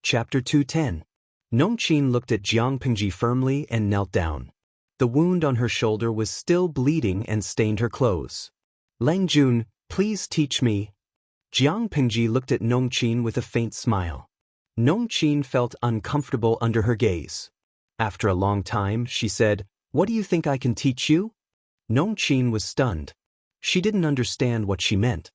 Chapter 210. Nongqin looked at Jiang Pingji firmly and knelt down. The wound on her shoulder was still bleeding and stained her clothes. Langjun, please teach me. Jiang Pingji looked at Nongqin with a faint smile. Nongqin felt uncomfortable under her gaze. After a long time, she said, "What do you think I can teach you?" Nongqin was stunned. She didn't understand what she meant.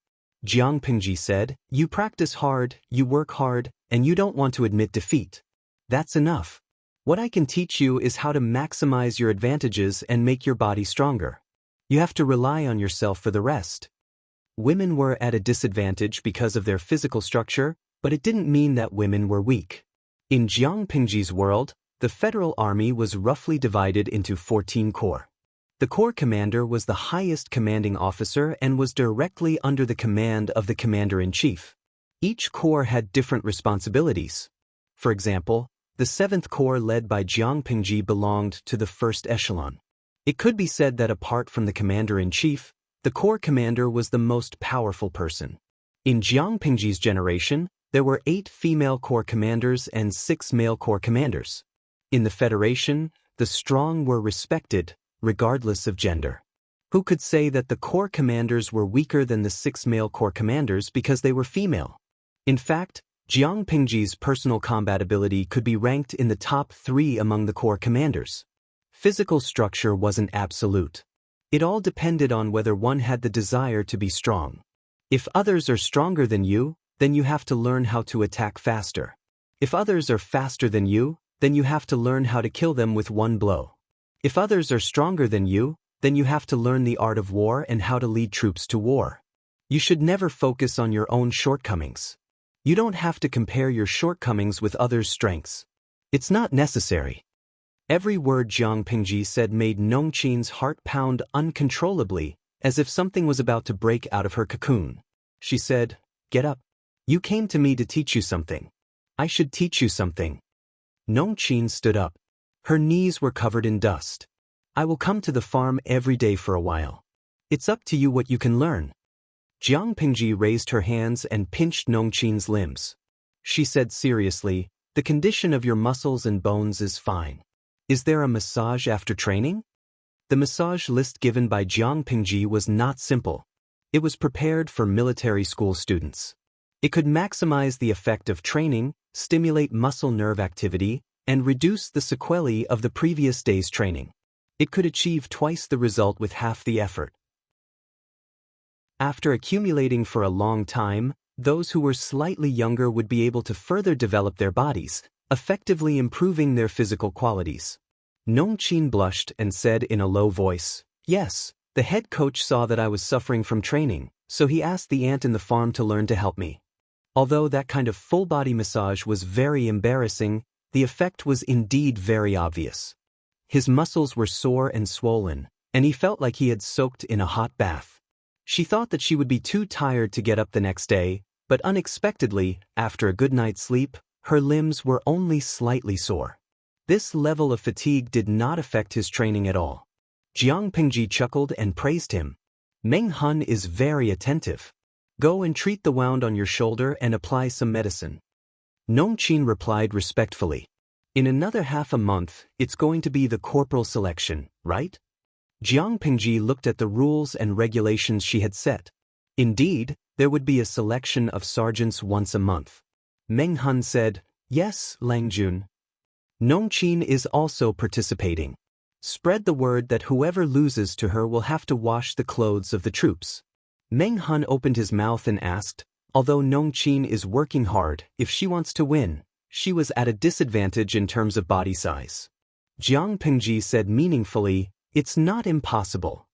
Jiang Pingji said, "You practice hard, you work hard, and you don't want to admit defeat. That's enough. What I can teach you is how to maximize your advantages and make your body stronger. You have to rely on yourself for the rest." Women were at a disadvantage because of their physical structure, but it didn't mean that women were weak. In Jiang Pingji's world, the Federal Army was roughly divided into 14 corps. The corps commander was the highest commanding officer and was directly under the command of the commander-in-chief. Each corps had different responsibilities. For example, the 7th Corps led by Jiang Pingji belonged to the first echelon. It could be said that apart from the commander-in-chief, the corps commander was the most powerful person. In Jiang Pingji's generation, there were 8 female corps commanders and 6 male corps commanders. In the Federation, the strong were respected, regardless of gender. Who could say that the corps commanders were weaker than the 6 male corps commanders because they were female? In fact, Jiang Pingji's personal combat ability could be ranked in the top 3 among the corps commanders. Physical structure wasn't absolute. It all depended on whether one had the desire to be strong. If others are stronger than you, then you have to learn how to attack faster. If others are faster than you, then you have to learn how to kill them with one blow. If others are stronger than you, then you have to learn the art of war and how to lead troops to war. You should never focus on your own shortcomings. You don't have to compare your shortcomings with others' strengths. It's not necessary. Every word Jiang Pingji said made Nongqin's heart pound uncontrollably, as if something was about to break out of her cocoon. She said, "Get up. You came to me to teach you something. I should teach you something." Nongqin stood up. Her knees were covered in dust. "I will come to the farm every day for a while. It's up to you what you can learn." Jiang Pingji raised her hands and pinched Nongqin's limbs. She said seriously, "The condition of your muscles and bones is fine. Is there a massage after training?" The massage list given by Jiang Pingji was not simple. It was prepared for military school students. It could maximize the effect of training, stimulate muscle nerve activity, and reduce the sequelae of the previous day's training. It could achieve twice the result with half the effort. After accumulating for a long time, those who were slightly younger would be able to further develop their bodies, effectively improving their physical qualities. Nongqin blushed and said in a low voice, "Yes, the head coach saw that I was suffering from training, so he asked the ant in the farm to learn to help me." Although that kind of full-body massage was very embarrassing, the effect was indeed very obvious. His muscles were sore and swollen, and he felt like he had soaked in a hot bath. She thought that she would be too tired to get up the next day, but unexpectedly, after a good night's sleep, her limbs were only slightly sore. This level of fatigue did not affect his training at all. Jiang Pingji chuckled and praised him. "Meng Hun is very attentive. Go and treat the wound on your shoulder and apply some medicine." Nongqin replied respectfully, "In another half a month, it's going to be the corporal selection, right?" Jiang Pingji looked at the rules and regulations she had set. Indeed, there would be a selection of sergeants once a month. Meng Hun said, "Yes, Langjun. Nongqin is also participating. Spread the word that whoever loses to her will have to wash the clothes of the troops." Meng Hun opened his mouth and asked, although Nongqin is working hard, if she wants to win, she was at a disadvantage in terms of body size. Jiang Pingji said meaningfully, "It's not impossible."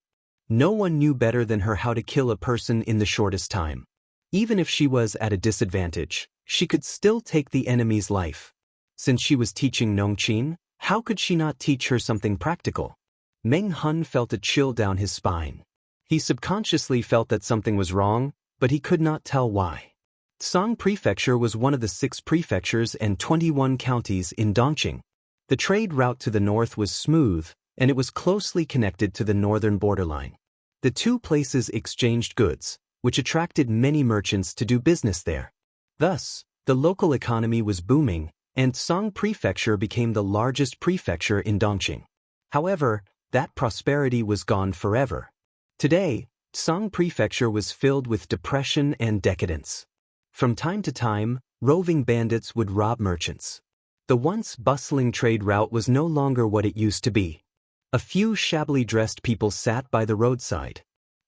No one knew better than her how to kill a person in the shortest time. Even if she was at a disadvantage, she could still take the enemy's life. Since she was teaching Nongqin, how could she not teach her something practical? Meng Hun felt a chill down his spine. He subconsciously felt that something was wrong, but he could not tell why. Song Prefecture was one of the 6 prefectures and 21 counties in Dongqing. The trade route to the north was smooth, and it was closely connected to the northern borderline. The two places exchanged goods, which attracted many merchants to do business there. Thus, The local economy was booming, and Song Prefecture became the largest prefecture in Dongqing. However, that prosperity was gone forever. Today, Song Prefecture was filled with depression and decadence. From time to time, roving bandits would rob merchants. The once bustling trade route was no longer what it used to be. A few shabbily dressed people sat by the roadside.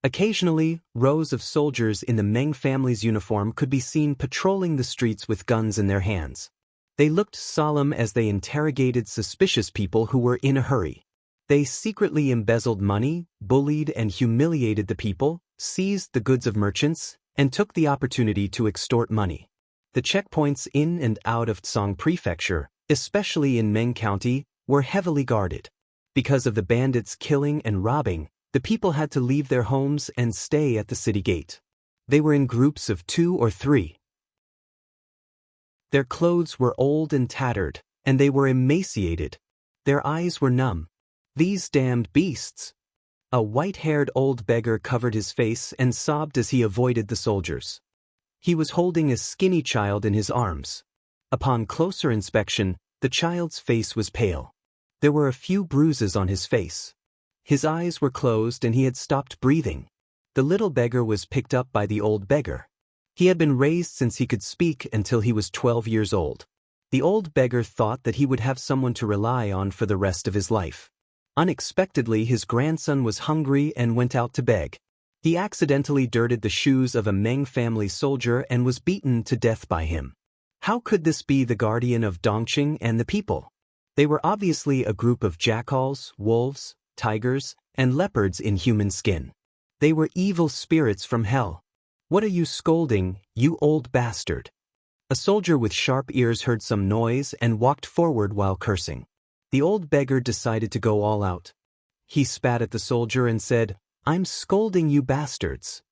Occasionally, rows of soldiers in the Meng family's uniform could be seen patrolling the streets with guns in their hands. They looked solemn as they interrogated suspicious people who were in a hurry. They secretly embezzled money, bullied and humiliated the people, seized the goods of merchants, and took the opportunity to extort money. The checkpoints in and out of Song Prefecture, especially in Meng County, were heavily guarded. Because of the bandits killing and robbing, the people had to leave their homes and stay at the city gate. They were in groups of 2 or 3. Their clothes were old and tattered, and they were emaciated. Their eyes were numb. These damned beasts! A white-haired old beggar covered his face and sobbed as he avoided the soldiers. He was holding a skinny child in his arms. Upon closer inspection, the child's face was pale. There were a few bruises on his face. His eyes were closed and he had stopped breathing. The little beggar was picked up by the old beggar. He had been raised since he could speak until he was 12 years old. The old beggar thought that he would have someone to rely on for the rest of his life. Unexpectedly, his grandson was hungry and went out to beg. He accidentally dirted the shoes of a Meng family soldier and was beaten to death by him. How could this be the guardian of Dongqing and the people? They were obviously a group of jackals, wolves, tigers, and leopards in human skin. They were evil spirits from hell. "What are you scolding, you old bastard?" A soldier with sharp ears heard some noise and walked forward while cursing. The old beggar decided to go all out. He spat at the soldier and said, "I'm scolding you bastards."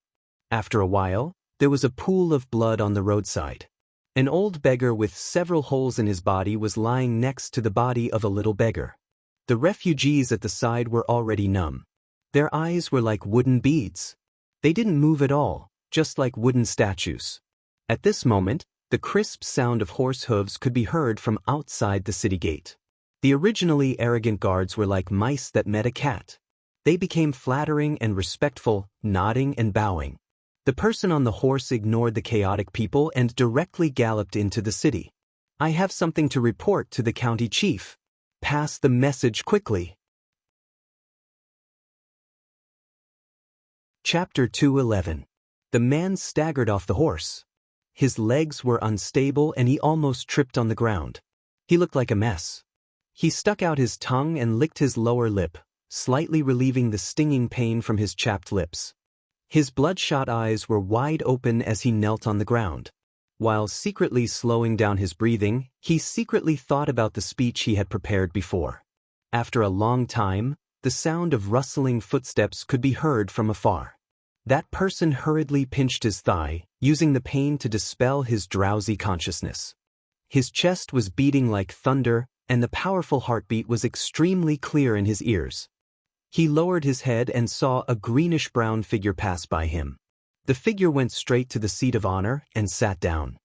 After a while, there was a pool of blood on the roadside. An old beggar with several holes in his body was lying next to the body of a little beggar. The refugees at the side were already numb. Their eyes were like wooden beads. They didn't move at all, just like wooden statues. At this moment, the crisp sound of horse hooves could be heard from outside the city gate. The originally arrogant guards were like mice that met a cat. They became flattering and respectful, nodding and bowing. The person on the horse ignored the chaotic people and directly galloped into the city. "I have something to report to the county chief. Pass the message quickly." Chapter 211. The man staggered off the horse. His legs were unstable and he almost tripped on the ground. He looked like a mess. He stuck out his tongue and licked his lower lip, slightly relieving the stinging pain from his chapped lips. His bloodshot eyes were wide open as he knelt on the ground. While secretly slowing down his breathing, he secretly thought about the speech he had prepared before. After a long time, the sound of rustling footsteps could be heard from afar. That person hurriedly pinched his thigh, using the pain to dispel his drowsy consciousness. His chest was beating like thunder, and the powerful heartbeat was extremely clear in his ears. He lowered his head and saw a greenish-brown figure pass by him. The figure went straight to the seat of honor and sat down.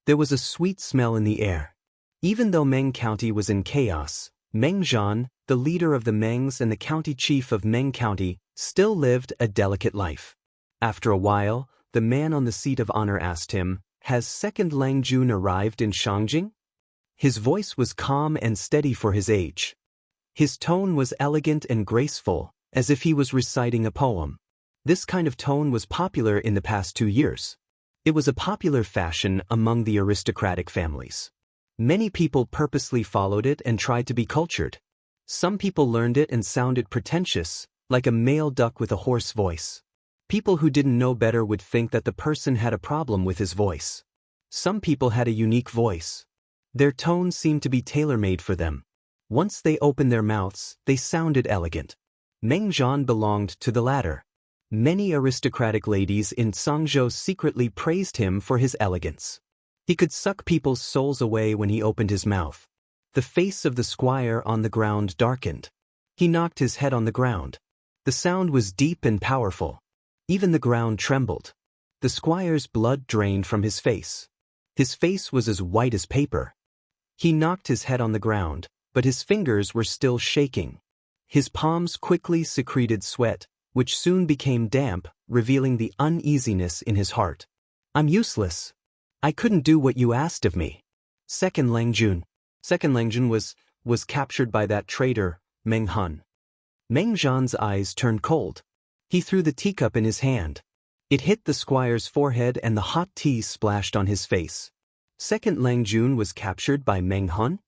There was a sweet smell in the air. Even though Meng County was in chaos, Meng Zhan, the leader of the Mengs and the county chief of Meng County, still lived a delicate life. After a while, the man on the seat of honor asked him, "Has second Lang Jun arrived in Shangjing?" His voice was calm and steady for his age. His tone was elegant and graceful, as if he was reciting a poem. This kind of tone was popular in the past 2 years. It was a popular fashion among the aristocratic families. Many people purposely followed it and tried to be cultured. Some people learned it and sounded pretentious, like a male duck with a hoarse voice. People who didn't know better would think that the person had a problem with his voice. Some people had a unique voice. Their tone seemed to be tailor-made for them. Once they opened their mouths, they sounded elegant. Meng Zhan belonged to the latter. Many aristocratic ladies in Sangzhou secretly praised him for his elegance. He could suck people's souls away when he opened his mouth. The face of the squire on the ground darkened. He knocked his head on the ground. The sound was deep and powerful. Even the ground trembled. The squire's blood drained from his face. His face was as white as paper. He knocked his head on the ground, but his fingers were still shaking. His palms quickly secreted sweat, which soon became damp, revealing the uneasiness in his heart. I'm useless. I couldn't do what you asked of me. Second Langjun was captured by that traitor, Meng Hun. Meng Zhan's eyes turned cold. He threw the teacup in his hand. It hit the squire's forehead and the hot tea splashed on his face. Second Langjun was captured by Meng Hun?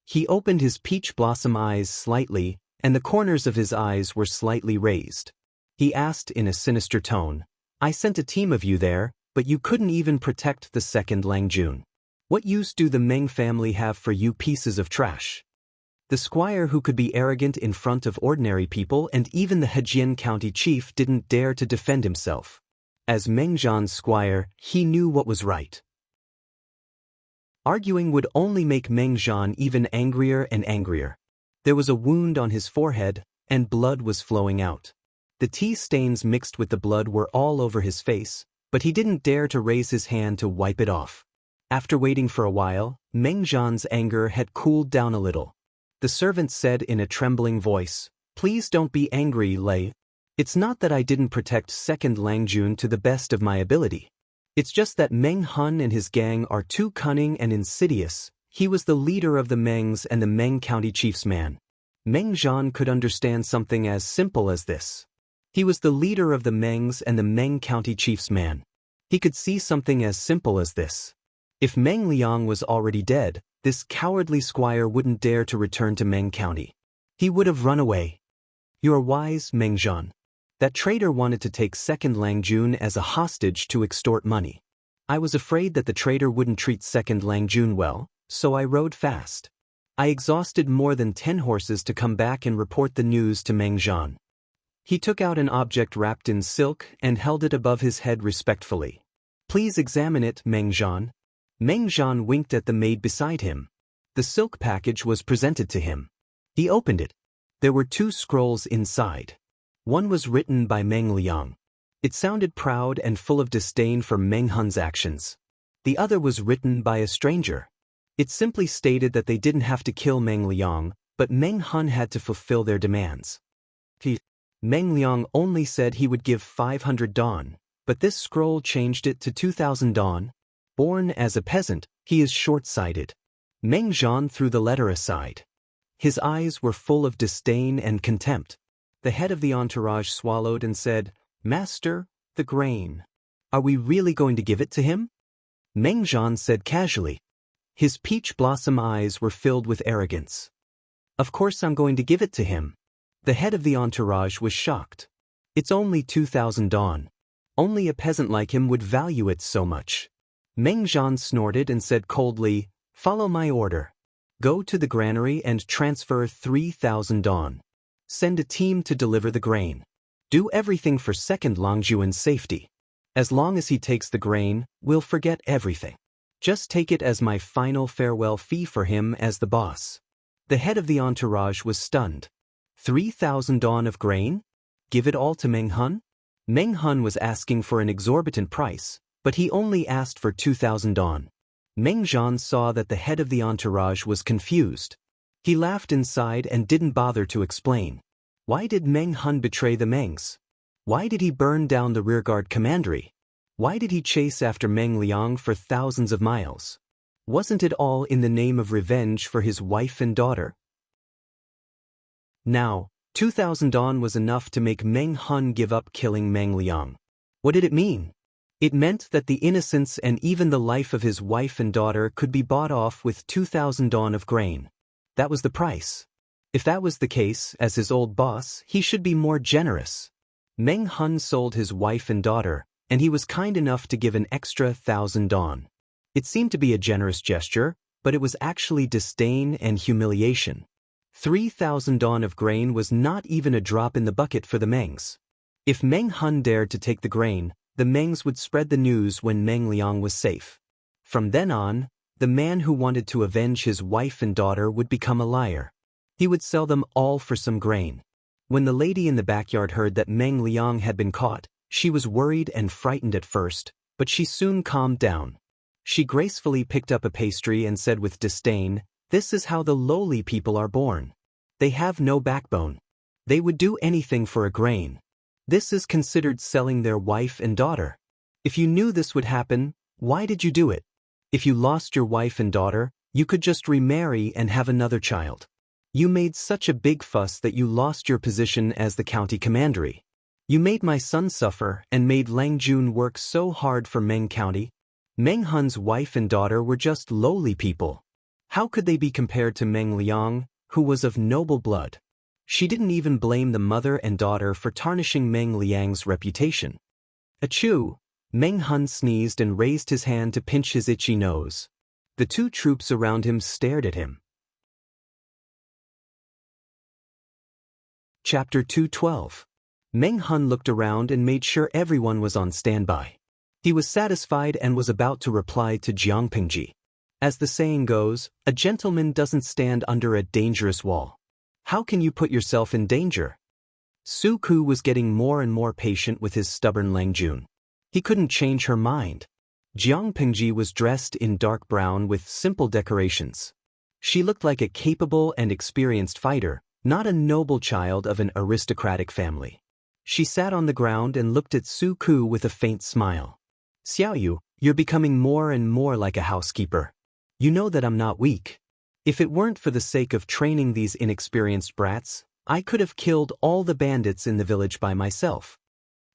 He opened his peach blossom eyes slightly, and the corners of his eyes were slightly raised. He asked in a sinister tone, I sent a team of you there, but you couldn't even protect the second Langjun. What use do the Meng family have for you pieces of trash? The squire who could be arrogant in front of ordinary people and even the Hejian county chief didn't dare to defend himself. As Meng Zhan's squire, he knew what was right. Arguing would only make Meng Zhan even angrier and angrier. There was a wound on his forehead, and blood was flowing out. The tea stains mixed with the blood were all over his face, but he didn't dare to raise his hand to wipe it off. After waiting for a while, Meng Zhan's anger had cooled down a little. The servant said in a trembling voice, Please don't be angry, Lei. It's not that I didn't protect second Langjun to the best of my ability. It's just that Meng Hun and his gang are too cunning and insidious. He was the leader of the Mengs and the Meng County Chief's man. Meng Zhan could understand something as simple as this. He was the leader of the Mengs and the Meng County Chief's man. He could see something as simple as this. If Meng Liang was already dead, this cowardly squire wouldn't dare to return to Meng County. He would have run away. You are wise, Meng Zhan. That traitor wanted to take second Langjun as a hostage to extort money. I was afraid that the traitor wouldn't treat second Langjun well, so I rode fast. I exhausted more than 10 horses to come back and report the news to Meng Zhan. He took out an object wrapped in silk and held it above his head respectfully. Please examine it, Meng Zhan. Meng Zhan winked at the maid beside him. The silk package was presented to him. He opened it. There were 2 scrolls inside. One was written by Meng Liang. It sounded proud and full of disdain for Meng Hun's actions. The other was written by a stranger. It simply stated that they didn't have to kill Meng Liang, but Meng Hun had to fulfill their demands. Meng Liang only said he would give 500 dong, but this scroll changed it to 2,000 dong. Born as a peasant, he is short-sighted. Meng Zhan threw the letter aside. His eyes were full of disdain and contempt. The head of the entourage swallowed and said, Master, the grain. Are we really going to give it to him? Meng Zhan said casually. His peach blossom eyes were filled with arrogance. Of course I'm going to give it to him. The head of the entourage was shocked. It's only 2,000 dong. Only a peasant like him would value it so much. Meng Zhan snorted and said coldly, Follow my order. Go to the granary and transfer 3,000 dong. Send a team to deliver the grain. Do everything for second Langjun's safety. As long as he takes the grain, we'll forget everything. Just take it as my final farewell fee for him as the boss. The head of the entourage was stunned. 3,000 dong of grain? Give it all to Meng Hun? Meng Hun was asking for an exorbitant price, but he only asked for 2,000 dong. Meng Zhan saw that the head of the entourage was confused. He laughed inside and didn't bother to explain. Why did Meng Hun betray the Mengs? Why did he burn down the rearguard commandery? Why did he chase after Meng Liang for thousands of miles? Wasn't it all in the name of revenge for his wife and daughter? Now, 2,000 dong was enough to make Meng Hun give up killing Meng Liang. What did it mean? It meant that the innocence and even the life of his wife and daughter could be bought off with 2,000 dong of grain. That was the price. If that was the case, as his old boss, he should be more generous. Meng Hun sold his wife and daughter, and he was kind enough to give an extra 1,000 dong. It seemed to be a generous gesture, but it was actually disdain and humiliation. 3,000 dong of grain was not even a drop in the bucket for the Mengs. If Meng Hun dared to take the grain, the Mengs would spread the news when Meng Liang was safe. From then on, the man who wanted to avenge his wife and daughter would become a liar. He would sell them all for some grain. When the lady in the backyard heard that Meng Liang had been caught, she was worried and frightened at first, but she soon calmed down. She gracefully picked up a pastry and said with disdain, "This is how the lowly people are born. They have no backbone. They would do anything for a grain. This is considered selling their wife and daughter. If you knew this would happen, why did you do it? If you lost your wife and daughter, you could just remarry and have another child. You made such a big fuss that you lost your position as the county commandery. You made my son suffer and made Lang Jun work so hard for Meng County. Meng Hun's wife and daughter were just lowly people. How could they be compared to Meng Liang, who was of noble blood?" She didn't even blame the mother and daughter for tarnishing Meng Liang's reputation. Achoo! Meng Hun sneezed and raised his hand to pinch his itchy nose. The two troops around him stared at him. Chapter 212. Meng Hun looked around and made sure everyone was on standby. He was satisfied and was about to reply to Jiang Pingji. As the saying goes, a gentleman doesn't stand under a dangerous wall. How can you put yourself in danger? Su Ku was getting more and more patient with his stubborn Lang Jun. He couldn't change her mind. Jiang Pingji was dressed in dark brown with simple decorations. She looked like a capable and experienced fighter, not a noble child of an aristocratic family. She sat on the ground and looked at Su Ku with a faint smile. "Xiaoyu, you're becoming more and more like a housekeeper. You know that I'm not weak. If it weren't for the sake of training these inexperienced brats, I could have killed all the bandits in the village by myself."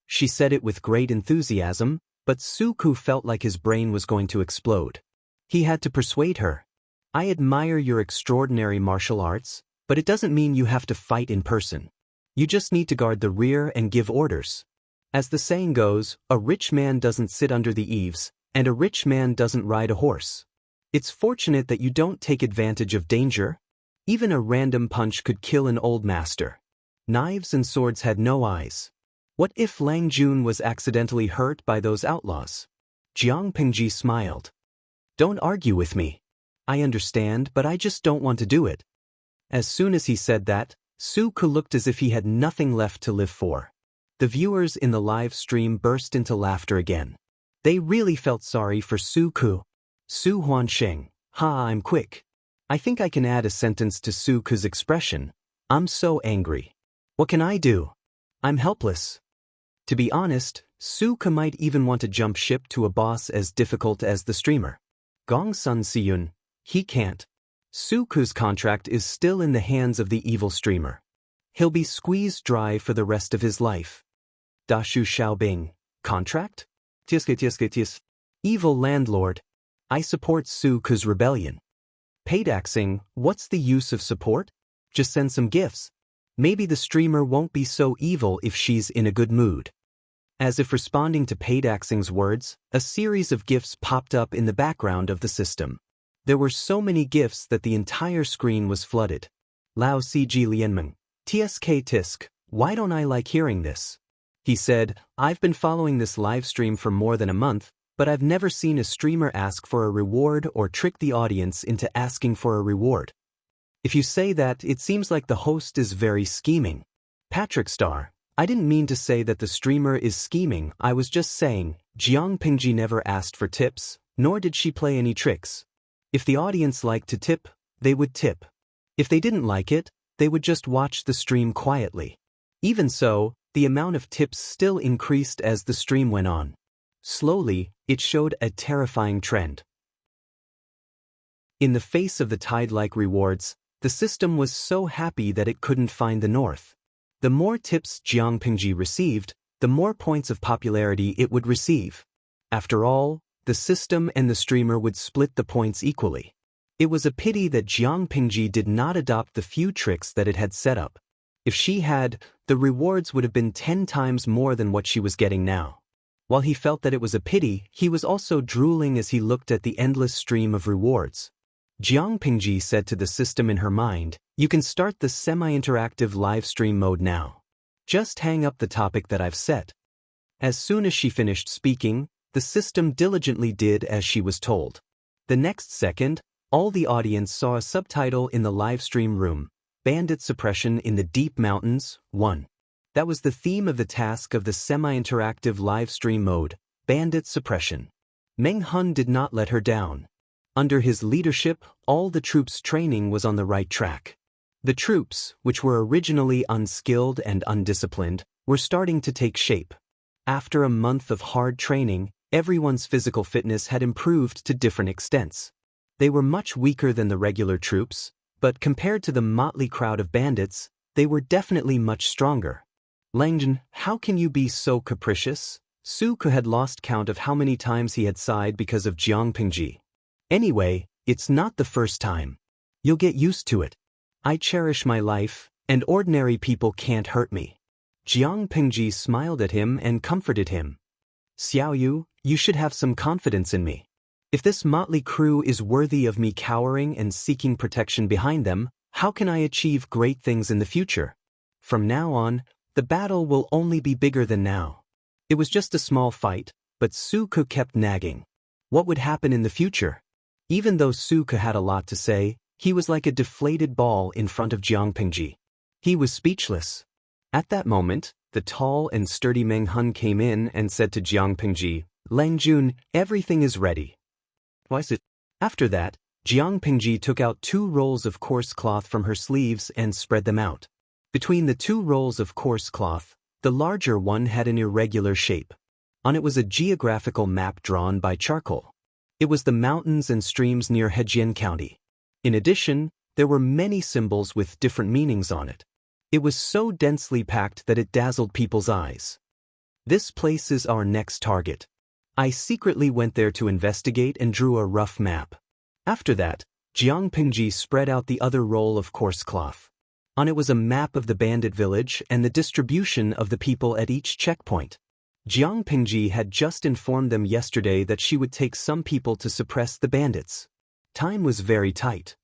She said it with great enthusiasm, but Su Ku felt like his brain was going to explode. He had to persuade her. "I admire your extraordinary martial arts, but it doesn't mean you have to fight in person. You just need to guard the rear and give orders. As the saying goes, a rich man doesn't sit under the eaves, and a rich man doesn't ride a horse. It's fortunate that you don't take advantage of danger. Even a random punch could kill an old master. Knives and swords had no eyes. What if Lang Jun was accidentally hurt by those outlaws?" Jiang Pingji smiled. "Don't argue with me. I understand, but I just don't want to do it." As soon as he said that, Su Ku looked as if he had nothing left to live for. The viewers in the live stream burst into laughter again. They really felt sorry for Su Ku. Su Huansheng, "Ha, I'm quick. I think I can add a sentence to Su Ku's expression. I'm so angry. What can I do? I'm helpless." To be honest, Su Ku might even want to jump ship to a boss as difficult as the streamer. Gong Sun Siyun, he can't. Su Ku's contract is still in the hands of the evil streamer. He'll be squeezed dry for the rest of his life. Dashu Xiaobing, contract? Tis. Evil landlord. I support Su Ku's rebellion. Paydaxing, what's the use of support? Just send some gifts. Maybe the streamer won't be so evil if she's in a good mood. As if responding to Paydaxing's words, a series of gifts popped up in the background of the system. There were so many gifts that the entire screen was flooded. Lao CG Lianmeng, TSK Tisk, why don't I like hearing this? He said, "I've been following this live stream for more than a month, but I've never seen a streamer ask for a reward or trick the audience into asking for a reward. If you say that, it seems like the host is very scheming." Patrick Star, I didn't mean to say that the streamer is scheming, I was just saying, Jiang Pingji never asked for tips, nor did she play any tricks. If the audience liked to tip, they would tip. If they didn't like it, they would just watch the stream quietly. Even so, the amount of tips still increased as the stream went on. Slowly, it showed a terrifying trend. In the face of the tide-like rewards, the system was so happy that it couldn't find the north. The more tips Jiang Pingji received, the more points of popularity it would receive. After all, the system and the streamer would split the points equally. It was a pity that Jiang Pingji did not adopt the few tricks that it had set up. If she had, the rewards would have been 10 times more than what she was getting now. While he felt that it was a pity, he was also drooling as he looked at the endless stream of rewards. Jiang Pingji said to the system in her mind, "You can start the semi-interactive live stream mode now. Just hang up the topic that I've set." As soon as she finished speaking, the system diligently did as she was told. The next second, all the audience saw a subtitle in the live stream room, "Bandit Suppression in the Deep Mountains, 1." That was the theme of the task of the semi-interactive live stream mode, Bandit Suppression. Meng Hun did not let her down. Under his leadership, all the troops' training was on the right track. The troops, which were originally unskilled and undisciplined, were starting to take shape. After a month of hard training, everyone's physical fitness had improved to different extents. They were much weaker than the regular troops, but compared to the motley crowd of bandits, they were definitely much stronger. Langjun, how can you be so capricious? Su Ke had lost count of how many times he had sighed because of Jiang Pingji. Anyway, it's not the first time. You'll get used to it. I cherish my life, and ordinary people can't hurt me. Jiang Pingji smiled at him and comforted him. Xiaoyu, you should have some confidence in me. If this motley crew is worthy of me cowering and seeking protection behind them, how can I achieve great things in the future? From now on, the battle will only be bigger than now. It was just a small fight, but Su Ke kept nagging. What would happen in the future? Even though Su Ke had a lot to say, he was like a deflated ball in front of Jiang Pingji. He was speechless. At that moment, the tall and sturdy Meng Hun came in and said to Jiang Pingji, Langjun, everything is ready. Why is it? After that, Jiang Pingji took out 2 rolls of coarse cloth from her sleeves and spread them out. Between the 2 rolls of coarse cloth, the larger one had an irregular shape. On it was a geographical map drawn by charcoal. It was the mountains and streams near Hejian County. In addition, there were many symbols with different meanings on it. It was so densely packed that it dazzled people's eyes. This place is our next target. I secretly went there to investigate and drew a rough map. After that, Jiang Pingji spread out the other roll of coarse cloth. On it was a map of the bandit village and the distribution of the people at each checkpoint. Jiang Pingji had just informed them yesterday that she would take some people to suppress the bandits. Time was very tight.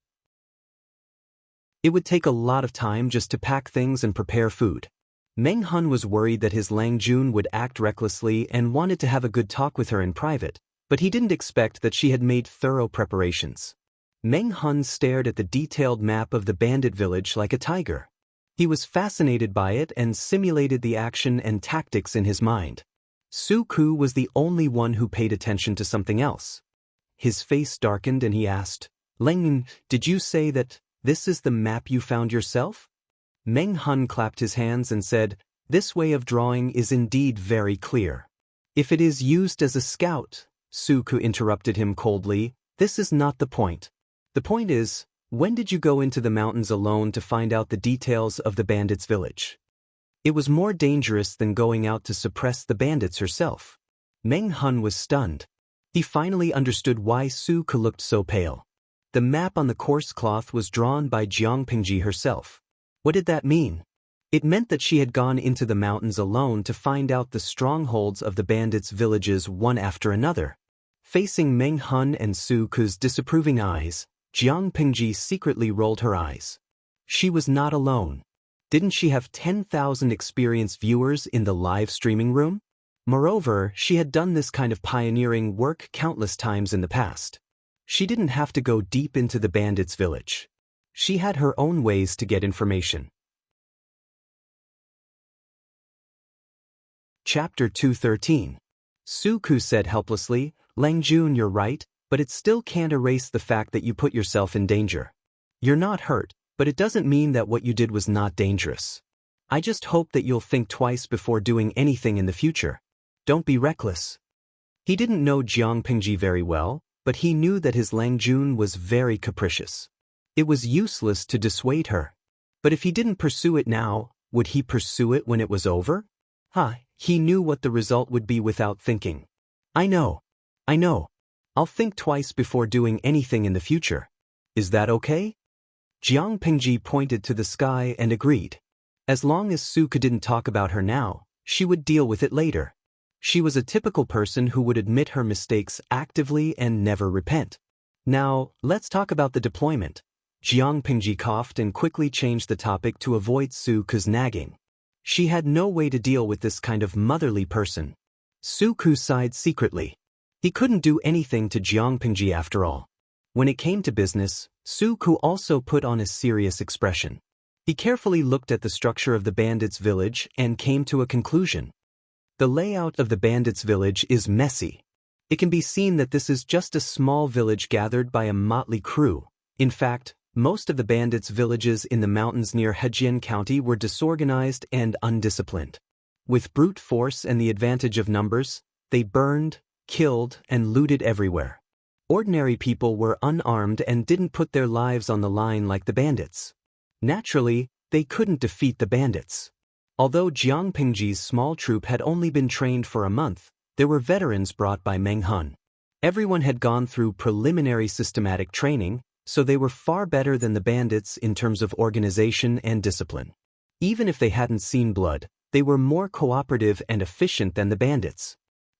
It would take a lot of time just to pack things and prepare food. Meng Hun was worried that his Langjun would act recklessly and wanted to have a good talk with her in private, but he didn't expect that she had made thorough preparations. Meng Hun stared at the detailed map of the bandit village like a tiger. He was fascinated by it and simulated the action and tactics in his mind. Su Ke was the only one who paid attention to something else. His face darkened and he asked, Leng, did you say that this is the map you found yourself? Meng Hun clapped his hands and said, this way of drawing is indeed very clear. If it is used as a scout, Su Ke interrupted him coldly, this is not the point. The point is, when did you go into the mountains alone to find out the details of the bandits' village? It was more dangerous than going out to suppress the bandits herself. Meng Hun was stunned. He finally understood why Su Ke looked so pale. The map on the coarse cloth was drawn by Jiang Pingji herself. What did that mean? It meant that she had gone into the mountains alone to find out the strongholds of the bandits' villages one after another. Facing Meng Hun and Su Ke's disapproving eyes, Jiang Pingji secretly rolled her eyes. She was not alone. Didn't she have 10,000 experienced viewers in the live streaming room? Moreover, she had done this kind of pioneering work countless times in the past. She didn't have to go deep into the bandits' village. She had her own ways to get information. Chapter 213. Su Ke said helplessly, Langjun, you're right, but it still can't erase the fact that you put yourself in danger. You're not hurt, but it doesn't mean that what you did was not dangerous. I just hope that you'll think twice before doing anything in the future. Don't be reckless. He didn't know Jiang Pingji very well, but he knew that his Langjun was very capricious. It was useless to dissuade her. But if he didn't pursue it now, would he pursue it when it was over? He knew what the result would be without thinking. I know. I'll think twice before doing anything in the future. Is that okay? Jiang Pingji pointed to the sky and agreed. As long as Su Ke didn't talk about her now, she would deal with it later. She was a typical person who would admit her mistakes actively and never repent. Now, let's talk about the deployment. Jiang Pingji coughed and quickly changed the topic to avoid Su Ke's nagging. She had no way to deal with this kind of motherly person. Su Ke sighed secretly. He couldn't do anything to Jiang Pingji after all. When it came to business, Su Ke also put on a serious expression. He carefully looked at the structure of the bandits' village and came to a conclusion. The layout of the bandits' village is messy. It can be seen that this is just a small village gathered by a motley crew. In fact, most of the bandits' villages in the mountains near Hejian County were disorganized and undisciplined. With brute force and the advantage of numbers, they burned, killed, and looted everywhere. Ordinary people were unarmed and didn't put their lives on the line like the bandits. Naturally, they couldn't defeat the bandits. Although Jiang Pingji's small troop had only been trained for a month, there were veterans brought by Meng Hun. Everyone had gone through preliminary systematic training, so they were far better than the bandits in terms of organization and discipline. Even if they hadn't seen blood, they were more cooperative and efficient than the bandits.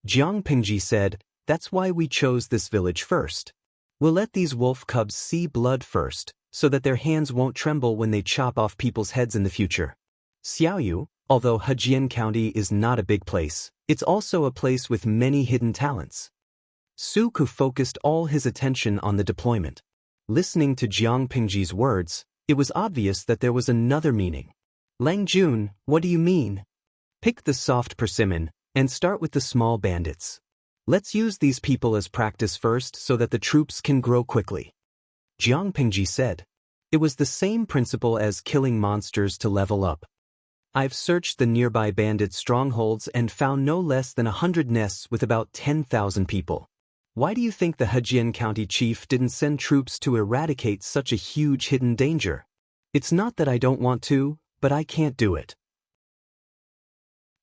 Jiang Pingji said, "That's why we chose this village first. We'll let these wolf cubs see blood first, so that their hands won't tremble when they chop off people's heads in the future." Xiaoyu, although Hejian County is not a big place, it's also a place with many hidden talents. Su Ku focused all his attention on the deployment. Listening to Jiang Pingji's words, it was obvious that there was another meaning. "Lang Jun, what do you mean? Pick the soft persimmon, and start with the small bandits. Let's use these people as practice first so that the troops can grow quickly." Jiang Pingji said. "It was the same principle as killing monsters to level up. I've searched the nearby bandit strongholds and found no less than 100 nests with about 10,000 people. Why do you think the Hejian County chief didn't send troops to eradicate such a huge hidden danger? It's not that I don't want to, but I can't do it."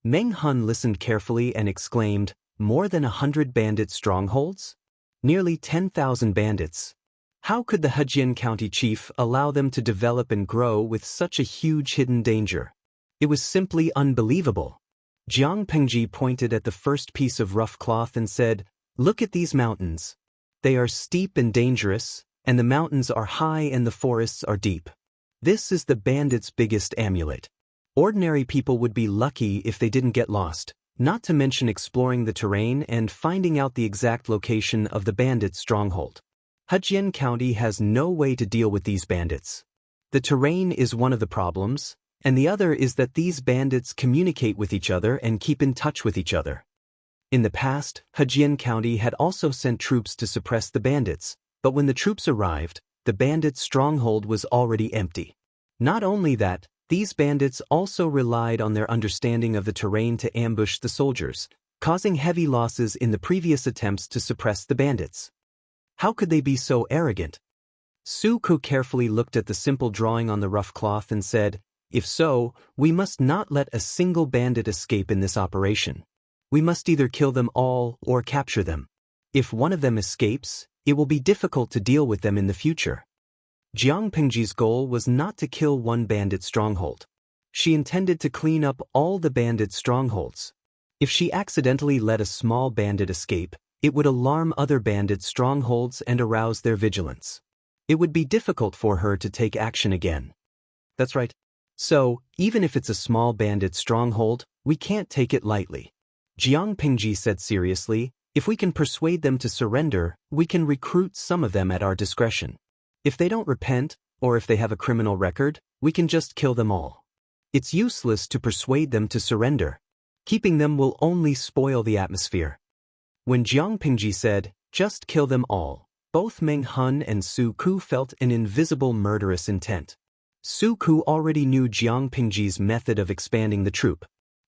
Meng Hun listened carefully and exclaimed, "More than 100 bandit strongholds? Nearly 10,000 bandits. How could the Hejian County chief allow them to develop and grow with such a huge hidden danger? It was simply unbelievable." Jiang Pingji pointed at the first piece of rough cloth and said, "Look at these mountains. They are steep and dangerous, and the mountains are high and the forests are deep. This is the bandits' biggest amulet. Ordinary people would be lucky if they didn't get lost, not to mention exploring the terrain and finding out the exact location of the bandits' stronghold. Hejian County has no way to deal with these bandits. The terrain is one of the problems, and the other is that these bandits communicate with each other and keep in touch with each other. In the past, Hejian County had also sent troops to suppress the bandits, but when the troops arrived, the bandits' stronghold was already empty. Not only that, these bandits also relied on their understanding of the terrain to ambush the soldiers, causing heavy losses in the previous attempts to suppress the bandits. How could they be so arrogant? Su Ku carefully looked at the simple drawing on the rough cloth and said, "If so, we must not let a single bandit escape in this operation. We must either kill them all or capture them. If one of them escapes, it will be difficult to deal with them in the future." Jiang Pingji's goal was not to kill one bandit stronghold. She intended to clean up all the bandit strongholds. If she accidentally let a small bandit escape, it would alarm other bandit strongholds and arouse their vigilance. It would be difficult for her to take action again. That's right. So, even if it's a small bandit stronghold, we can't take it lightly. Jiang Pingji said seriously, "If we can persuade them to surrender, we can recruit some of them at our discretion. If they don't repent, or if they have a criminal record, we can just kill them all. It's useless to persuade them to surrender. Keeping them will only spoil the atmosphere." When Jiang Pingji said, "Just kill them all," both Meng Hun and Su Ku felt an invisible murderous intent. Su Ku already knew Jiang Pingji's method of expanding the troop.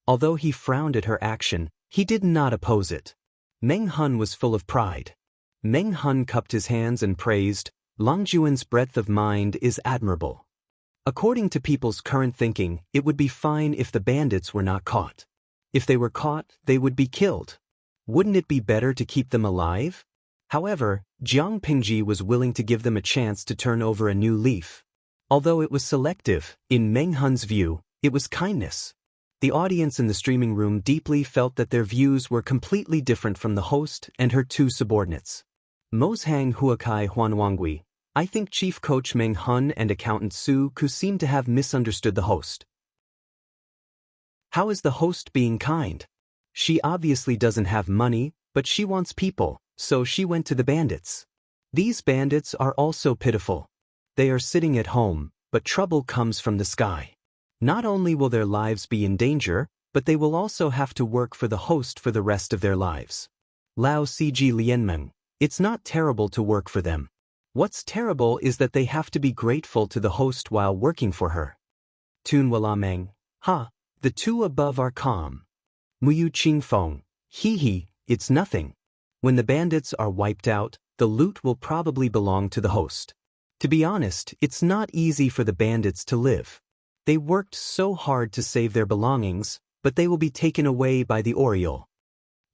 Although he frowned at her action, he did not oppose it. Meng Hun was full of pride. Meng Hun cupped his hands and praised, "Langjuan's breadth of mind is admirable. According to people's current thinking, it would be fine if the bandits were not caught. If they were caught, they would be killed. Wouldn't it be better to keep them alive?" However, Jiang Pingji was willing to give them a chance to turn over a new leaf. Although it was selective, in Meng Hun's view, it was kindness. The audience in the streaming room deeply felt that their views were completely different from the host and her two subordinates. Mozhang Huakai Huanwangui, I think Chief Coach Meng Hun and Accountant Su Ku seem to have misunderstood the host. How is the host being kind? She obviously doesn't have money, but she wants people, so she went to the bandits. These bandits are also pitiful. They are sitting at home, but trouble comes from the sky. Not only will their lives be in danger, but they will also have to work for the host for the rest of their lives. Lao Cg Lianmeng. It's not terrible to work for them. What's terrible is that they have to be grateful to the host while working for her. Tun Walameng. Ha, the two above are calm. Muyu Qingfeng. Hee, it's nothing. When the bandits are wiped out, the loot will probably belong to the host. To be honest, it's not easy for the bandits to live. They worked so hard to save their belongings, but they will be taken away by the Oriole.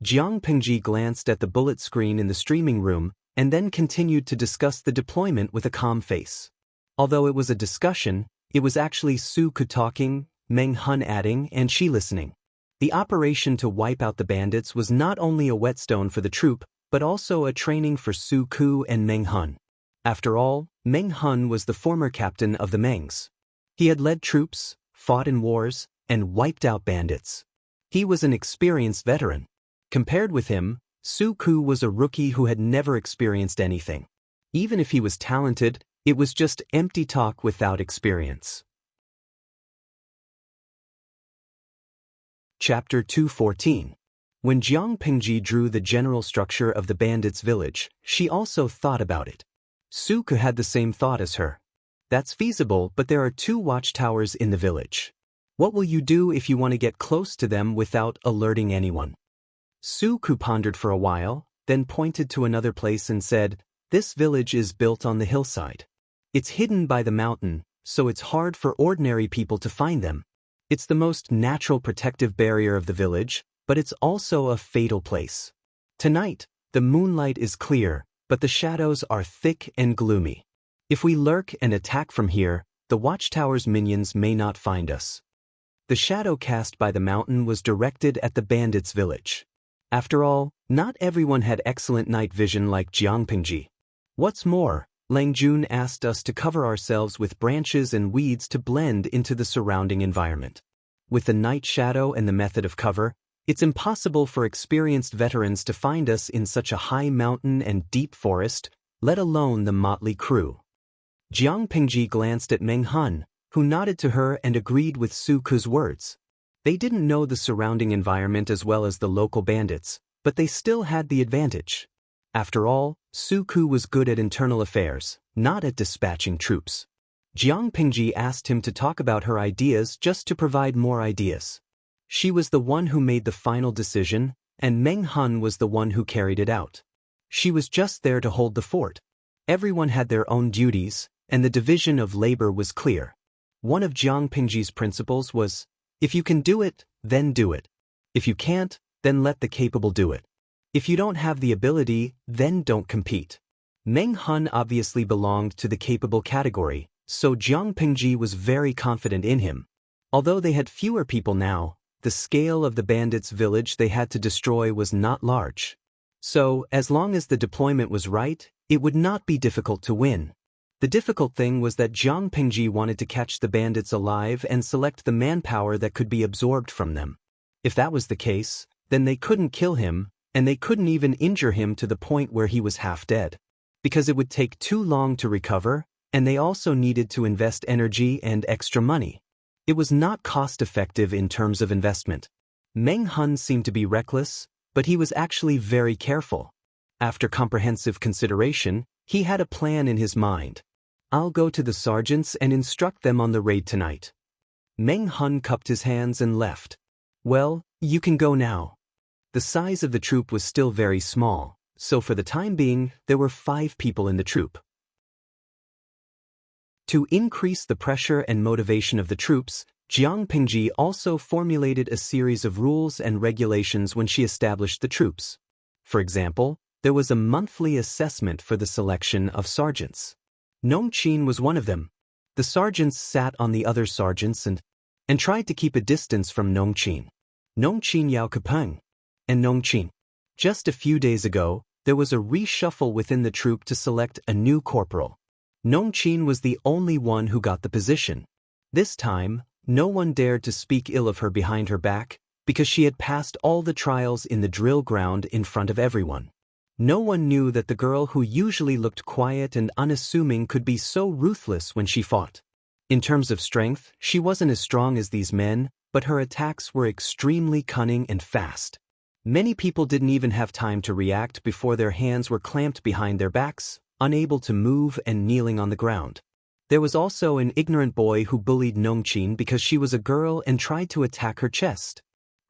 Jiang Pingji glanced at the bullet screen in the streaming room and then continued to discuss the deployment with a calm face. Although it was a discussion, it was actually Su Ku talking, Meng Hun adding, and she listening. The operation to wipe out the bandits was not only a whetstone for the troop, but also a training for Su Ku and Meng Hun. After all, Meng Hun was the former captain of the Mengs. He had led troops, fought in wars, and wiped out bandits. He was an experienced veteran. Compared with him, Su Ku was a rookie who had never experienced anything. Even if he was talented, it was just empty talk without experience. Chapter 214. When Jiang Pingji drew the general structure of the bandits' village, she also thought about it. Su Ku had the same thought as her. That's feasible, but there are 2 watchtowers in the village. What will you do if you want to get close to them without alerting anyone? Su Ku pondered for a while, then pointed to another place and said, "This village is built on the hillside. It's hidden by the mountain, so it's hard for ordinary people to find them. It's the most natural protective barrier of the village, but it's also a fatal place. Tonight, the moonlight is clear, but the shadows are thick and gloomy. If we lurk and attack from here, the watchtower's minions may not find us." The shadow cast by the mountain was directed at the bandits' village. After all, not everyone had excellent night vision like Jiang Pingji. What's more, Lang Jun asked us to cover ourselves with branches and weeds to blend into the surrounding environment. With the night shadow and the method of cover, it's impossible for experienced veterans to find us in such a high mountain and deep forest, let alone the motley crew. Jiang Pingji glanced at Meng Hun, who nodded to her and agreed with Su Ku's words. They didn't know the surrounding environment as well as the local bandits, but they still had the advantage. After all, Su Ku was good at internal affairs, not at dispatching troops. Jiang Pingji asked him to talk about her ideas just to provide more ideas. She was the one who made the final decision, and Meng Hun was the one who carried it out. She was just there to hold the fort. Everyone had their own duties, and the division of labor was clear. One of Jiang Pingji's principles was, if you can do it, then do it. If you can't, then let the capable do it. If you don't have the ability, then don't compete. Meng Hun obviously belonged to the capable category, so Jiang Pingji was very confident in him. Although they had fewer people now, the scale of the bandits' village they had to destroy was not large. So, as long as the deployment was right, it would not be difficult to win. The difficult thing was that Jiang Pingji wanted to catch the bandits alive and select the manpower that could be absorbed from them. If that was the case, then they couldn't kill him, and they couldn't even injure him to the point where he was half dead. Because it would take too long to recover, and they also needed to invest energy and extra money. It was not cost-effective in terms of investment. Meng Hun seemed to be reckless, but he was actually very careful. After comprehensive consideration, he had a plan in his mind. "I'll go to the sergeants and instruct them on the raid tonight." Meng Hun cupped his hands and left. "Well, you can go now." The size of the troop was still very small, so for the time being, there were 5 people in the troop. To increase the pressure and motivation of the troops, Jiang Pingji also formulated a series of rules and regulations when she established the troops. For example, there was a monthly assessment for the selection of sergeants. Nongqin was one of them. The sergeants sat on the other sergeants and tried to keep a distance from Nongqin. Nongqin Yao Kapeng and Nongqin. Just a few days ago, there was a reshuffle within the troop to select a new corporal. Nongqin was the only one who got the position. This time, no one dared to speak ill of her behind her back, because she had passed all the trials in the drill ground in front of everyone. No one knew that the girl who usually looked quiet and unassuming could be so ruthless when she fought. In terms of strength, she wasn't as strong as these men, but her attacks were extremely cunning and fast. Many people didn't even have time to react before their hands were clamped behind their backs, unable to move and kneeling on the ground. There was also an ignorant boy who bullied Nongqin because she was a girl and tried to attack her chest.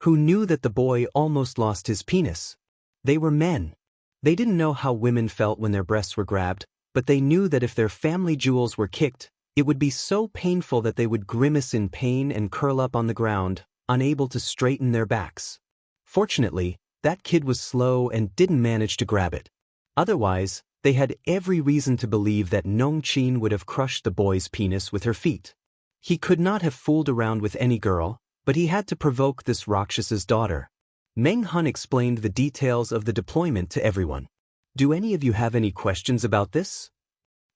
Who knew that the boy almost lost his penis? They were men. They didn't know how women felt when their breasts were grabbed, but they knew that if their family jewels were kicked, it would be so painful that they would grimace in pain and curl up on the ground, unable to straighten their backs. Fortunately, that kid was slow and didn't manage to grab it. Otherwise, they had every reason to believe that Nongqin would have crushed the boy's penis with her feet. He could not have fooled around with any girl, but he had to provoke this Rakshas's daughter. Meng Hun explained the details of the deployment to everyone. Do any of you have any questions about this?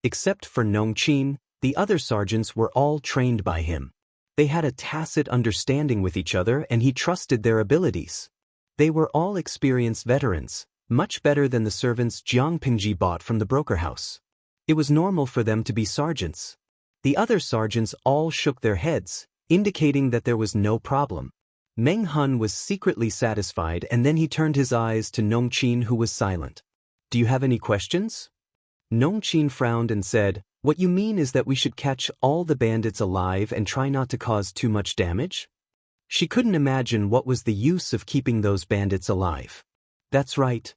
Except for Nongqin, the other sergeants were all trained by him. They had a tacit understanding with each other and he trusted their abilities. They were all experienced veterans, much better than the servants Jiang Pingji bought from the broker house. It was normal for them to be sergeants. The other sergeants all shook their heads, indicating that there was no problem. Meng Hun was secretly satisfied and then he turned his eyes to Nongqin, who was silent. Do you have any questions? Nongqin frowned and said, What you mean is that we should catch all the bandits alive and try not to cause too much damage? She couldn't imagine what was the use of keeping those bandits alive. That's right.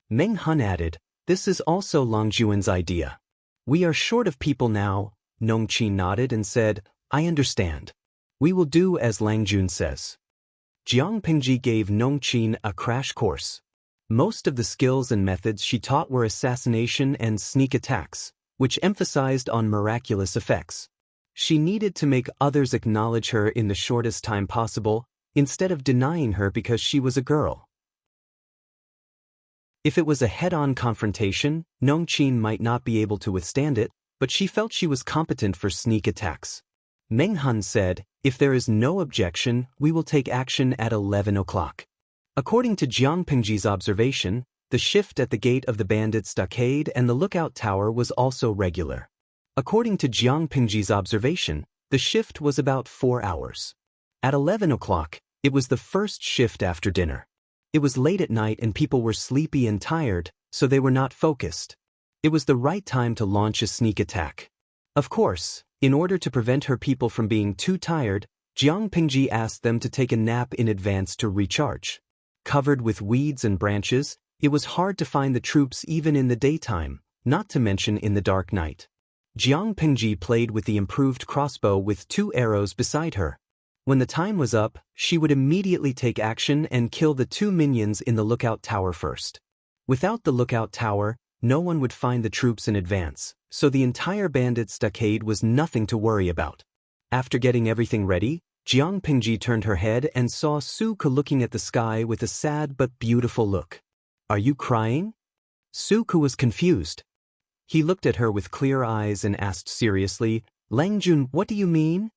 Meng Hun added, This is also Long Juan's idea. We are short of people now. Nongqin nodded and said, I understand. We will do as Lang Jun says. Jiang Pingji gave Nongqin a crash course. Most of the skills and methods she taught were assassination and sneak attacks, which emphasized on miraculous effects. She needed to make others acknowledge her in the shortest time possible, instead of denying her because she was a girl. If it was a head-on confrontation, Nongqin might not be able to withstand it, but she felt she was competent for sneak attacks. Meng Hun said, If there is no objection, we will take action at 11 o'clock. According to Jiang Pingji's observation, the shift at the gate of the bandit stockade and the lookout tower was also regular. According to Jiang Pingji's observation, the shift was about 4 hours. At 11 o'clock, it was the first shift after dinner. It was late at night and people were sleepy and tired, so they were not focused. It was the right time to launch a sneak attack. Of course, in order to prevent her people from being too tired, Jiang Pingji asked them to take a nap in advance to recharge. Covered with weeds and branches, it was hard to find the troops even in the daytime, not to mention in the dark night. Jiang Pingji played with the improved crossbow with 2 arrows beside her. When the time was up, she would immediately take action and kill the 2 minions in the lookout tower first. Without the lookout tower, no one would find the troops in advance, so the entire bandit stockade was nothing to worry about. After getting everything ready, Jiang Pingji turned her head and saw Su Ke looking at the sky with a sad but beautiful look. Are you crying? Su Ke was confused. He looked at her with clear eyes and asked seriously, Lang Jun, what do you mean?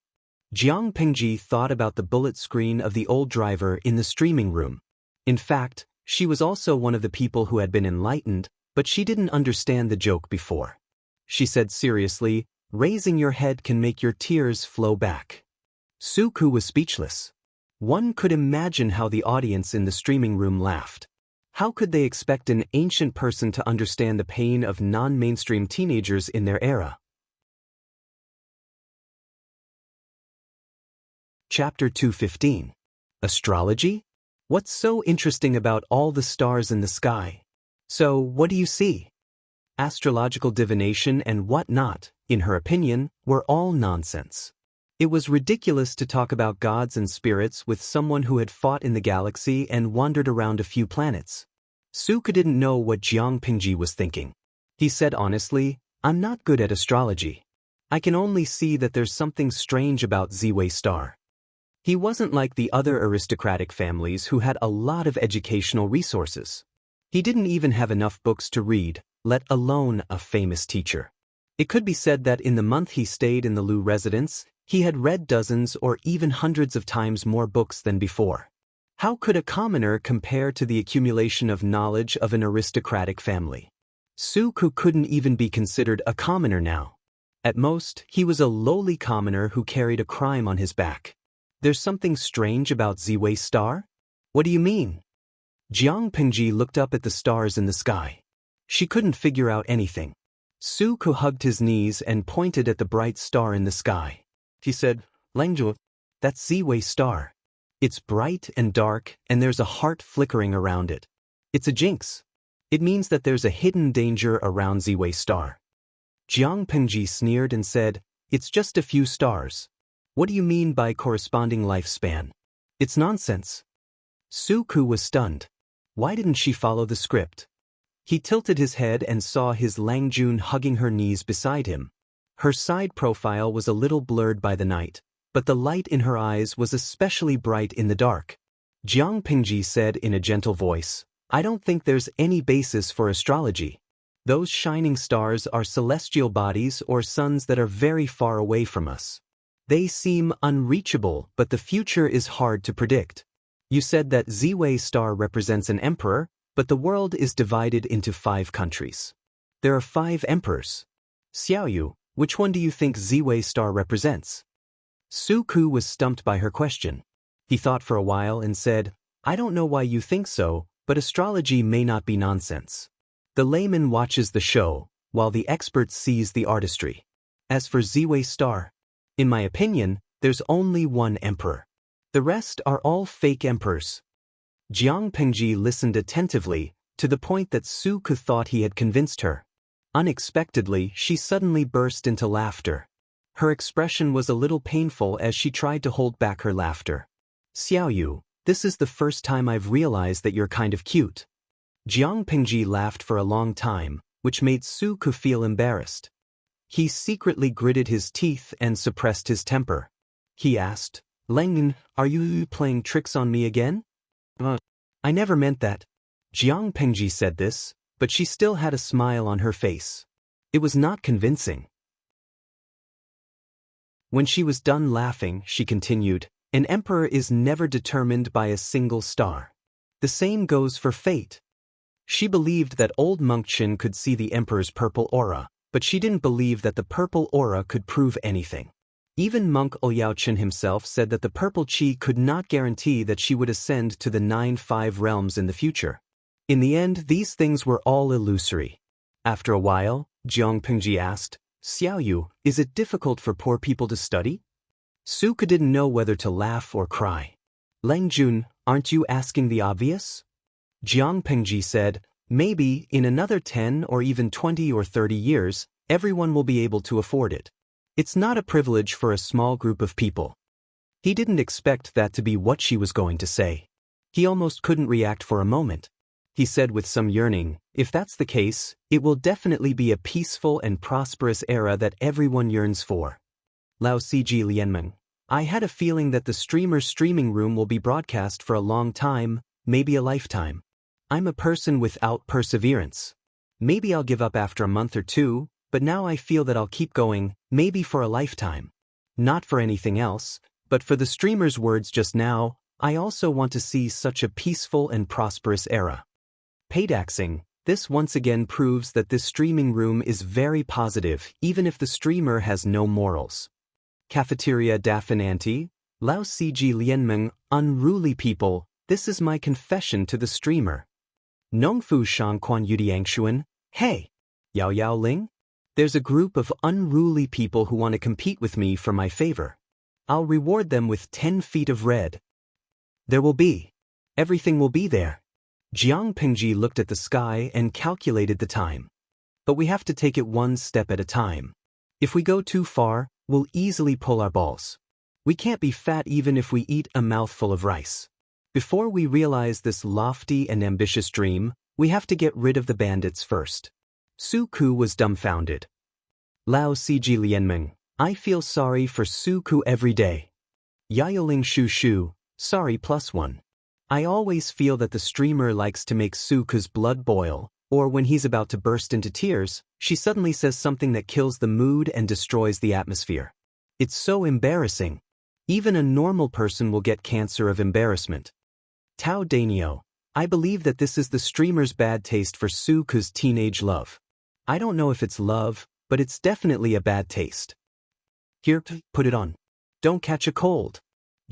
Jiang Pingji thought about the bullet screen of the old driver in the streaming room. In fact, she was also one of the people who had been enlightened, but she didn't understand the joke before. She said seriously, Raising your head can make your tears flow back. Su Ke was speechless. One could imagine how the audience in the streaming room laughed. How could they expect an ancient person to understand the pain of non-mainstream teenagers in their era? Chapter 215. Astrology? What's so interesting about all the stars in the sky? So, what do you see? Astrological divination and whatnot, in her opinion, were all nonsense. It was ridiculous to talk about gods and spirits with someone who had fought in the galaxy and wandered around a few planets. Su Ke didn't know what Jiang Pingji was thinking. He said honestly, I'm not good at astrology. I can only see that there's something strange about Ziwei Star. He wasn't like the other aristocratic families who had a lot of educational resources. He didn't even have enough books to read, let alone a famous teacher. It could be said that in the month he stayed in the Lu residence, he had read dozens or even hundreds of times more books than before. How could a commoner compare to the accumulation of knowledge of an aristocratic family? Su Ke couldn't even be considered a commoner now. At most, he was a lowly commoner who carried a crime on his back. There's something strange about Ziwei Star? What do you mean? Jiang Pingji looked up at the stars in the sky. She couldn't figure out anything. Suku hugged his knees and pointed at the bright star in the sky. He said, Langzhu, that's Ziwei star. It's bright and dark, and there's a heart flickering around it. It's a jinx. It means that there's a hidden danger around Ziwei star. Jiang Pingji sneered and said, It's just a few stars. What do you mean by corresponding lifespan? It's nonsense. Suku was stunned. Why didn't she follow the script? He tilted his head and saw his Langjun hugging her knees beside him. Her side profile was a little blurred by the night, but the light in her eyes was especially bright in the dark. Jiang Pingji said in a gentle voice, I don't think there's any basis for astrology. Those shining stars are celestial bodies or suns that are very far away from us. They seem unreachable, but the future is hard to predict. You said that Ziwei star represents an emperor, but the world is divided into 5 countries. There are 5 emperors. Xiaoyu, which one do you think Ziwei star represents? Suku was stumped by her question. He thought for a while and said, I don't know why you think so, but astrology may not be nonsense. The layman watches the show, while the expert sees the artistry. As for Ziwei star, in my opinion, there's only one emperor. The rest are all fake emperors. Jiang Pingji listened attentively, to the point that Suku thought he had convinced her. Unexpectedly, she suddenly burst into laughter. Her expression was a little painful as she tried to hold back her laughter. Xiaoyu, this is the first time I've realized that you're kind of cute. Jiang Pingji laughed for a long time, which made Suku feel embarrassed. He secretly gritted his teeth and suppressed his temper. He asked, Lin, are you playing tricks on me again? I never meant that. Jiang Pingji said this, but she still had a smile on her face. It was not convincing. When she was done laughing, she continued, An emperor is never determined by a single star. The same goes for fate. She believed that old monk Qin could see the emperor's purple aura, but she didn't believe that the purple aura could prove anything. Even monk Liaochen himself said that the purple qi could not guarantee that she would ascend to the 9-5 realms in the future. In the end, these things were all illusory. After a while, Jiang Pingji asked, Xiaoyu, is it difficult for poor people to study? Suku didn't know whether to laugh or cry. Langjun, aren't you asking the obvious? Jiang Pingji said, maybe, in another 10 or even 20 or 30 years, everyone will be able to afford it. It's not a privilege for a small group of people. He didn't expect that to be what she was going to say. He almost couldn't react for a moment. He said with some yearning, if that's the case, it will definitely be a peaceful and prosperous era that everyone yearns for. Lao Ciji Lianmeng, I had a feeling that the streamer's streaming room will be broadcast for a long time, maybe a lifetime. I'm a person without perseverance. Maybe I'll give up after a month or 2, but now I feel that I'll keep going, maybe for a lifetime. Not for anything else, but for the streamer's words just now, I also want to see such a peaceful and prosperous era. Paydaxing, this once again proves that this streaming room is very positive even if the streamer has no morals. Cafeteria Dafinanti, Lao Ciji Lianmeng, unruly people, this is my confession to the streamer. Nongfu Shangquan Yudiangshuan, hey, Yao Yao Ling? There's a group of unruly people who want to compete with me for my favor. I'll reward them with 10 feet of red. There will be. Everything will be there. Jiang Pingji looked at the sky and calculated the time. But we have to take it one step at a time. If we go too far, we'll easily pull our balls. We can't be fat even if we eat a mouthful of rice. Before we realize this lofty and ambitious dream, we have to get rid of the bandits first. Suku was dumbfounded. Lao Ciji Lianmeng, I feel sorry for Suku every day. Yaoling Shu Shu, sorry +1. I always feel that the streamer likes to make Suku's blood boil, or when he's about to burst into tears, she suddenly says something that kills the mood and destroys the atmosphere. It's so embarrassing. Even a normal person will get cancer of embarrassment. Tao Danio, I believe that this is the streamer's bad taste for Suku's teenage love. I don't know if it's love, but it's definitely a bad taste. Here, put it on. Don't catch a cold.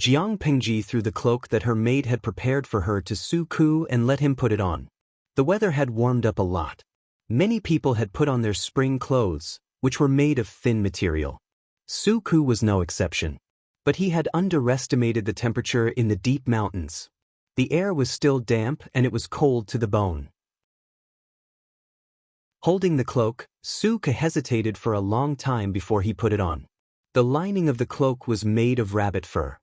Jiang Pingji threw the cloak that her maid had prepared for her to Su Ku and let him put it on. The weather had warmed up a lot. Many people had put on their spring clothes, which were made of thin material. Su Ku was no exception. But he had underestimated the temperature in the deep mountains. The air was still damp and it was cold to the bone. Holding the cloak, Su Ku hesitated for a long time before he put it on. The lining of the cloak was made of rabbit fur.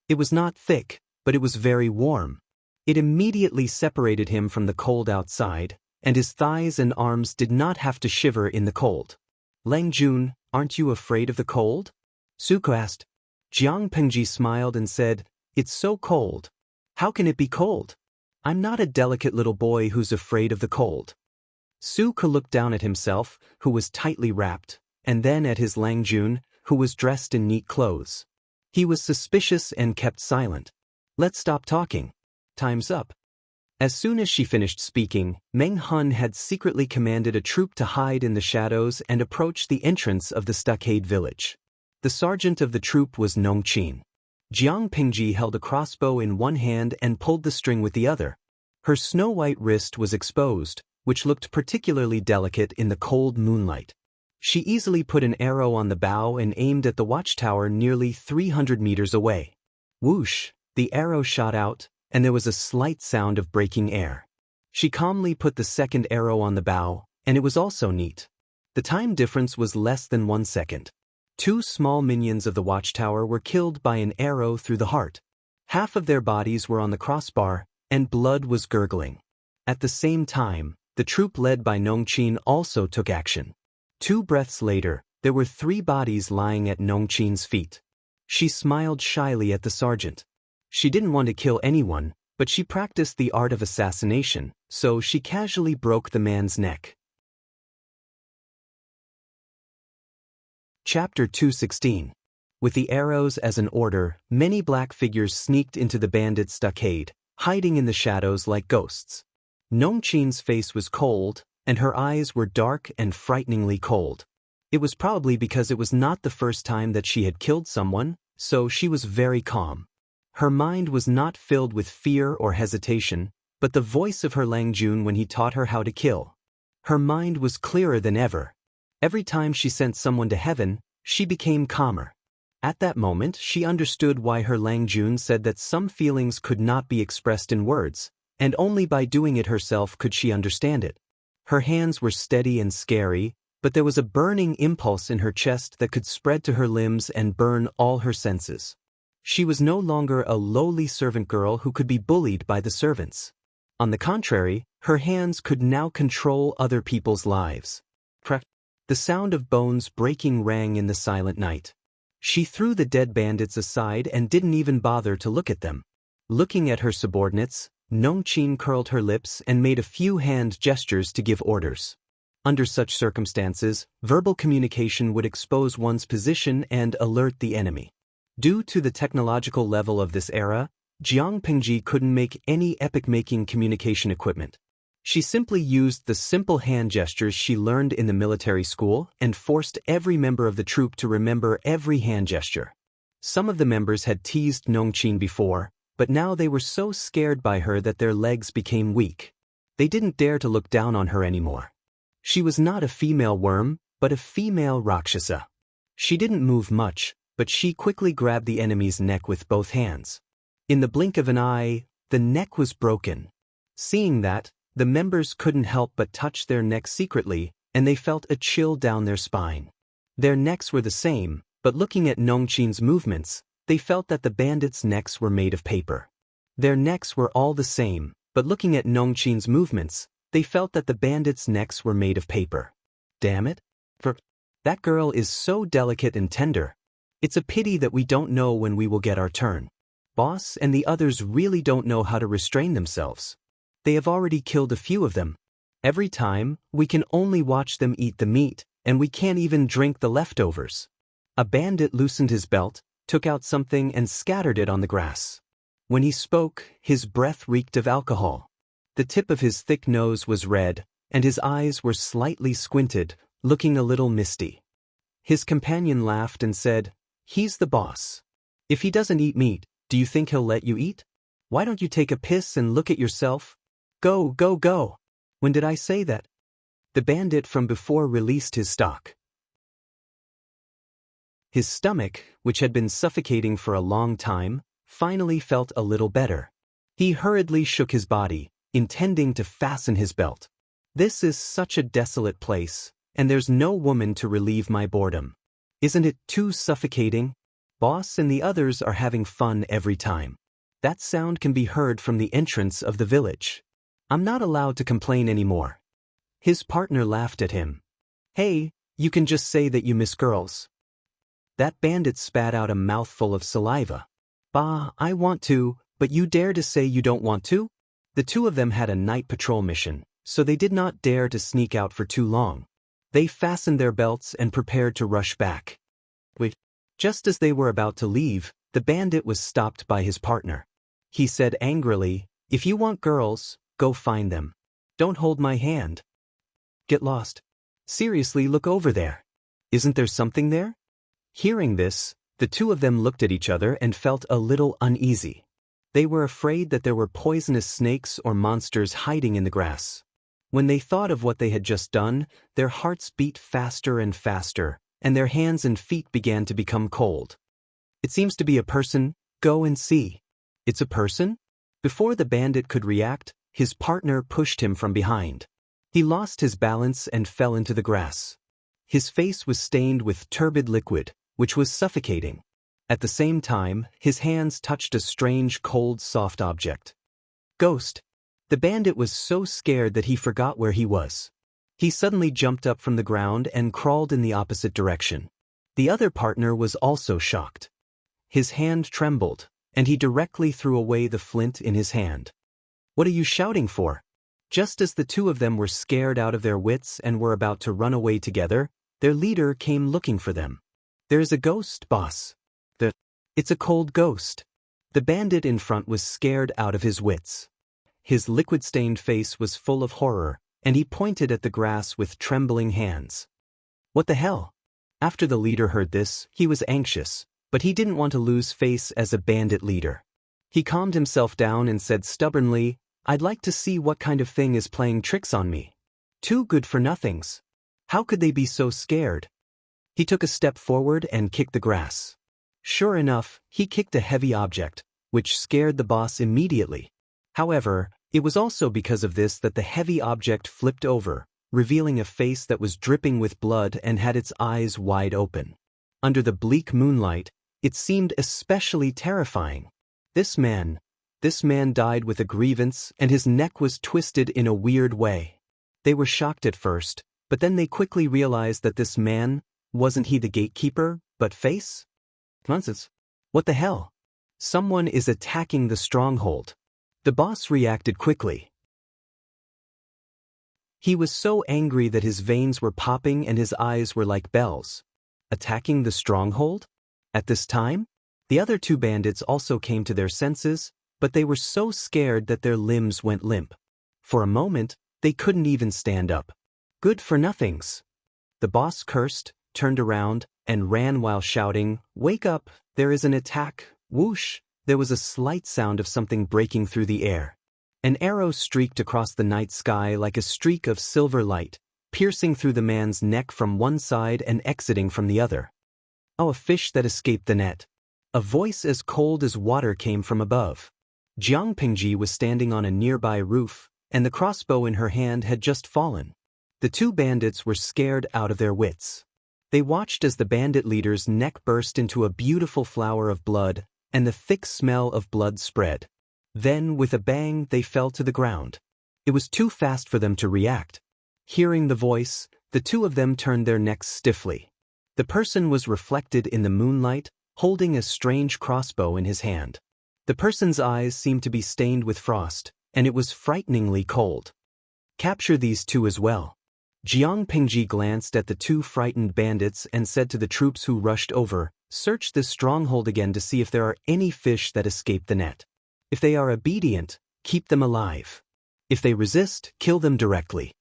It was not thick, but it was very warm. It immediately separated him from the cold outside, and his thighs and arms did not have to shiver in the cold. Lang Jun, aren't you afraid of the cold? Su Ku asked. Jiang Pingji smiled and said, It's so cold. How can it be cold? I'm not a delicate little boy who's afraid of the cold. Su Ku looked down at himself, who was tightly wrapped, and then at his Lang Jun, who was dressed in neat clothes. He was suspicious and kept silent. Let's stop talking. Time's up. As soon as she finished speaking, Meng Hun had secretly commanded a troop to hide in the shadows and approach the entrance of the stockade village. The sergeant of the troop was Nongqin. Jiang Pingji held a crossbow in one hand and pulled the string with the other. Her snow-white wrist was exposed, which looked particularly delicate in the cold moonlight. She easily put an arrow on the bow and aimed at the watchtower nearly 300 meters away. Whoosh, the arrow shot out, and there was a slight sound of breaking air. She calmly put the second arrow on the bow, and it was also neat. The time difference was less than 1 second. 2 small minions of the watchtower were killed by an arrow through the heart. Half of their bodies were on the crossbar, and blood was gurgling. At the same time, the troop led by Nongqin also took action. 2 breaths later, there were 3 bodies lying at Nongqin's feet. She smiled shyly at the sergeant. She didn't want to kill anyone, but she practiced the art of assassination, so she casually broke the man's neck. Chapter 216. With the arrows as an order, many black figures sneaked into the bandits' stockade, hiding in the shadows like ghosts. Nongqin's face was cold, and her eyes were dark and frighteningly cold. It was probably because it was not the first time that she had killed someone, so she was very calm. Her mind was not filled with fear or hesitation, but the voice of her Lang Jun when he taught her how to kill. Her mind was clearer than ever. Every time she sent someone to heaven, she became calmer. At that moment, she understood why her Lang Jun said that some feelings could not be expressed in words, and only by doing it herself could she understand it. Her hands were steady and scary, but there was a burning impulse in her chest that could spread to her limbs and burn all her senses. She was no longer a lowly servant girl who could be bullied by the servants. On the contrary, her hands could now control other people's lives. The sound of bones breaking rang in the silent night. She threw the dead bandits aside and didn't even bother to look at them. Looking at her subordinates, Nongqin curled her lips and made a few hand gestures to give orders. Under such circumstances, verbal communication would expose one's position and alert the enemy. Due to the technological level of this era, Jiang Pingji couldn't make any epic-making communication equipment. She simply used the simple hand gestures she learned in the military school and forced every member of the troop to remember every hand gesture. Some of the members had teased Nongqin before, but now they were so scared by her that their legs became weak. They didn't dare to look down on her anymore. She was not a female worm, but a female Rakshasa. She didn't move much, but she quickly grabbed the enemy's neck with both hands. In the blink of an eye, the neck was broken. Seeing that, the members couldn't help but touch their necks secretly, and they felt a chill down their spine. Their necks were the same, but looking at Nongqin's movements, they felt that the bandits' necks were made of paper. Their necks were all the same, but looking at Nongqin's movements, they felt that the bandits' necks were made of paper. Damn it! That girl is so delicate and tender. It's a pity that we don't know when we will get our turn. Boss and the others really don't know how to restrain themselves. They have already killed a few of them. Every time, we can only watch them eat the meat, and we can't even drink the leftovers. A bandit loosened his belt, took out something and scattered it on the grass. When he spoke, his breath reeked of alcohol. The tip of his thick nose was red, and his eyes were slightly squinted, looking a little misty. His companion laughed and said, "He's the boss. If he doesn't eat meat, Do you think he'll let you eat? Why don't you take a piss and look at yourself? Go, go, go! When did I say that? The bandit from before released his stock. His stomach, which had been suffocating for a long time, finally felt a little better. He hurriedly shook his body, intending to fasten his belt. This is such a desolate place, and there's no woman to relieve my boredom. Isn't it too suffocating? Boss and the others are having fun every time. That sound can be heard from the entrance of the village. I'm not allowed to complain anymore. His partner laughed at him. Hey, you can just say that you miss girls. That bandit spat out a mouthful of saliva. Bah, I want to, but you dare to say you don't want to? The two of them had a night patrol mission, so they did not dare to sneak out for too long. They fastened their belts and prepared to rush back. Wait. Just as they were about to leave, the bandit was stopped by his partner. He said angrily, "If you want girls, go find them. Don't hold my hand. Get lost. Seriously, look over there. Isn't there something there?" Hearing this, the two of them looked at each other and felt a little uneasy. They were afraid that there were poisonous snakes or monsters hiding in the grass. When they thought of what they had just done, their hearts beat faster and faster, and their hands and feet began to become cold. It seems to be a person. Go and see. It's a person? Before the bandit could react, his partner pushed him from behind. He lost his balance and fell into the grass. His face was stained with turbid liquid, which was suffocating. At the same time, his hands touched a strange cold soft object. Ghost. The bandit was so scared that he forgot where he was. He suddenly jumped up from the ground and crawled in the opposite direction. The other partner was also shocked. His hand trembled, and he directly threw away the flint in his hand. What are you shouting for? Just as the two of them were scared out of their wits and were about to run away together, their leader came looking for them. There's a ghost, boss. It's a cold ghost. The bandit in front was scared out of his wits. His liquid-stained face was full of horror, and he pointed at the grass with trembling hands. What the hell? After the leader heard this, he was anxious, but he didn't want to lose face as a bandit leader. He calmed himself down and said stubbornly, "I'd like to see what kind of thing is playing tricks on me. Two good-for-nothings. How could they be so scared?" He took a step forward and kicked the grass. Sure enough, he kicked a heavy object, which scared the boss immediately. However, it was also because of this that the heavy object flipped over, revealing a face that was dripping with blood and had its eyes wide open. Under the bleak moonlight, it seemed especially terrifying. This man died with a grievance, and his neck was twisted in a weird way. They were shocked at first, but then they quickly realized that this man, wasn't he the gatekeeper, but face? Nonsense. What the hell? Someone is attacking the stronghold. The boss reacted quickly. He was so angry that his veins were popping and his eyes were like bells. Attacking the stronghold? At this time? The other two bandits also came to their senses, but they were so scared that their limbs went limp. For a moment, they couldn't even stand up. Good-for-nothings. The boss cursed, turned around, and ran while shouting, "Wake up, there is an attack." Whoosh, there was a slight sound of something breaking through the air. An arrow streaked across the night sky like a streak of silver light, piercing through the man's neck from one side and exiting from the other. Oh, a fish that escaped the net. A voice as cold as water came from above. Jiang Pingji was standing on a nearby roof, and the crossbow in her hand had just fallen. The two bandits were scared out of their wits. They watched as the bandit leader's neck burst into a beautiful flower of blood, and the thick smell of blood spread. Then, with a bang, they fell to the ground. It was too fast for them to react. Hearing the voice, the two of them turned their necks stiffly. The person was reflected in the moonlight, holding a strange crossbow in his hand. The person's eyes seemed to be stained with frost, and it was frighteningly cold. Capture these two as well. Jiang Pingji glanced at the two frightened bandits and said to the troops who rushed over, "Search this stronghold again to see if there are any fish that escaped the net. If they are obedient, keep them alive. If they resist, kill them directly."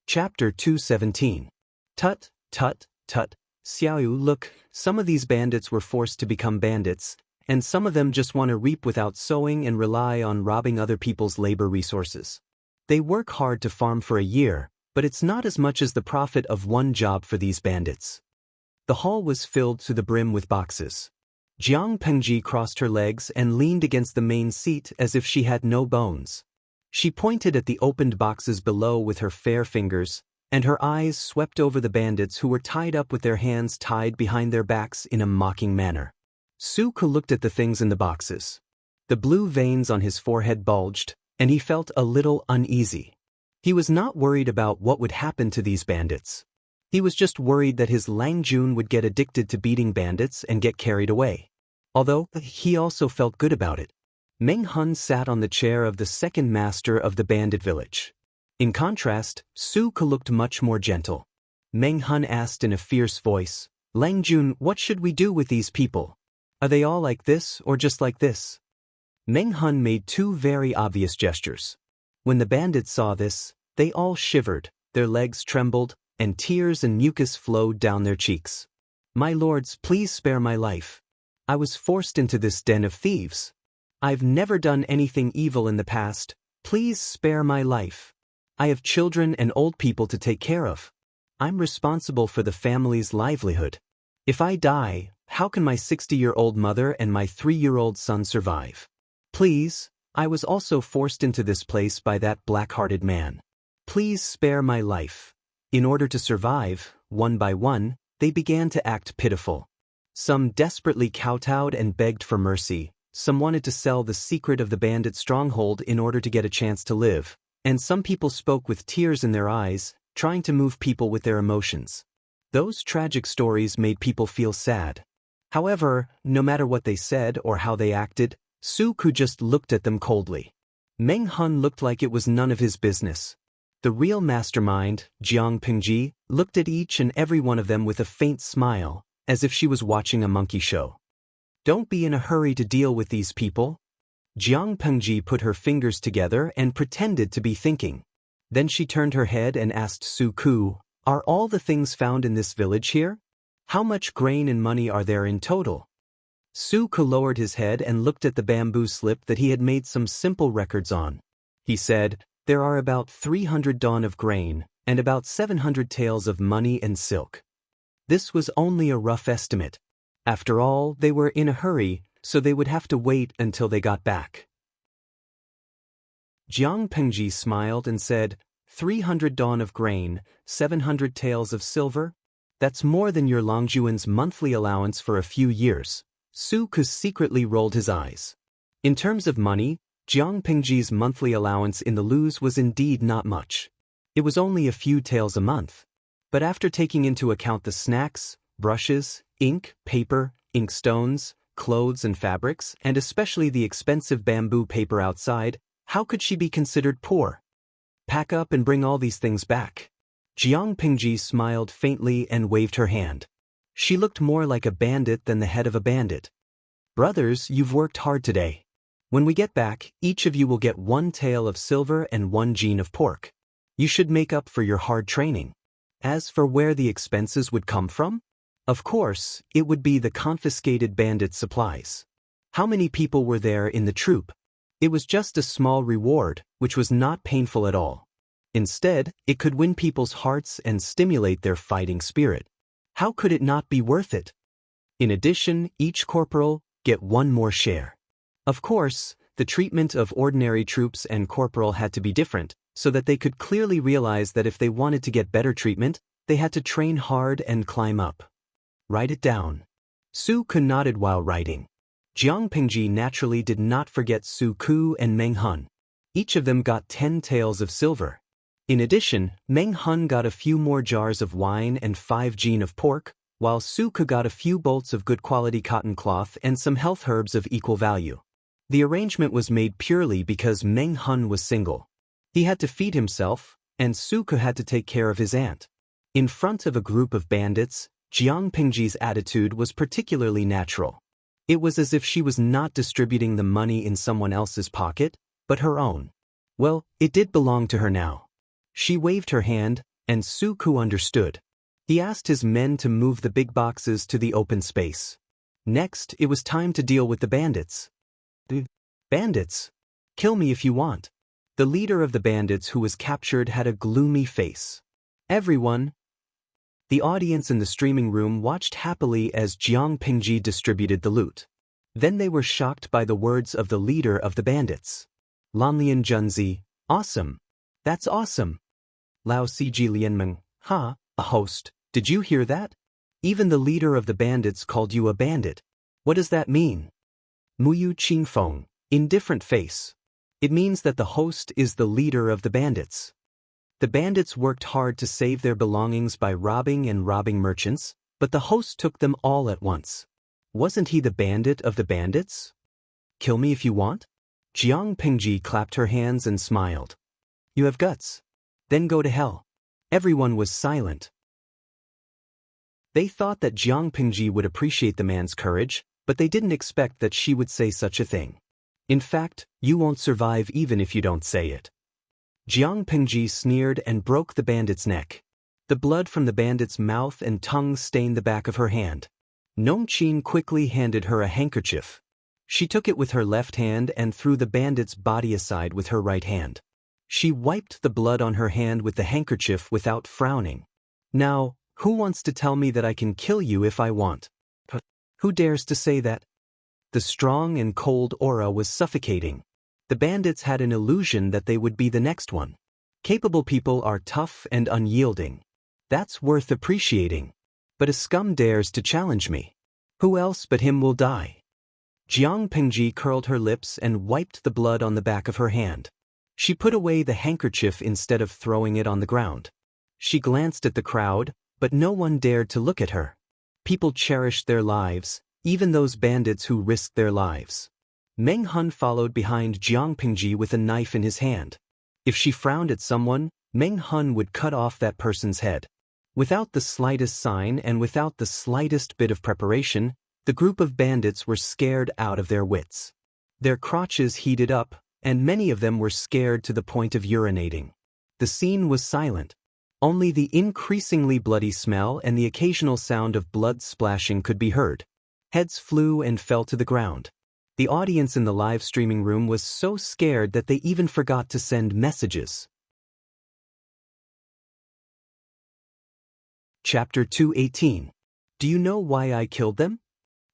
Chapter 217. Tut, tut, tut. Xiaoyu, look, some of these bandits were forced to become bandits, and some of them just want to reap without sowing and rely on robbing other people's labor resources. They work hard to farm for a year, but it's not as much as the profit of one job for these bandits. The hall was filled to the brim with boxes. Jiang Pengji crossed her legs and leaned against the main seat as if she had no bones. She pointed at the opened boxes below with her fair fingers, and her eyes swept over the bandits who were tied up with their hands tied behind their backs in a mocking manner. Su Ke looked at the things in the boxes. The blue veins on his forehead bulged, and he felt a little uneasy. He was not worried about what would happen to these bandits. He was just worried that his Lang Jun would get addicted to beating bandits and get carried away. Although, he also felt good about it. Meng Hun sat on the chair of the second master of the bandit village. In contrast, Su Ke looked much more gentle. Meng Hun asked in a fierce voice, Lang Jun, what should we do with these people? Are they all like this or just like this? Meng Hun made two very obvious gestures. When the bandits saw this, they all shivered, their legs trembled, and tears and mucus flowed down their cheeks. My lords, please spare my life. I was forced into this den of thieves. I've never done anything evil in the past. Please spare my life. I have children and old people to take care of. I'm responsible for the family's livelihood. If I die, how can my 60-year-old mother and my 3-year-old son survive? Please, I was also forced into this place by that black-hearted man. Please spare my life. In order to survive, one by one, they began to act pitiful. Some desperately kowtowed and begged for mercy, some wanted to sell the secret of the bandit stronghold in order to get a chance to live, and some people spoke with tears in their eyes, trying to move people with their emotions. Those tragic stories made people feel sad. However, no matter what they said or how they acted, Su Ke just looked at them coldly. Meng Hun looked like it was none of his business. The real mastermind, Jiang Pengji, looked at each and every one of them with a faint smile, as if she was watching a monkey show. Don't be in a hurry to deal with these people. Jiang Pengji put her fingers together and pretended to be thinking. Then she turned her head and asked Su Ke, are all the things found in this village here? How much grain and money are there in total? Su Ke lowered his head and looked at the bamboo slip that he had made some simple records on. He said, there are about 300 dawn of grain, and about 700 taels of money and silk. This was only a rough estimate. After all, they were in a hurry, so they would have to wait until they got back. Jiang Pengji smiled and said, 300 dawn of grain, 700 taels of silver? That's more than your Longjuan's monthly allowance for a few years. Su Ke secretly rolled his eyes. In terms of money, Jiang Pengji's monthly allowance in the loos was indeed not much. It was only a few taels a month. But after taking into account the snacks, brushes, ink, paper, inkstones, clothes and fabrics, and especially the expensive bamboo paper outside, how could she be considered poor? Pack up and bring all these things back. Jiang Pengji smiled faintly and waved her hand. She looked more like a bandit than the head of a bandit. Brothers, you've worked hard today. When we get back, each of you will get 1 tael of silver and 1 jean of pork. You should make up for your hard training. As for where the expenses would come from, of course, it would be the confiscated bandit supplies. How many people were there in the troop? It was just a small reward, which was not painful at all. Instead, it could win people's hearts and stimulate their fighting spirit. How could it not be worth it? In addition, each corporal get 1 more share. Of course, the treatment of ordinary troops and corporal had to be different, so that they could clearly realize that if they wanted to get better treatment, they had to train hard and climb up. Write it down. Su Ke nodded while writing. Jiang Pengji naturally did not forget Su Ke and Meng Hun. Each of them got 10 taels of silver. In addition, Meng Hun got a few more jars of wine and 5 jean of pork, while Su Ke got a few bolts of good quality cotton cloth and some health herbs of equal value. The arrangement was made purely because Meng Hun was single. He had to feed himself, and Su Ke had to take care of his aunt. In front of a group of bandits, Jiang Pengji's attitude was particularly natural. It was as if she was not distributing the money in someone else's pocket, but her own. Well, it did belong to her now. She waved her hand, and Su Ke understood. He asked his men to move the big boxes to the open space. Next, it was time to deal with the bandits. The bandits? Kill me if you want. The leader of the bandits who was captured had a gloomy face. Everyone. The audience in the streaming room watched happily as Jiang Pingji distributed the loot. Then they were shocked by the words of the leader of the bandits. Lanlian Junzi, awesome. That's awesome. Lao Siji Lianmeng, ha, a host, did you hear that? Even the leader of the bandits called you a bandit. What does that mean? Muyu Qingfeng, indifferent face. It means that the host is the leader of the bandits. The bandits worked hard to save their belongings by robbing merchants, but the host took them all at once. Wasn't he the bandit of the bandits? Kill me if you want? Jiang Pingji clapped her hands and smiled. You have guts. Then go to hell. Everyone was silent. They thought that Jiang Pingji would appreciate the man's courage, but they didn't expect that she would say such a thing. In fact, you won't survive even if you don't say it. Jiang Pingji sneered and broke the bandit's neck. The blood from the bandit's mouth and tongue stained the back of her hand. Nongqin quickly handed her a handkerchief. She took it with her left hand and threw the bandit's body aside with her right hand. She wiped the blood on her hand with the handkerchief without frowning. Now, who wants to tell me that I can kill you if I want? Who dares to say that? The strong and cold aura was suffocating. The bandits had an illusion that they would be the next one. Capable people are tough and unyielding. That's worth appreciating. But a scum dares to challenge me. Who else but him will die? Jiang Pingji curled her lips and wiped the blood on the back of her hand. She put away the handkerchief instead of throwing it on the ground. She glanced at the crowd, but no one dared to look at her. People cherished their lives, even those bandits who risked their lives. Meng Hun followed behind Jiang Pingji with a knife in his hand. If she frowned at someone, Meng Hun would cut off that person's head. Without the slightest sign and without the slightest bit of preparation, the group of bandits were scared out of their wits. Their crotches heated up, and many of them were scared to the point of urinating. The scene was silent. Only the increasingly bloody smell and the occasional sound of blood splashing could be heard. Heads flew and fell to the ground. The audience in the live streaming room was so scared that they even forgot to send messages. Chapter 218. Do you know why I killed them?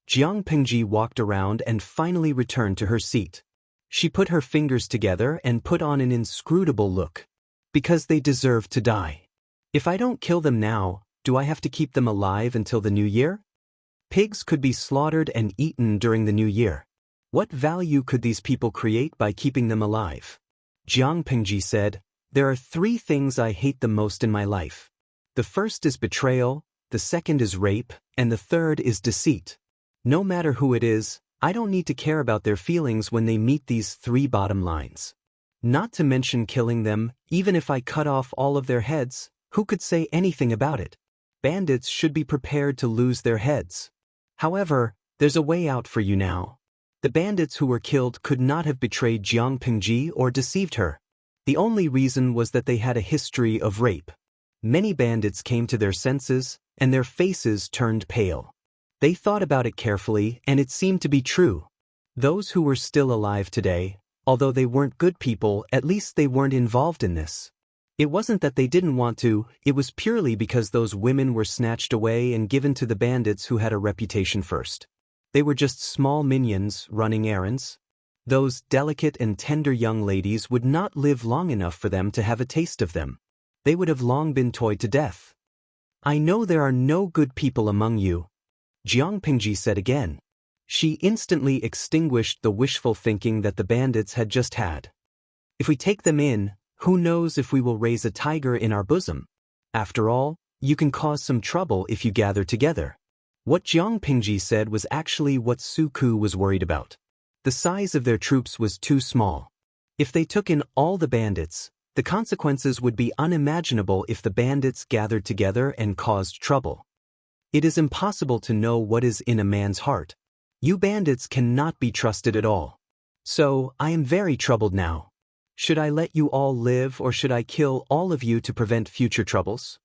Jiang Pingji walked around and finally returned to her seat. She put her fingers together and put on an inscrutable look. Because they deserve to die. If I don't kill them now, do I have to keep them alive until the new year? Pigs could be slaughtered and eaten during the new year. What value could these people create by keeping them alive? Jiang Pingji said, there are 3 things I hate the most in my life. The first is betrayal, the second is rape, and the third is deceit. No matter who it is, I don't need to care about their feelings when they meet these 3 bottom lines. Not to mention killing them, even if I cut off all of their heads, who could say anything about it? Bandits should be prepared to lose their heads. However, there's a way out for you now. The bandits who were killed could not have betrayed Jiang Pingji or deceived her. The only reason was that they had a history of rape. Many bandits came to their senses, and their faces turned pale. They thought about it carefully, and it seemed to be true. Those who were still alive today, although they weren't good people, at least they weren't involved in this. It wasn't that they didn't want to, it was purely because those women were snatched away and given to the bandits who had a reputation first. They were just small minions running errands. Those delicate and tender young ladies would not live long enough for them to have a taste of them. They would have long been toyed to death. I know there are no good people among you, Jiang Pingji said again. She instantly extinguished the wishful thinking that the bandits had just had. If we take them in, who knows if we will raise a tiger in our bosom? After all, you can cause some trouble if you gather together. What Jiang Pingji said was actually what Su Ku was worried about. The size of their troops was too small. If they took in all the bandits, the consequences would be unimaginable if the bandits gathered together and caused trouble. It is impossible to know what is in a man's heart. You bandits cannot be trusted at all. So, I am very troubled now. Should I let you all live or should I kill all of you to prevent future troubles?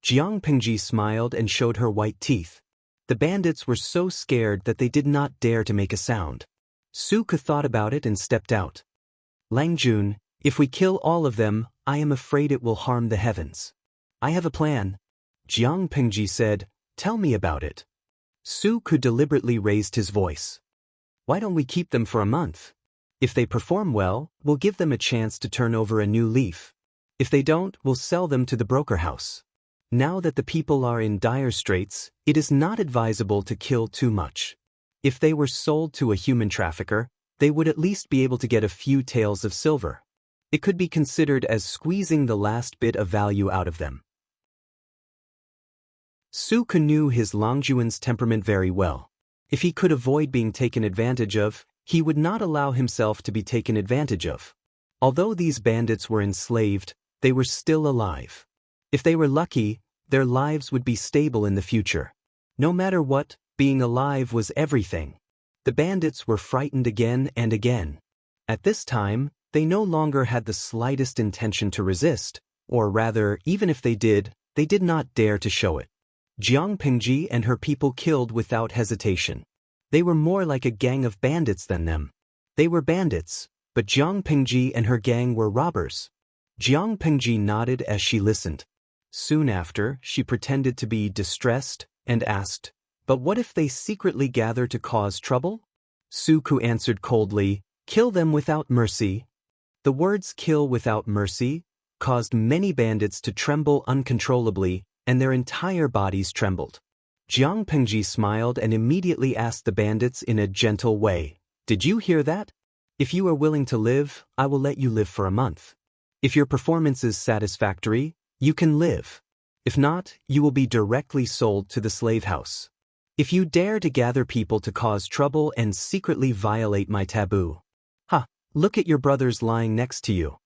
Jiang Pingji smiled and showed her white teeth. The bandits were so scared that they did not dare to make a sound. Su Ke thought about it and stepped out. Lang Jun, if we kill all of them, I am afraid it will harm the heavens. I have a plan. Jiang Pingji said, tell me about it. Su Ke deliberately raised his voice. Why don't we keep them for a month? If they perform well, we'll give them a chance to turn over a new leaf. If they don't, we'll sell them to the broker house. Now that the people are in dire straits, it is not advisable to kill too much. If they were sold to a human trafficker, they would at least be able to get a few taels of silver. It could be considered as squeezing the last bit of value out of them. Su Ke knew his Longjuan's temperament very well. If he could avoid being taken advantage of, he would not allow himself to be taken advantage of. Although these bandits were enslaved, they were still alive. If they were lucky, their lives would be stable in the future. No matter what, being alive was everything. The bandits were frightened again and again. At this time, they no longer had the slightest intention to resist, or rather, even if they did not dare to show it. Jiang Pingji and her people killed without hesitation. They were more like a gang of bandits than them. They were bandits, but Jiang Pingji and her gang were robbers. Jiang Pingji nodded as she listened. Soon after, she pretended to be distressed and asked, but what if they secretly gather to cause trouble? Su Ke answered coldly, kill them without mercy. The words kill without mercy caused many bandits to tremble uncontrollably, and their entire bodies trembled. Jiang Pingji smiled and immediately asked the bandits in a gentle way, did you hear that? If you are willing to live, I will let you live for a month. If your performance is satisfactory, you can live. If not, you will be directly sold to the slave house. If you dare to gather people to cause trouble and secretly violate my taboo. Look at your brothers lying next to you.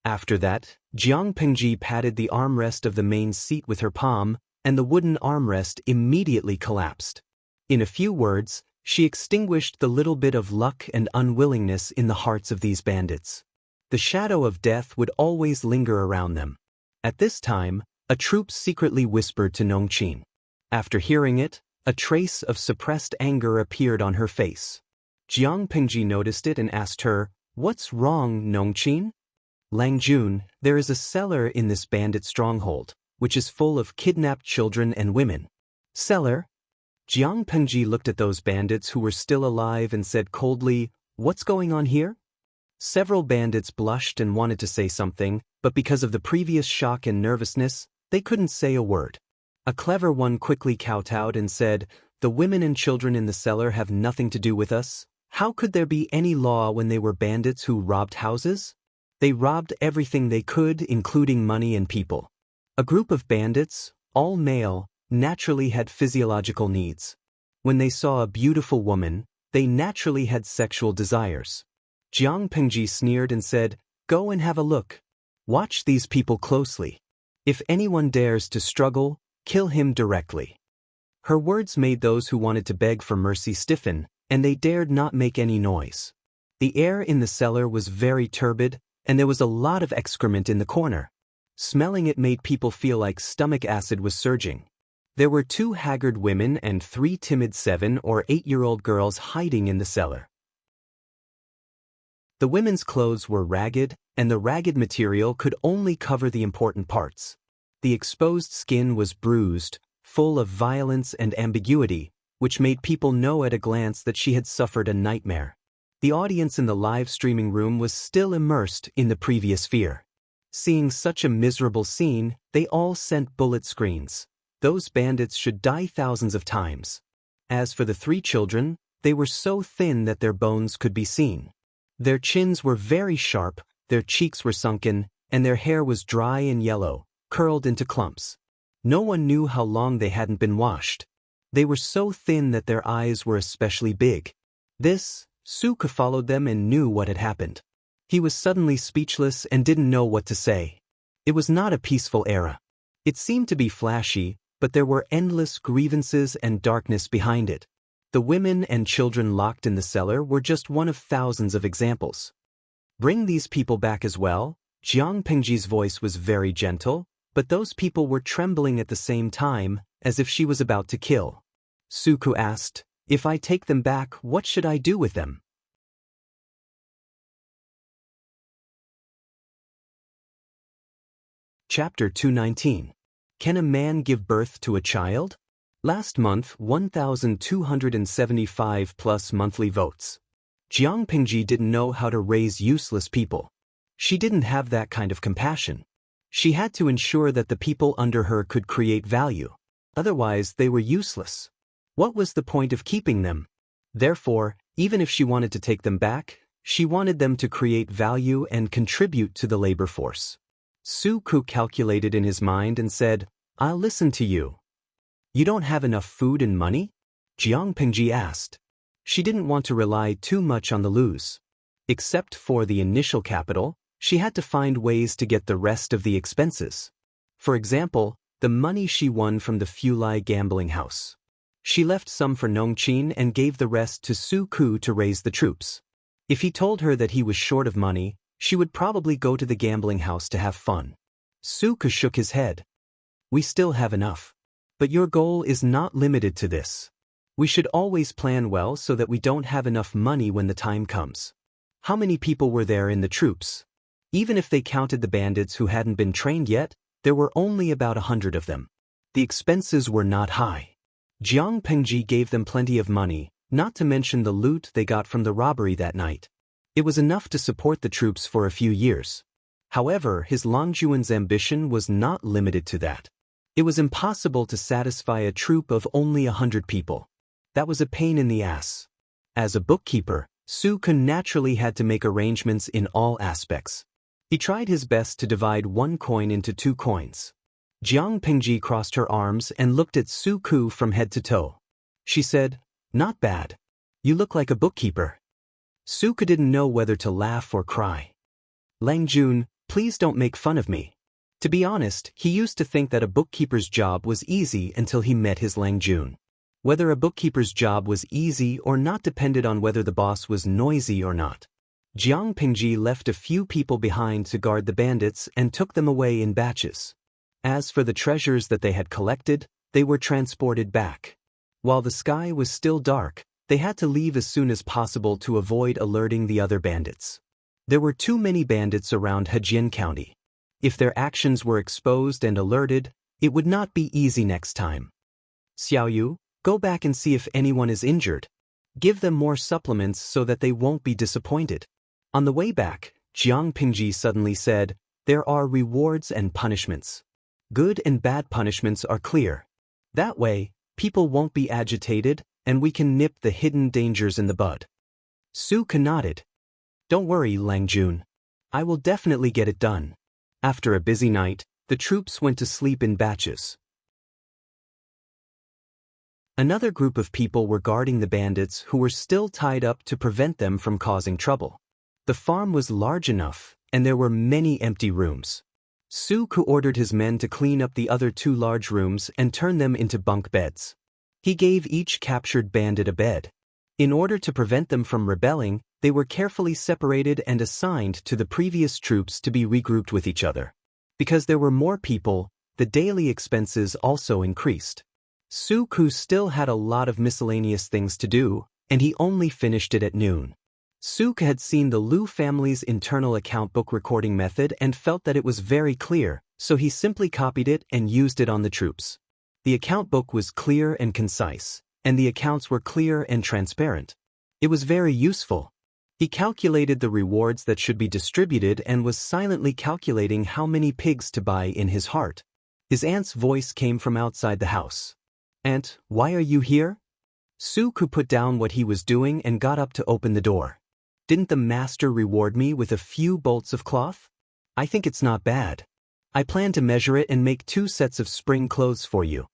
After that, Jiang Pingji patted the armrest of the main seat with her palm, and the wooden armrest immediately collapsed. In a few words, she extinguished the little bit of luck and unwillingness in the hearts of these bandits. The shadow of death would always linger around them. At this time, a troop secretly whispered to Nongqin. After hearing it, a trace of suppressed anger appeared on her face. Jiang Pingji noticed it and asked her, what's wrong, Nongqin? Lang Jun, there is a cellar in this bandit stronghold, which is full of kidnapped children and women. Cellar? Jiang Pingji looked at those bandits who were still alive and said coldly, what's going on here? Several bandits blushed and wanted to say something, but because of the previous shock and nervousness, they couldn't say a word. A clever one quickly kowtowed and said, the women and children in the cellar have nothing to do with us. How could there be any law when they were bandits who robbed houses? They robbed everything they could, including money and people. A group of bandits, all male, naturally had physiological needs. When they saw a beautiful woman, they naturally had sexual desires. Jiang Pingji sneered and said, go and have a look. Watch these people closely. If anyone dares to struggle, kill him directly. Her words made those who wanted to beg for mercy stiffen, and they dared not make any noise. The air in the cellar was very turbid, and there was a lot of excrement in the corner. Smelling it made people feel like stomach acid was surging. There were 2 haggard women and 3 timid 7- or 8-year-old girls hiding in the cellar. The women's clothes were ragged, and the ragged material could only cover the important parts. The exposed skin was bruised, full of violence and ambiguity, which made people know at a glance that she had suffered a nightmare. The audience in the live streaming room was still immersed in the previous fear. Seeing such a miserable scene, they all sent bullet screens. Those bandits should die thousands of times. As for the 3 children, they were so thin that their bones could be seen. Their chins were very sharp, their cheeks were sunken, and their hair was dry and yellow, curled into clumps. No one knew how long they hadn't been washed. They were so thin that their eyes were especially big. Su Ke followed them and knew what had happened. He was suddenly speechless and didn't know what to say. It was not a peaceful era. It seemed to be flashy, but there were endless grievances and darkness behind it. The women and children locked in the cellar were just one of thousands of examples. Bring these people back as well. Jiang Pingji's voice was very gentle, but those people were trembling at the same time, as if she was about to kill. Suku asked, "If I take them back, what should I do with them?" Chapter 219. Can a man give birth to a child? Last month, 1,275 plus monthly votes. Jiang Pingji didn't know how to raise useless people. She didn't have that kind of compassion. She had to ensure that the people under her could create value. Otherwise, they were useless. What was the point of keeping them? Therefore, even if she wanted to take them back, she wanted them to create value and contribute to the labor force. Suku calculated in his mind and said, "I'll listen to you." "You don't have enough food and money?" Jiang Pingji asked. She didn't want to rely too much on the lose. Except for the initial capital, she had to find ways to get the rest of the expenses. For example, the money she won from the Fulai gambling house. She left some for Nongqin and gave the rest to Suku to raise the troops. If he told her that he was short of money, she would probably go to the gambling house to have fun. Suku shook his head. "We still have enough. But your goal is not limited to this. We should always plan well so that we don't have enough money when the time comes." How many people were there in the troops? Even if they counted the bandits who hadn't been trained yet, there were only about 100 of them. The expenses were not high. Jiang Pingji gave them plenty of money, not to mention the loot they got from the robbery that night. It was enough to support the troops for a few years. However, his Longjuan's ambition was not limited to that. It was impossible to satisfy a troop of only 100 people. That was a pain in the ass. As a bookkeeper, Suku naturally had to make arrangements in all aspects. He tried his best to divide one coin into 2 coins. Jiang Pingji crossed her arms and looked at Suku from head to toe. She said, "Not bad. You look like a bookkeeper." Suku didn't know whether to laugh or cry. "Langjun, please don't make fun of me." To be honest, he used to think that a bookkeeper's job was easy until he met his Langjun. Whether a bookkeeper's job was easy or not depended on whether the boss was noisy or not. Jiang Pingji left a few people behind to guard the bandits and took them away in batches. As for the treasures that they had collected, they were transported back. While the sky was still dark, they had to leave as soon as possible to avoid alerting the other bandits. There were too many bandits around Hejian County. If their actions were exposed and alerted, it would not be easy next time. "Xiaoyu, go back and see if anyone is injured. Give them more supplements so that they won't be disappointed." On the way back, Jiang Pingji suddenly said, "There are rewards and punishments. Good and bad punishments are clear. That way, people won't be agitated, and we can nip the hidden dangers in the bud." Suku nodded. "Don't worry, Langjun. I will definitely get it done." After a busy night, the troops went to sleep in batches. Another group of people were guarding the bandits who were still tied up to prevent them from causing trouble. The farm was large enough, and there were many empty rooms. Suku ordered his men to clean up the other 2 large rooms and turn them into bunk beds. He gave each captured bandit a bed. In order to prevent them from rebelling, they were carefully separated and assigned to the previous troops to be regrouped with each other. Because there were more people, the daily expenses also increased. Suku still had a lot of miscellaneous things to do, and he only finished it at noon. Suku had seen the Liu family's internal account book recording method and felt that it was very clear, so he simply copied it and used it on the troops. The account book was clear and concise, and the accounts were clear and transparent. It was very useful. He calculated the rewards that should be distributed and was silently calculating how many pigs to buy in his heart. His aunt's voice came from outside the house. "Aunt, why are you here?" Suku put down what he was doing and got up to open the door. "Didn't the master reward me with a few bolts of cloth? I think it's not bad. I plan to measure it and make 2 sets of spring clothes for you."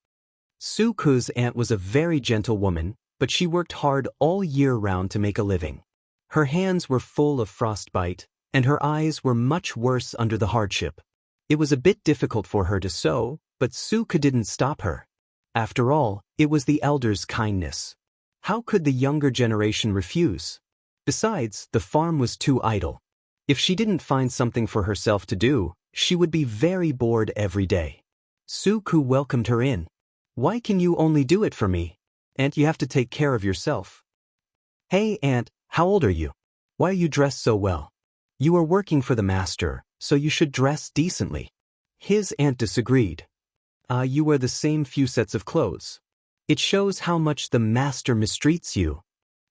Suku's aunt was a very gentle woman, but she worked hard all year round to make a living. Her hands were full of frostbite, and her eyes were much worse under the hardship. It was a bit difficult for her to sew, but Suku didn't stop her. After all, it was the elders' kindness. How could the younger generation refuse? Besides, the farm was too idle. If she didn't find something for herself to do, She would be very bored every day. Suku welcomed her in. Why can you only do it for me? Aunt, you have to take care of yourself. Hey, Aunt, how old are you? Why are you dressed so well? You are working for the master, so you should dress decently. His aunt disagreed. You wear the same few sets of clothes. It shows how much the master mistreats you.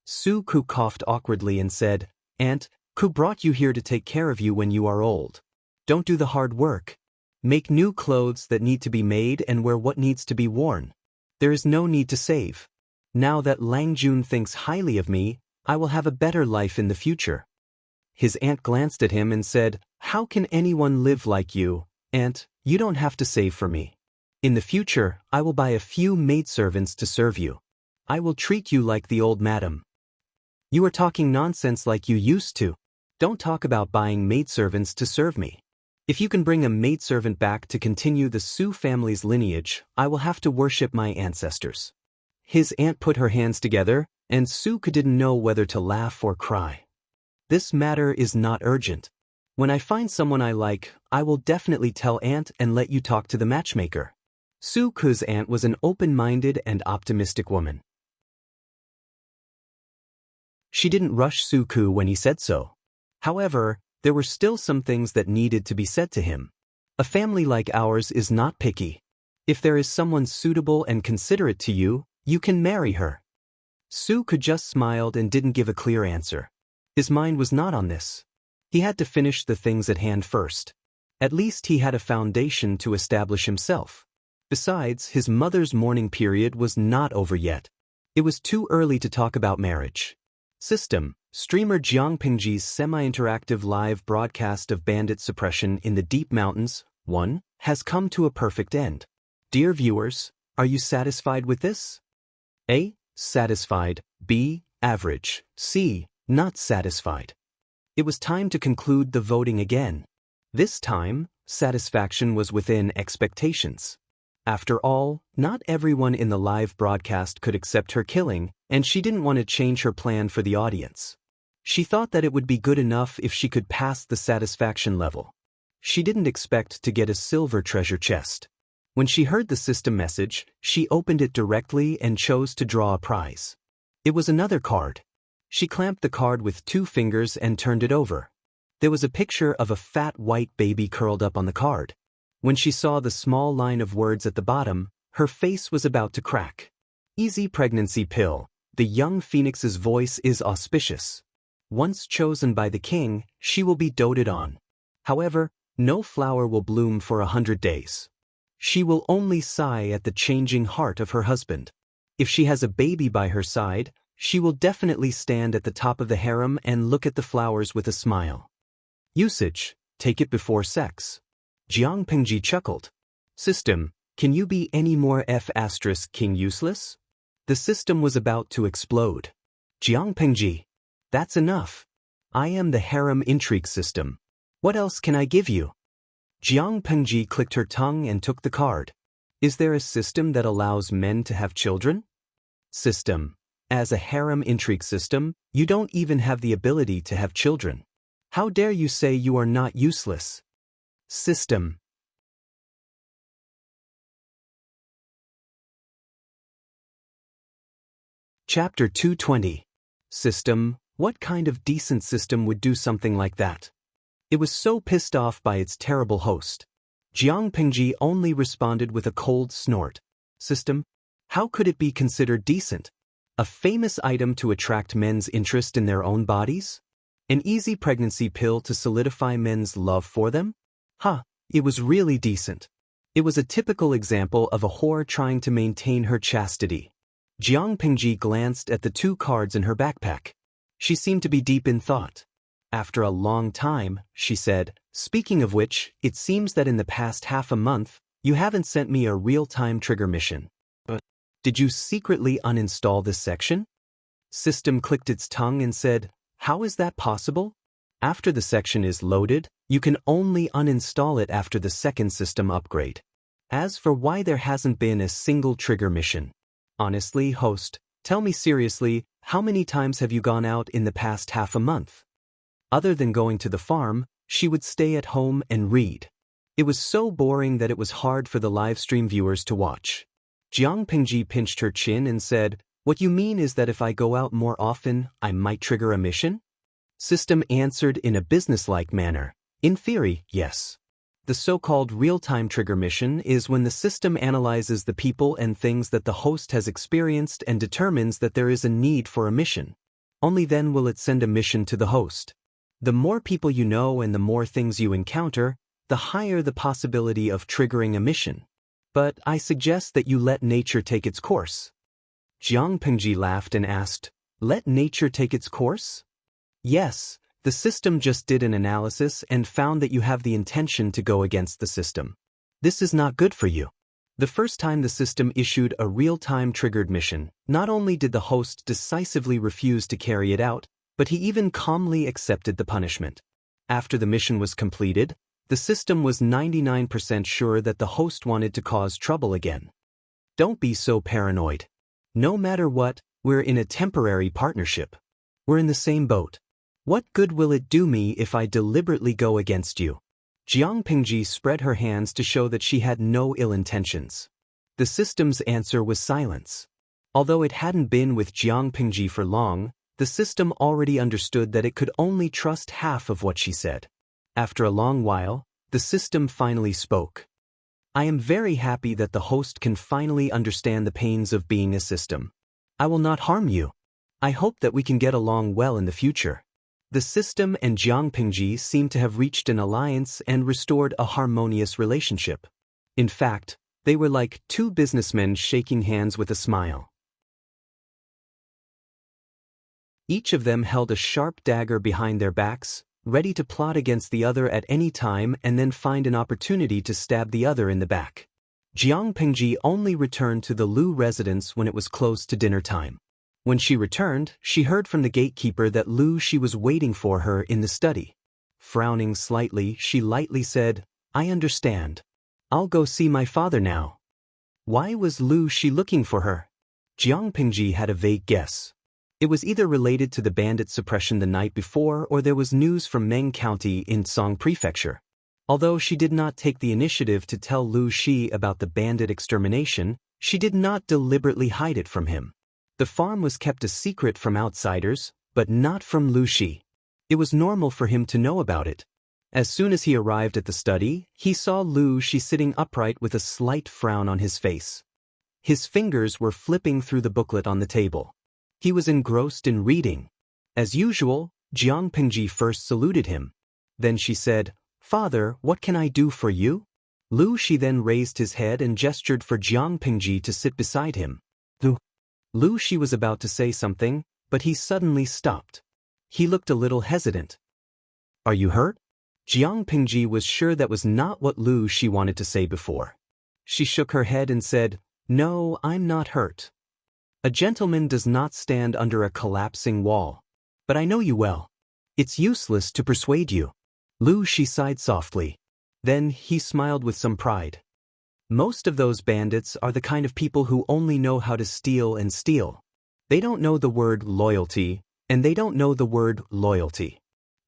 Suku coughed awkwardly and said, Aunt, who brought you here to take care of you when you are old? Don't do the hard work. Make new clothes that need to be made and wear what needs to be worn. There is no need to save. Now that Langjun thinks highly of me, I will have a better life in the future. His aunt glanced at him and said, How can anyone live like you, Aunt? You don't have to save for me. In the future, I will buy a few maidservants to serve you. I will treat you like the old madam. You are talking nonsense like you used to. Don't talk about buying maidservants to serve me. If you can bring a maidservant back to continue the Su family's lineage, I will have to worship my ancestors. His aunt put her hands together, and Suku didn't know whether to laugh or cry. This matter is not urgent. When I find someone I like, I will definitely tell Aunt and let you talk to the matchmaker. Suku's aunt was an open-minded and optimistic woman. She didn't rush Suku when he said so. However, there were still some things that needed to be said to him. A family like ours is not picky. If there is someone suitable and considerate to you, you can marry her. Suku just smiled and didn't give a clear answer. His mind was not on this. He had to finish the things at hand first. At least he had a foundation to establish himself. Besides, his mother's mourning period was not over yet. It was too early to talk about marriage. System. Streamer Jiang Pingji's semi-interactive live broadcast of bandit suppression in the Deep Mountains, 1, has come to a perfect end. Dear viewers, are you satisfied with this? A. Satisfied. B. Average. C. Not satisfied. It was time to conclude the voting again. This time, satisfaction was within expectations. After all, not everyone in the live broadcast could accept her killing, and she didn't want to change her plan for the audience. She thought that it would be good enough if she could pass the satisfaction level. She didn't expect to get a silver treasure chest. When she heard the system message, she opened it directly and chose to draw a prize. It was another card. She clamped the card with 2 fingers and turned it over. There was a picture of a fat white baby curled up on the card. When she saw the small line of words at the bottom, her face was about to crack. Easy pregnancy pill. The young phoenix's voice is auspicious. Once chosen by the king, she will be doted on. However, no flower will bloom for 100 days. She will only sigh at the changing heart of her husband. If she has a baby by her side, she will definitely stand at the top of the harem and look at the flowers with a smile. Usage. Take it before sex. Jiang Pingji chuckled. System. Can you be any more F***king useless? The system was about to explode. Jiang Pingji. That's enough. I am the harem intrigue system. What else can I give you? Jiang Pengji clicked her tongue and took the card. Is there a system that allows men to have children? System. As a harem intrigue system, you don't even have the ability to have children. How dare you say you are not useless? System. Chapter 220. System. What kind of decent system would do something like that? It was so pissed off by its terrible host. Jiang Pingji only responded with a cold snort. System? How could it be considered decent? A famous item to attract men's interest in their own bodies? An easy pregnancy pill to solidify men's love for them? It was really decent. It was a typical example of a whore trying to maintain her chastity. Jiang Pingji glanced at the 2 cards in her backpack. She seemed to be deep in thought. After a long time, she said, speaking of which, it seems that in the past half a month, you haven't sent me a real-time trigger mission. But did you secretly uninstall this section? System clicked its tongue and said, how is that possible? After the section is loaded, you can only uninstall it after the second system upgrade. As for why there hasn't been a single trigger mission. Honestly, host, tell me seriously, how many times have you gone out in the past half a month? Other than going to the farm, she would stay at home and read. It was so boring that it was hard for the live stream viewers to watch. Jiang Pingji pinched her chin and said, "What you mean is that if I go out more often, I might trigger a mission?" System answered in a businesslike manner. In theory, yes. The so-called real-time trigger mission is when the system analyzes the people and things that the host has experienced and determines that there is a need for a mission. Only then will it send a mission to the host. The more people you know and the more things you encounter, the higher the possibility of triggering a mission. But I suggest that you let nature take its course. Jiang Pingji laughed and asked, "Let nature take its course?" Yes, the system just did an analysis and found that you have the intention to go against the system. This is not good for you. The first time the system issued a real-time triggered mission, not only did the host decisively refuse to carry it out, but he even calmly accepted the punishment. After the mission was completed, the system was 99% sure that the host wanted to cause trouble again. Don't be so paranoid. No matter what, we're in a temporary partnership. We're in the same boat. What good will it do me if I deliberately go against you? Jiang Pingji spread her hands to show that she had no ill intentions. The system's answer was silence. Although it hadn't been with Jiang Pingji for long, the system already understood that it could only trust half of what she said. After a long while, the system finally spoke. "I am very happy that the host can finally understand the pains of being a system. I will not harm you. I hope that we can get along well in the future." The system and Jiang Pingji seemed to have reached an alliance and restored a harmonious relationship. In fact, they were like two businessmen shaking hands with a smile. Each of them held a sharp dagger behind their backs, ready to plot against the other at any time and then find an opportunity to stab the other in the back. Jiang Pingji only returned to the Lu residence when it was close to dinner time. When she returned, she heard from the gatekeeper that Lu Shi was waiting for her in the study. Frowning slightly, she lightly said, "I understand. I'll go see my father now." Why was Lu Shi looking for her? Jiang Pingji had a vague guess. It was either related to the bandit suppression the night before or there was news from Meng County in Song Prefecture. Although she did not take the initiative to tell Lu Shi about the bandit extermination, she did not deliberately hide it from him. The farm was kept a secret from outsiders, but not from Lu Shi. It was normal for him to know about it. As soon as he arrived at the study, he saw Lu Shi sitting upright with a slight frown on his face. His fingers were flipping through the booklet on the table. He was engrossed in reading. As usual, Jiang Pingji first saluted him. Then she said, "Father, what can I do for you?" Lu Shi then raised his head and gestured for Jiang Pingji to sit beside him. Lu Shi was about to say something, but he suddenly stopped. He looked a little hesitant. "Are you hurt?" Jiang Pingji was sure that was not what Lu Shi wanted to say before. She shook her head and said, "No, I'm not hurt. A gentleman does not stand under a collapsing wall. But I know you well. It's useless to persuade you." Lu Shi sighed softly. Then he smiled with some pride. Most of those bandits are the kind of people who only know how to steal and steal. They don't know the word loyalty, and they don't know the word loyalty.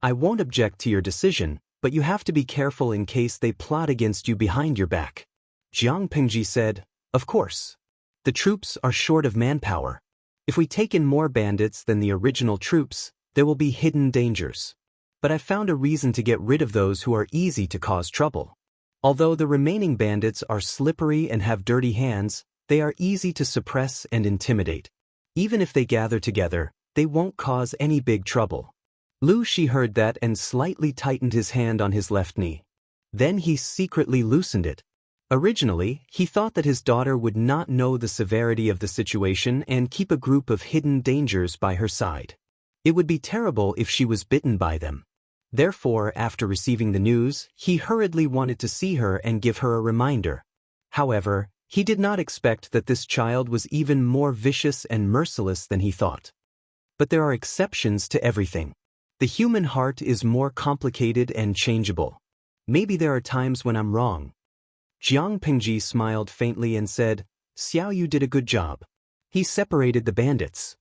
I won't object to your decision, but you have to be careful in case they plot against you behind your back. Jiang Pingji said, "Of course. The troops are short of manpower. If we take in more bandits than the original troops, there will be hidden dangers. But I've found a reason to get rid of those who are easy to cause trouble. Although the remaining bandits are slippery and have dirty hands, they are easy to suppress and intimidate. Even if they gather together, they won't cause any big trouble." Lu Shi heard that and slightly tightened his hand on his left knee. Then he secretly loosened it. Originally, he thought that his daughter would not know the severity of the situation and keep a group of hidden dangers by her side. It would be terrible if she was bitten by them. Therefore, after receiving the news, he hurriedly wanted to see her and give her a reminder. However, he did not expect that this child was even more vicious and merciless than he thought. But there are exceptions to everything. The human heart is more complicated and changeable. Maybe there are times when I'm wrong. Jiang Pingji smiled faintly and said, "Xiao Yu did a good job. He separated the bandits."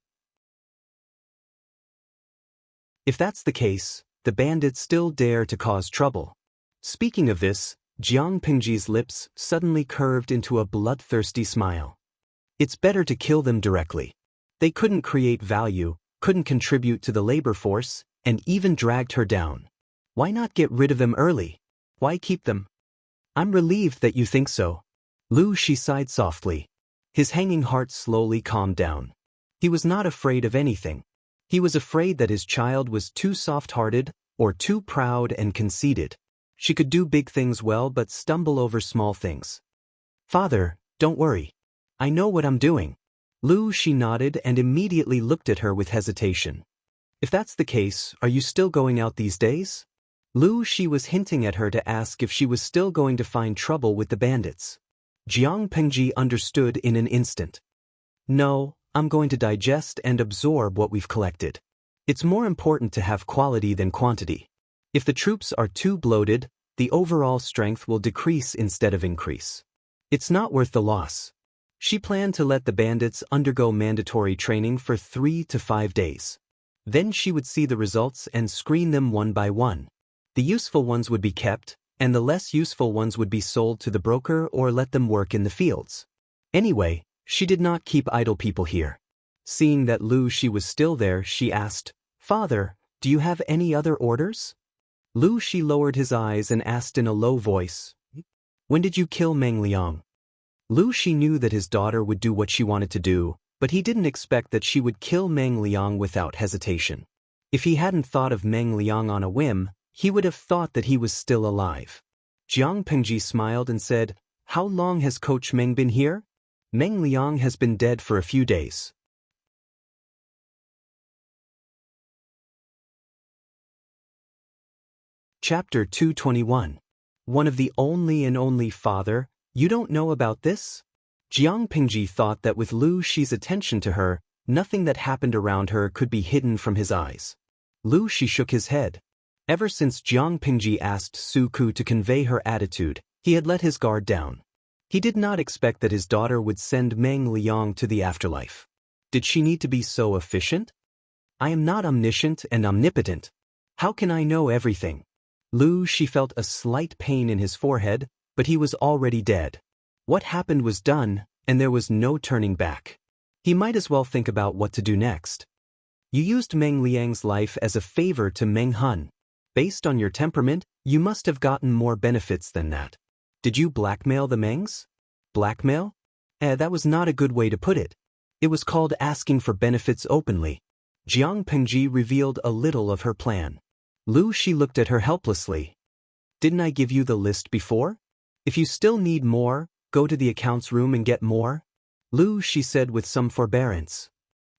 If that's the case, the bandits still dare to cause trouble. Speaking of this, Jiang Pingji's lips suddenly curved into a bloodthirsty smile. It's better to kill them directly. They couldn't create value, couldn't contribute to the labor force, and even dragged her down. Why not get rid of them early? Why keep them? I'm relieved that you think so. Lu Shi sighed softly. His hanging heart slowly calmed down. He was not afraid of anything. He was afraid that his child was too soft-hearted or too proud and conceited. She could do big things well but stumble over small things. Father, don't worry. I know what I'm doing. Lu Shi nodded and immediately looked at her with hesitation. If that's the case, are you still going out these days? Lu Shi was hinting at her to ask if she was still going to find trouble with the bandits. Jiang Pengji understood in an instant. No, I'm going to digest and absorb what we've collected. It's more important to have quality than quantity. If the troops are too bloated, the overall strength will decrease instead of increase. It's not worth the loss. She planned to let the bandits undergo mandatory training for 3 to 5 days. Then she would see the results and screen them one by one. The useful ones would be kept, and the less useful ones would be sold to the broker or let them work in the fields. Anyway, she did not keep idle people here. Seeing that Lu Shi was still there, she asked, Father, do you have any other orders? Lu Shi lowered his eyes and asked in a low voice, When did you kill Meng Liang? Lu Shi knew that his daughter would do what she wanted to do, but he didn't expect that she would kill Meng Liang without hesitation. If he hadn't thought of Meng Liang on a whim, he would have thought that he was still alive. Jiang Pengji smiled and said, How long has Coach Meng been here? Meng Liang has been dead for a few days. Chapter 221. One of the only father, you don't know about this? Jiang Pengji thought that with Lu Shi's attention to her, nothing that happened around her could be hidden from his eyes. Lu Shi shook his head. Ever since Jiang Pengji asked Su Ku to convey her attitude, he had let his guard down. He did not expect that his daughter would send Meng Liang to the afterlife. Did she need to be so efficient? I am not omniscient and omnipotent. How can I know everything? Lu Shi felt a slight pain in his forehead, but he was already dead. What happened was done, and there was no turning back. He might as well think about what to do next. You used Meng Liang's life as a favor to Meng Hun. Based on your temperament, you must have gotten more benefits than that. Did you blackmail the Mengs? Blackmail? That was not a good way to put it. It was called asking for benefits openly. Jiang Pengji revealed a little of her plan. Lu Shi looked at her helplessly. Didn't I give you the list before? If you still need more, go to the accounts room and get more. Lu Shi said with some forbearance.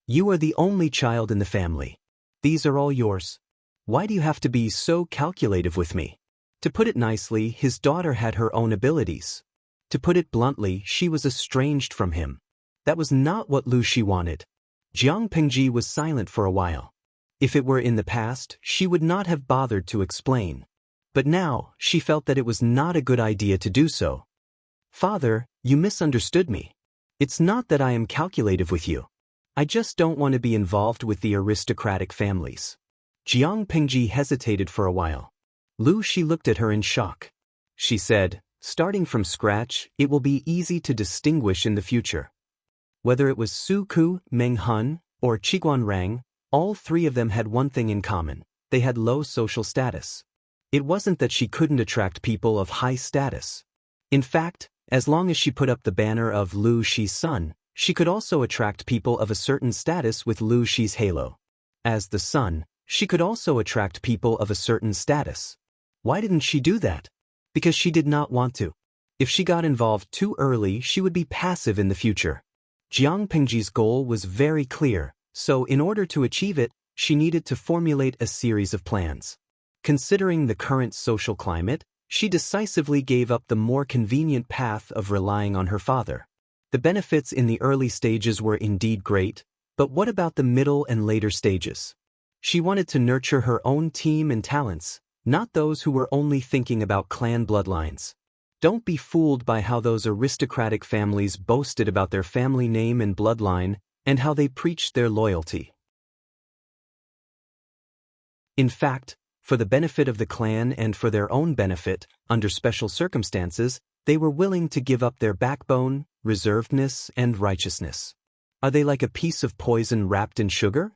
You are the only child in the family. These are all yours. Why do you have to be so calculative with me? To put it nicely, his daughter had her own abilities. To put it bluntly, she was estranged from him. That was not what Lu Shi wanted. Jiang Pengji was silent for a while. If it were in the past, she would not have bothered to explain. But now, she felt that it was not a good idea to do so. Father, you misunderstood me. It's not that I am calculative with you. I just don't want to be involved with the aristocratic families. Jiang Pengji hesitated for a while. Lu Shi looked at her in shock. She said, starting from scratch, it will be easy to distinguish in the future. Whether it was Su Ku, Meng Hun, or Qiguan Rang, all three of them had one thing in common. They had low social status. It wasn't that she couldn't attract people of high status. In fact, as long as she put up the banner of Lu Shi's son, she could also attract people of a certain status with Lu Shi's halo. As the son, she could also attract people of a certain status. Why didn't she do that? Because she did not want to. If she got involved too early, she would be passive in the future. Jiang Pengji's goal was very clear, so in order to achieve it, she needed to formulate a series of plans. Considering the current social climate, she decisively gave up the more convenient path of relying on her father. The benefits in the early stages were indeed great, but what about the middle and later stages? She wanted to nurture her own team and talents, not those who were only thinking about clan bloodlines. Don't be fooled by how those aristocratic families boasted about their family name and bloodline, and how they preached their loyalty. In fact, For the benefit of the clan and for their own benefit, under special circumstances, they were willing to give up their backbone, reservedness, and righteousness. Are they like a piece of poison wrapped in sugar?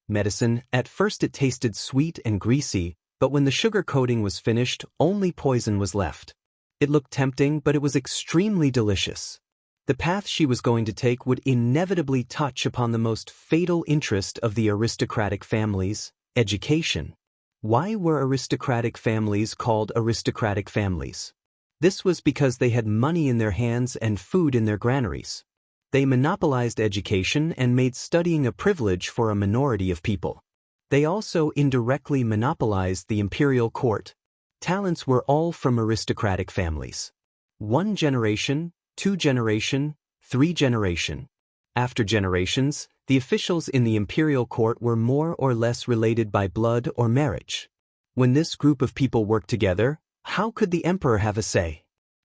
Medicine, at first it tasted sweet and greasy, but when the sugar coating was finished, only poison was left. It looked tempting, but it was extremely delicious. The path she was going to take would inevitably touch upon the most fatal interest of the aristocratic families, education. Why were aristocratic families called aristocratic families? This was because they had money in their hands and food in their granaries. They monopolized education and made studying a privilege for a minority of people. They also indirectly monopolized the imperial court. Talents were all from aristocratic families. 1 generation, 2 generation, 3 generation. After generations, the officials in the imperial court were more or less related by blood or marriage. When this group of people worked together, how could the emperor have a say?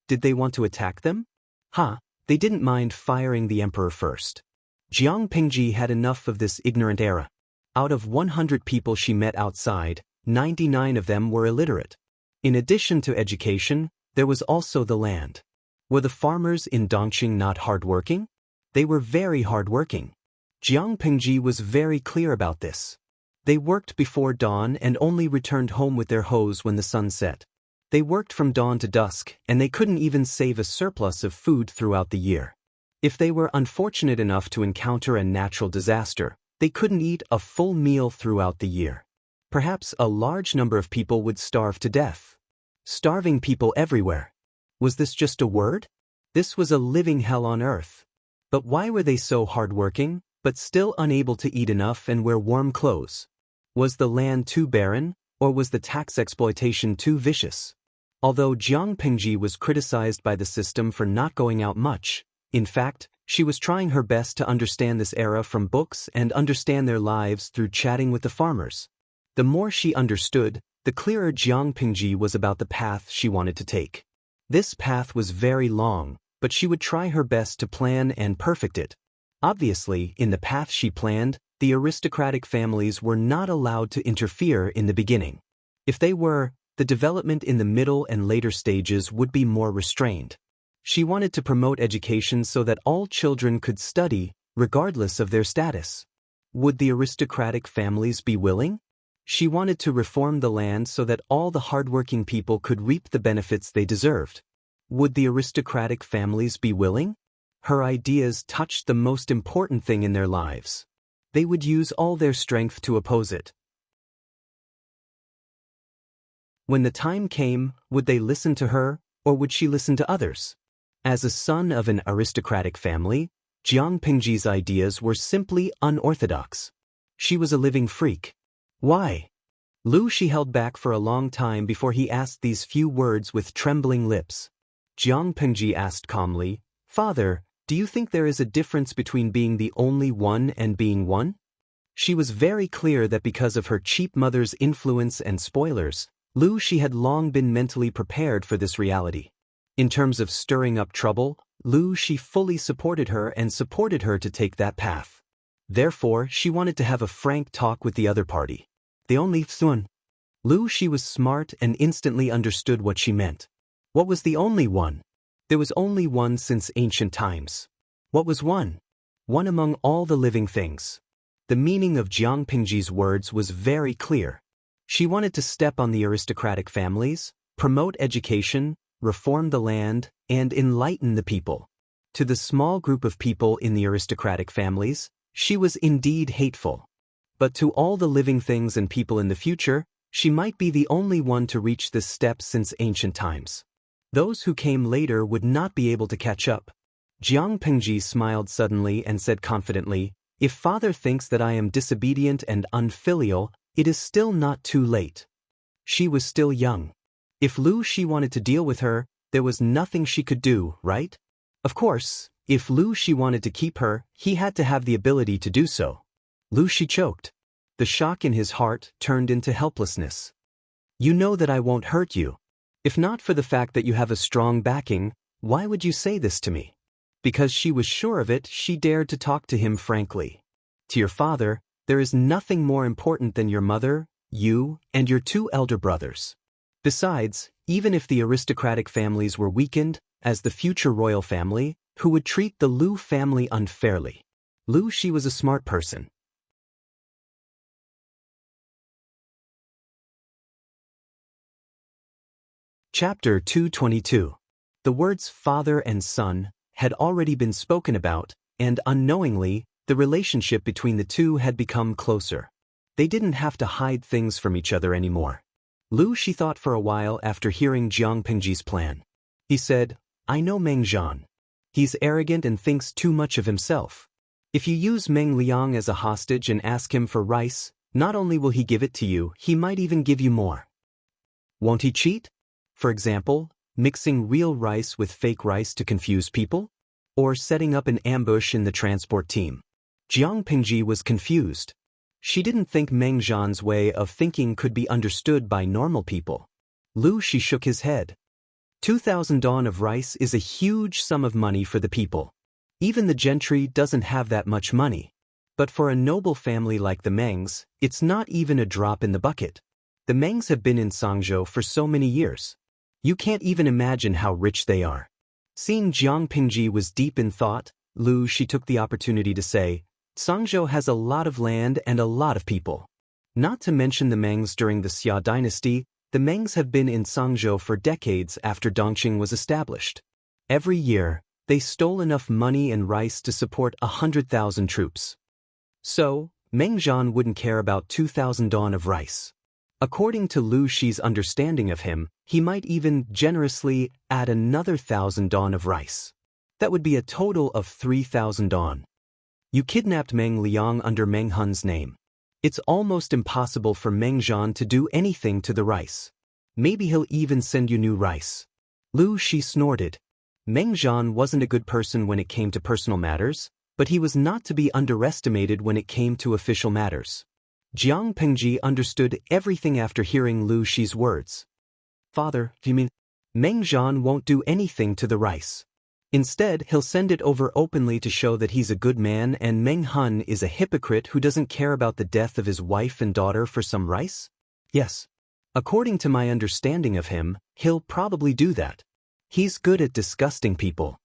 Did they want to attack them? They didn't mind firing the emperor first. Jiang Pingji had enough of this ignorant era. Out of 100 people she met outside, 99 of them were illiterate. In addition to education, there was also the land. Were the farmers in Dongqing not hardworking? They were very hardworking. Jiang Pingji was very clear about this. They worked before dawn and only returned home with their hoes when the sun set. They worked from dawn to dusk, and they couldn't even save a surplus of food throughout the year. If they were unfortunate enough to encounter a natural disaster, they couldn't eat a full meal throughout the year. Perhaps a large number of people would starve to death. Starving people everywhere. Was this just a word? This was a living hell on earth. But why were they so hardworking, but still unable to eat enough and wear warm clothes? Was the land too barren, or was the tax exploitation too vicious? Although Jiang Pingji was criticized by the system for not going out much, in fact, she was trying her best to understand this era from books and understand their lives through chatting with the farmers. The more she understood, the clearer Jiang Pingji was about the path she wanted to take. This path was very long, but she would try her best to plan and perfect it. Obviously, in the path she planned, the aristocratic families were not allowed to interfere in the beginning. If they were, the development in the middle and later stages would be more restrained. She wanted to promote education so that all children could study, regardless of their status. Would the aristocratic families be willing? She wanted to reform the land so that all the hardworking people could reap the benefits they deserved. Would the aristocratic families be willing? Her ideas touched the most important thing in their lives. They would use all their strength to oppose it. When the time came, would they listen to her, or would she listen to others? As a son of an aristocratic family, Jiang Pingji's ideas were simply unorthodox. She was a living freak. Why? Lu Shi held back for a long time before he asked these few words with trembling lips. Jiang Pingji asked calmly, "Father, do you think there is a difference between being the only one and being one?" She was very clear that because of her cheap mother's influence and spoilers, Lu Shi had long been mentally prepared for this reality. In terms of stirring up trouble, Lu Shi fully supported her and supported her to take that path. Therefore, she wanted to have a frank talk with the other party. The only one. Lu Shi was smart and instantly understood what she meant. What was the only one? There was only one since ancient times. What was one? One among all the living things. The meaning of Jiang Pingji's words was very clear. She wanted to step on the aristocratic families, promote education, reform the land, and enlighten the people. To the small group of people in the aristocratic families, she was indeed hateful. But to all the living things and people in the future, she might be the only one to reach this step since ancient times. Those who came later would not be able to catch up. Jiang Pingji smiled suddenly and said confidently, "If father thinks that I am disobedient and unfilial, it is still not too late." She was still young. If Lu Shi wanted to deal with her, there was nothing she could do, right? Of course, if Lu Shi wanted to keep her, he had to have the ability to do so. Lu Shi choked. The shock in his heart turned into helplessness. "You know that I won't hurt you. If not for the fact that you have a strong backing, why would you say this to me?" Because she was sure of it, she dared to talk to him frankly. "To your father, there is nothing more important than your mother, you, and your two elder brothers. Besides, even if the aristocratic families were weakened, as the future royal family, who would treat the Lu family unfairly? Lu Shi was a smart person. Chapter 222. The words father and son had already been spoken about, and unknowingly, the relationship between the two had become closer. They didn't have to hide things from each other anymore. Lu Shi thought for a while after hearing Jiang Pengji's plan. He said, I know Meng Zhan. He's arrogant and thinks too much of himself. If you use Meng Liang as a hostage and ask him for rice, not only will he give it to you, he might even give you more. Won't he cheat? For example, mixing real rice with fake rice to confuse people? Or setting up an ambush in the transport team? Jiang Pengji was confused. She didn't think Meng Zhan's way of thinking could be understood by normal people. Lu Shi shook his head. 2,000 dawn of rice is a huge sum of money for the people. Even the gentry doesn't have that much money. But for a noble family like the Mengs, it's not even a drop in the bucket. The Mengs have been in Sangzhou for so many years. You can't even imagine how rich they are. Seeing Jiang Pengji was deep in thought, Lu Shi took the opportunity to say, Sangzhou has a lot of land and a lot of people. Not to mention the Mengs during the Xia dynasty, the Mengs have been in Sangzhou for decades after Dongqing was established. Every year, they stole enough money and rice to support 100,000 troops. So, Meng Zhan wouldn't care about 2,000 dawn of rice. According to Lu Shi's understanding of him, he might even generously add another 1,000 dawn of rice. That would be a total of 3,000 dawn. You kidnapped Meng Liang under Meng Hun's name. It's almost impossible for Meng Zhan to do anything to the rice. Maybe he'll even send you new rice. Lu Shi snorted. Meng Zhan wasn't a good person when it came to personal matters, but he was not to be underestimated when it came to official matters. Jiang Pengji understood everything after hearing Lu Shi's words. Father, do you mean Meng Zhan won't do anything to the rice? Instead, he'll send it over openly to show that he's a good man and Meng Hun is a hypocrite who doesn't care about the death of his wife and daughter for some rice? Yes. According to my understanding of him, he'll probably do that. He's good at disgusting people.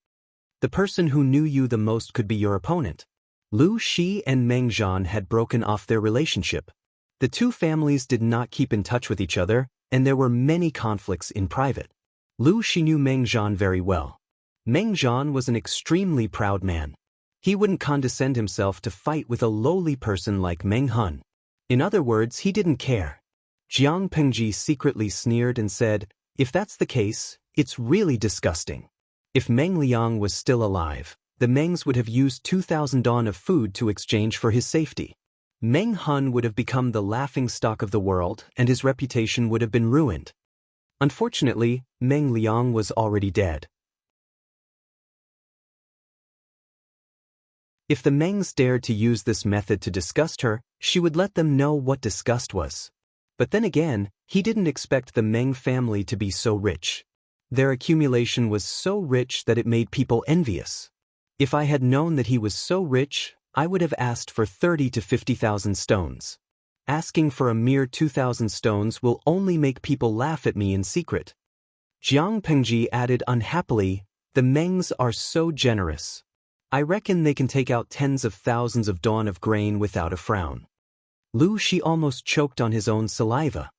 The person who knew you the most could be your opponent. Lu Shi and Meng Zhan had broken off their relationship. The two families did not keep in touch with each other, and there were many conflicts in private. Lu Shi knew Meng Zhan very well. Meng Zhan was an extremely proud man. He wouldn't condescend himself to fight with a lowly person like Meng Hun. In other words, he didn't care. Jiang Pengji secretly sneered and said, if that's the case, it's really disgusting. If Meng Liang was still alive, the Mengs would have used 2,000 dawn of food to exchange for his safety. Meng Hun would have become the laughingstock of the world and his reputation would have been ruined. Unfortunately, Meng Liang was already dead. If the Mengs dared to use this method to disgust her, she would let them know what disgust was. But then again, he didn't expect the Meng family to be so rich. Their accumulation was so rich that it made people envious. If I had known that he was so rich, I would have asked for 30 to 50,000 stones. Asking for a mere 2,000 stones will only make people laugh at me in secret. Jiang Pengji added unhappily, the Mengs are so generous. I reckon they can take out tens of thousands of dawn of grain without a frown. Lu Shi almost choked on his own saliva.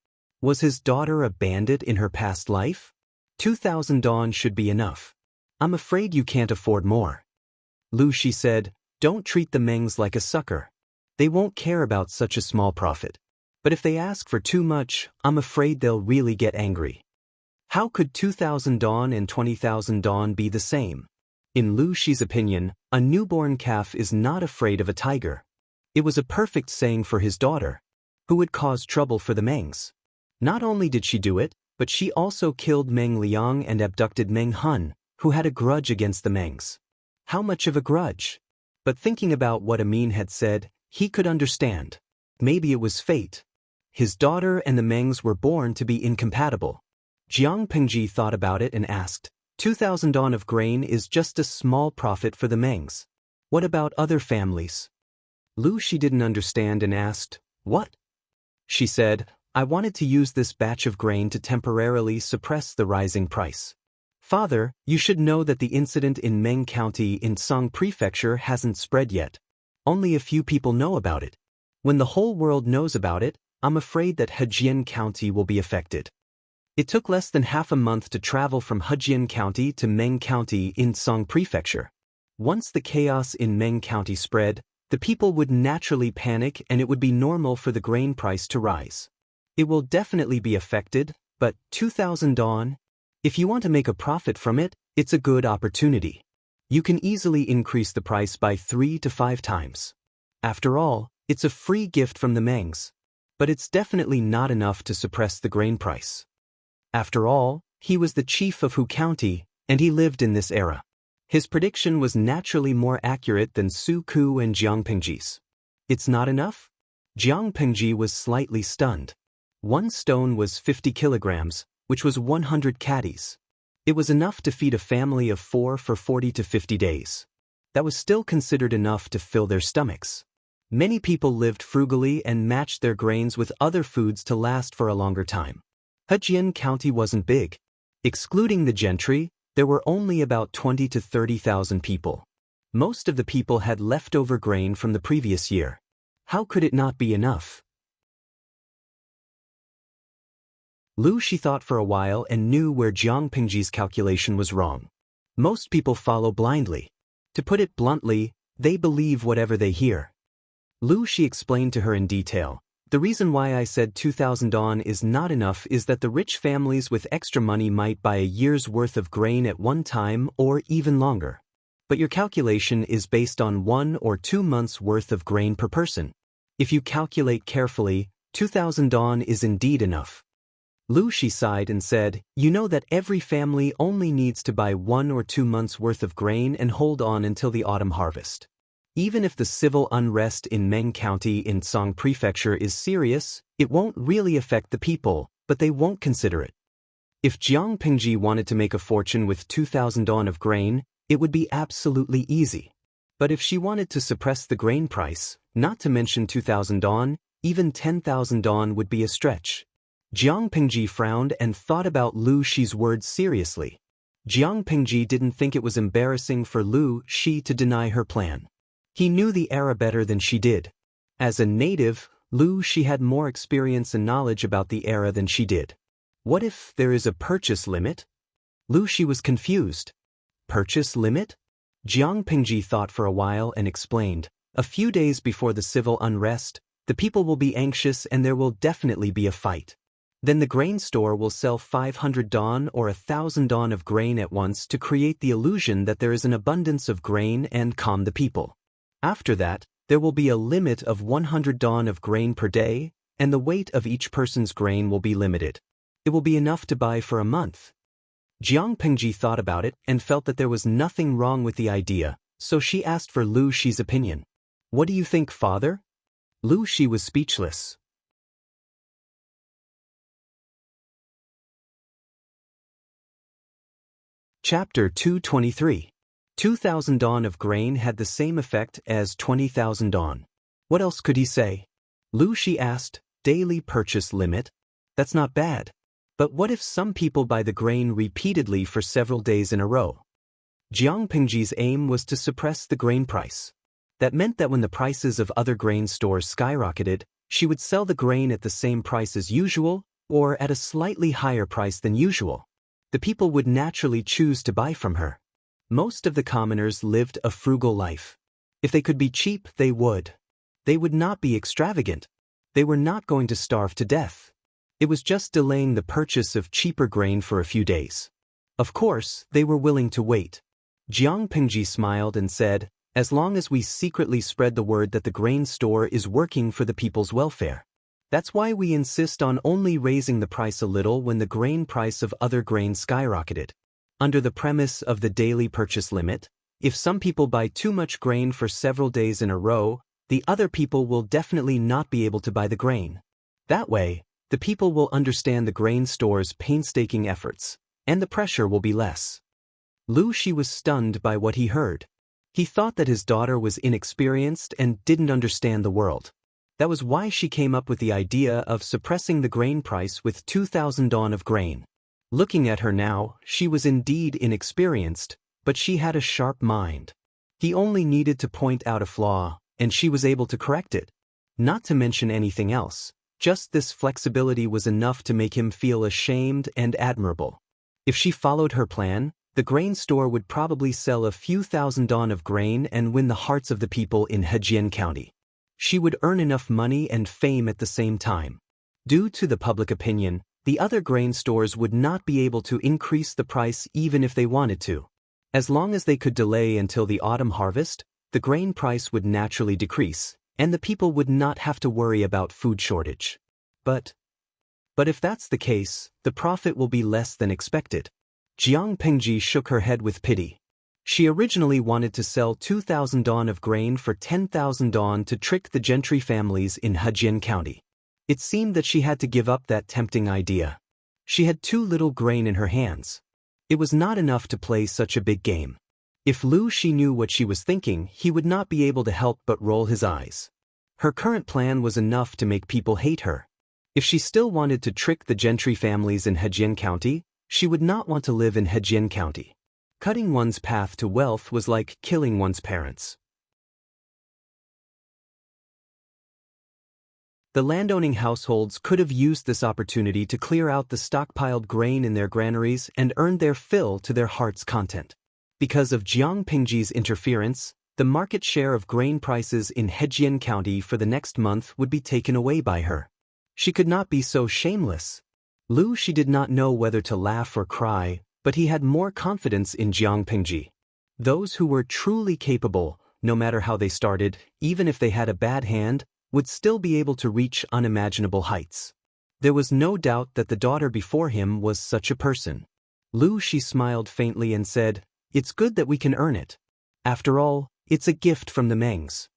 Was his daughter a bandit in her past life? 2,000 dawn should be enough. I'm afraid you can't afford more. Lu Shi said, don't treat the Mengs like a sucker. They won't care about such a small profit. But if they ask for too much, I'm afraid they'll really get angry. How could 2,000 dawn and 20,000 dawn be the same? In Lu Shi's opinion, a newborn calf is not afraid of a tiger. It was a perfect saying for his daughter, who would cause trouble for the Mengs. Not only did she do it, but she also killed Meng Liang and abducted Meng Hun, who had a grudge against the Mengs. How much of a grudge? But thinking about what Amin had said, he could understand. Maybe it was fate. His daughter and the Mengs were born to be incompatible. Jiang Pengji thought about it and asked, 2,000 dawn of grain is just a small profit for the Mengs. What about other families? Lu Shi didn't understand and asked, what? She said, I wanted to use this batch of grain to temporarily suppress the rising price. Father, you should know that the incident in Meng County in Song Prefecture hasn't spread yet. Only a few people know about it. When the whole world knows about it, I'm afraid that Hejian County will be affected. It took less than half a month to travel from Hejian County to Meng County in Song Prefecture. Once the chaos in Meng County spread, the people would naturally panic and it would be normal for the grain price to rise. It will definitely be affected, but 2,000 dong? If you want to make a profit from it, it's a good opportunity. You can easily increase the price by 3 to 5 times. After all, it's a free gift from the Mengs. But it's definitely not enough to suppress the grain price. After all, he was the chief of Hu County, and he lived in this era. His prediction was naturally more accurate than Su Ku and Jiang Pingji's. It's not enough? Jiang Pingji was slightly stunned. 1 stone was 50 kilograms, which was 100 caddies. It was enough to feed a family of 4 for 40 to 50 days. That was still considered enough to fill their stomachs. Many people lived frugally and matched their grains with other foods to last for a longer time. Hejian County wasn't big. Excluding the gentry, there were only about 20 to 30,000 people. Most of the people had leftover grain from the previous year. How could it not be enough? Lu Shi thought for a while and knew where Jiang Pingji's calculation was wrong. Most people follow blindly. To put it bluntly, they believe whatever they hear. Lu Shi explained to her in detail. The reason why I said 2,000 dong is not enough is that the rich families with extra money might buy a year's worth of grain at one time or even longer. But your calculation is based on 1 or 2 months' worth of grain per person. If you calculate carefully, 2,000 dong is indeed enough. Lu Shi sighed and said, you know that every family only needs to buy 1 or 2 months' worth of grain and hold on until the autumn harvest. Even if the civil unrest in Meng County in Song Prefecture is serious, it won't really affect the people, but they won't consider it. If Jiang Pingji wanted to make a fortune with 2,000 dong of grain, it would be absolutely easy. But if she wanted to suppress the grain price, not to mention 2,000 dong, even 10,000 dong would be a stretch. Jiang Pingji frowned and thought about Lu Shi's words seriously. Jiang Pingji didn't think it was embarrassing for Lu Shi to deny her plan. He knew the era better than she did. As a native, Lu Shi had more experience and knowledge about the era than she did. What if there is a purchase limit? Lu Shi was confused. Purchase limit? Jiang Pingji thought for a while and explained. A few days before the civil unrest, the people will be anxious and there will definitely be a fight. Then the grain store will sell 500 dong or 1,000 dong of grain at once to create the illusion that there is an abundance of grain and calm the people. After that, there will be a limit of 100 dong of grain per day, and the weight of each person's grain will be limited. It will be enough to buy for a month. Jiang Pingji thought about it and felt that there was nothing wrong with the idea, so she asked for Lu Shi's opinion. What do you think, father? Lu Shi was speechless. Chapter 223. 2,000 dong of grain had the same effect as 20,000 dong. What else could he say? Lu Shi asked, daily purchase limit? That's not bad. But what if some people buy the grain repeatedly for several days in a row? Jiang Pingji's aim was to suppress the grain price. That meant that when the prices of other grain stores skyrocketed, she would sell the grain at the same price as usual, or at a slightly higher price than usual. The people would naturally choose to buy from her. Most of the commoners lived a frugal life. If they could be cheap, they would. They would not be extravagant. They were not going to starve to death. It was just delaying the purchase of cheaper grain for a few days. Of course, they were willing to wait. Jiang Pingji smiled and said, as long as we secretly spread the word that the grain store is working for the people's welfare. That's why we insist on only raising the price a little when the grain price of other grain skyrocketed. Under the premise of the daily purchase limit, if some people buy too much grain for several days in a row, the other people will definitely not be able to buy the grain. That way, the people will understand the grain store's painstaking efforts, and the pressure will be less. Lu Shi was stunned by what he heard. He thought that his daughter was inexperienced and didn't understand the world. That was why she came up with the idea of suppressing the grain price with 2,000 dawn of grain. Looking at her now, she was indeed inexperienced, but she had a sharp mind. He only needed to point out a flaw, and she was able to correct it. Not to mention anything else, just this flexibility was enough to make him feel ashamed and admirable. If she followed her plan, the grain store would probably sell a few thousand dawn of grain and win the hearts of the people in Hejian County. She would earn enough money and fame at the same time. Due to the public opinion, the other grain stores would not be able to increase the price even if they wanted to. As long as they could delay until the autumn harvest, the grain price would naturally decrease, and the people would not have to worry about food shortage. But if that's the case, the profit will be less than expected. Jiang Pengji shook her head with pity. She originally wanted to sell 2,000 dawn of grain for 10,000 dawn to trick the gentry families in Hejian County. It seemed that she had to give up that tempting idea. She had too little grain in her hands. It was not enough to play such a big game. If Lu Shi knew what she was thinking, he would not be able to help but roll his eyes. Her current plan was enough to make people hate her. If she still wanted to trick the gentry families in Hejian County, she would not want to live in Hejian County. Cutting one's path to wealth was like killing one's parents. The landowning households could have used this opportunity to clear out the stockpiled grain in their granaries and earn their fill to their heart's content. Because of Jiang Pingji's interference, the market share of grain prices in Hejian County for the next month would be taken away by her. She could not be so shameless. Lu Shi did not know whether to laugh or cry, but he had more confidence in Jiang Pingji. Those who were truly capable, no matter how they started, even if they had a bad hand, would still be able to reach unimaginable heights. There was no doubt that the daughter before him was such a person. Lu Shi smiled faintly and said, "It's good that we can earn it. After all, it's a gift from the Mengs."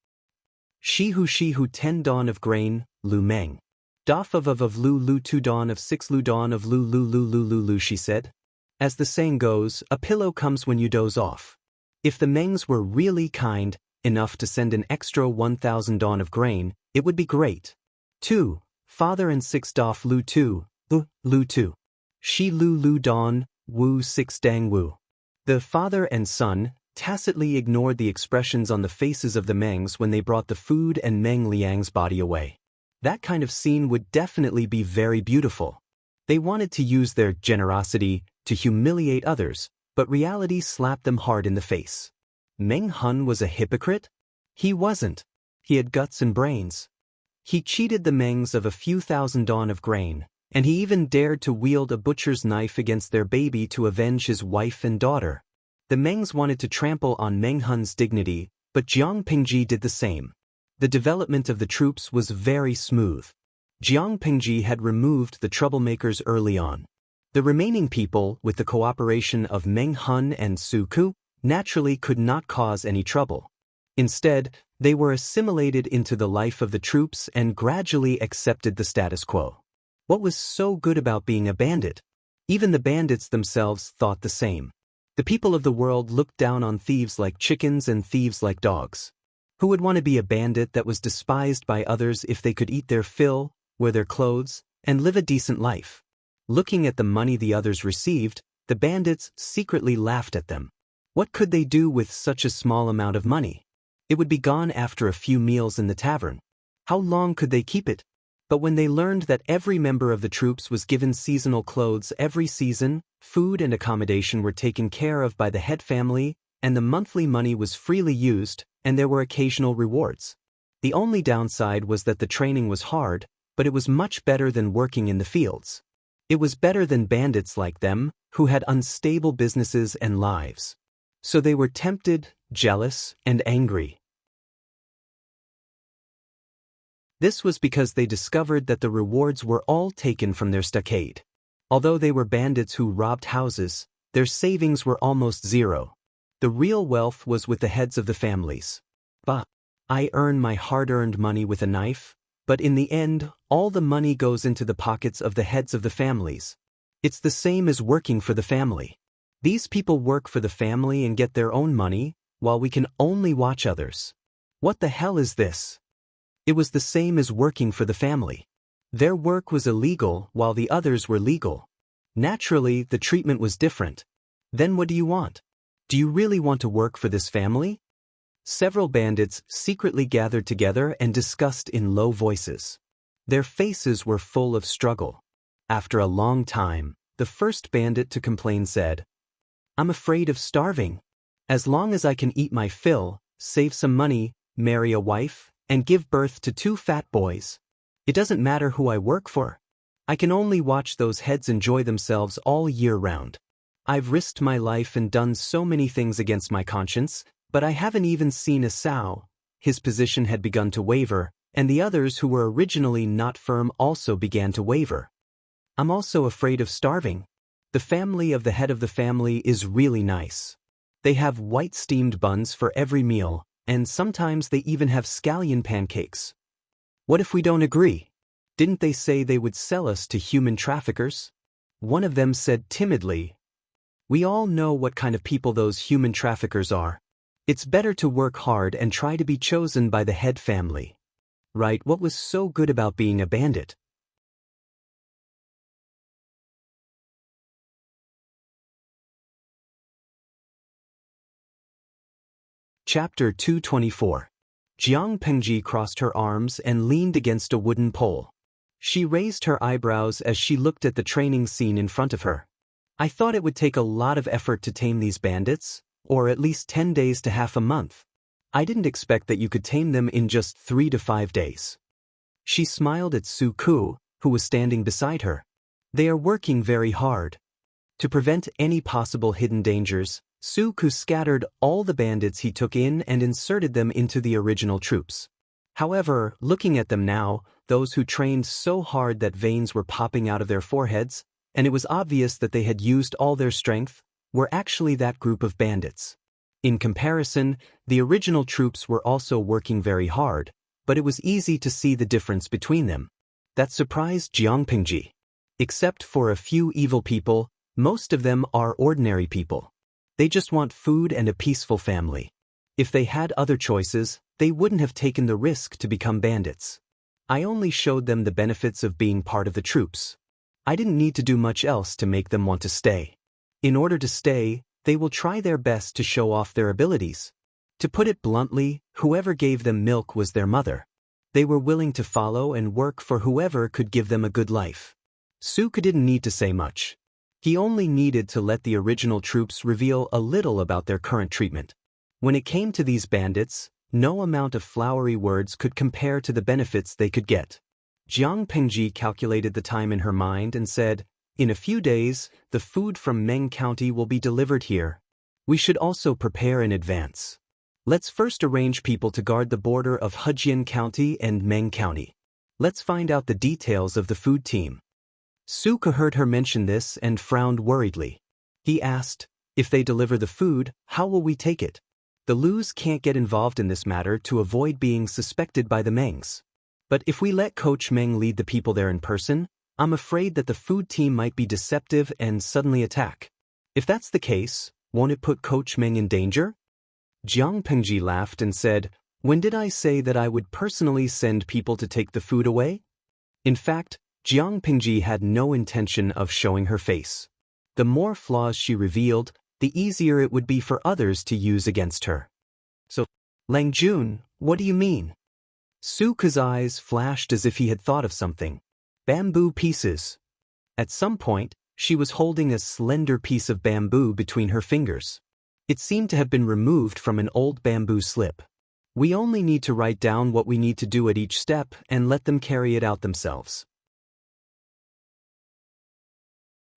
Shi hu 10 dawn of grain, Lu Meng. Daf of Lu 2 dawn of 6 Lu dawn of Lu, she said. As the saying goes, a pillow comes when you doze off. If the Mengs were really kind enough to send an extra 1,000 dawn of grain, it would be great. 2. Father and 6 daf Lu 2, Lu 2. Shi Lu dawn, Wu 6 dang Wu. The father and son tacitly ignored the expressions on the faces of the Mengs when they brought the food and Meng Liang's body away. That kind of scene would definitely be very beautiful. They wanted to use their generosity to humiliate others, but reality slapped them hard in the face. Meng Hun was a hypocrite? He wasn't. He had guts and brains. He cheated the Mengs of a few thousand dawn of grain, and he even dared to wield a butcher's knife against their baby to avenge his wife and daughter. The Mengs wanted to trample on Meng Hun's dignity, but Jiang Pingji did the same. The development of the troops was very smooth. Jiang Pingji had removed the troublemakers early on. The remaining people, with the cooperation of Meng Hun and Su Ku, naturally could not cause any trouble. Instead, they were assimilated into the life of the troops and gradually accepted the status quo. What was so good about being a bandit? Even the bandits themselves thought the same. The people of the world looked down on thieves like chickens and thieves like dogs. Who would want to be a bandit that was despised by others if they could eat their fill, wear their clothes, and live a decent life? Looking at the money the others received, the bandits secretly laughed at them. What could they do with such a small amount of money? It would be gone after a few meals in the tavern. How long could they keep it? But when they learned that every member of the troops was given seasonal clothes every season, food and accommodation were taken care of by the head family, and the monthly money was freely used, and there were occasional rewards. The only downside was that the training was hard, but it was much better than working in the fields. It was better than bandits like them, who had unstable businesses and lives. So they were tempted, jealous, and angry. This was because they discovered that the rewards were all taken from their stockade. Although they were bandits who robbed houses, their savings were almost zero. The real wealth was with the heads of the families. Bah! I earn my hard-earned money with a knife, but in the end, all the money goes into the pockets of the heads of the families. It's the same as working for the family. These people work for the family and get their own money, while we can only watch others. What the hell is this? It was the same as working for the family. Their work was illegal while the others were legal. Naturally, the treatment was different. Then what do you want? Do you really want to work for this family? Several bandits secretly gathered together and discussed in low voices. Their faces were full of struggle. After a long time, the first bandit to complain said, "I'm afraid of starving. As long as I can eat my fill, save some money, marry a wife, and give birth to 2 fat boys, it doesn't matter who I work for. I can only watch those heads enjoy themselves all year round. I've risked my life and done so many things against my conscience, but I haven't even seen a sow." His position had begun to waver, and the others who were originally not firm also began to waver. "I'm also afraid of starving. The family of the head of the family is really nice. They have white steamed buns for every meal, and sometimes they even have scallion pancakes. What if we don't agree? Didn't they say they would sell us to human traffickers?" One of them said timidly, "We all know what kind of people those human traffickers are. It's better to work hard and try to be chosen by the head family." Right, what was so good about being a bandit? Chapter 224. Jiang Pengji crossed her arms and leaned against a wooden pole. She raised her eyebrows as she looked at the training scene in front of her. "I thought it would take a lot of effort to tame these bandits, or at least 10 days to half a month. I didn't expect that you could tame them in just 3 to 5 days." She smiled at Su Ku, who was standing beside her. "They are working very hard." To prevent any possible hidden dangers, Su Ku scattered all the bandits he took in and inserted them into the original troops. However, looking at them now, those who trained so hard that veins were popping out of their foreheads, and it was obvious that they had used all their strength, were actually that group of bandits. In comparison, the original troops were also working very hard, but it was easy to see the difference between them. That surprised Jiang Pengji. Except for a few evil people, most of them are ordinary people. They just want food and a peaceful family. If they had other choices, they wouldn't have taken the risk to become bandits. I only showed them the benefits of being part of the troops. I didn't need to do much else to make them want to stay. In order to stay, they will try their best to show off their abilities. To put it bluntly, whoever gave them milk was their mother. They were willing to follow and work for whoever could give them a good life. Suka didn't need to say much. He only needed to let the original troops reveal a little about their current treatment. When it came to these bandits, no amount of flowery words could compare to the benefits they could get. Jiang Pengji calculated the time in her mind and said, "In a few days, the food from Meng County will be delivered here. We should also prepare in advance. Let's first arrange people to guard the border of Hejian County and Meng County. Let's find out the details of the food team." Suka heard her mention this and frowned worriedly. He asked, "If they deliver the food, how will we take it? The Lus can't get involved in this matter to avoid being suspected by the Mengs. But if we let Coach Meng lead the people there in person, I'm afraid that the food team might be deceptive and suddenly attack. If that's the case, won't it put Coach Meng in danger?" Jiang Pengji laughed and said, "When did I say that I would personally send people to take the food away?" In fact, Jiang Pengji had no intention of showing her face. The more flaws she revealed, the easier it would be for others to use against her. "So, Lang Jun, what do you mean?" Suka's eyes flashed as if he had thought of something. "Bamboo pieces." At some point, she was holding a slender piece of bamboo between her fingers. It seemed to have been removed from an old bamboo slip. "We only need to write down what we need to do at each step and let them carry it out themselves.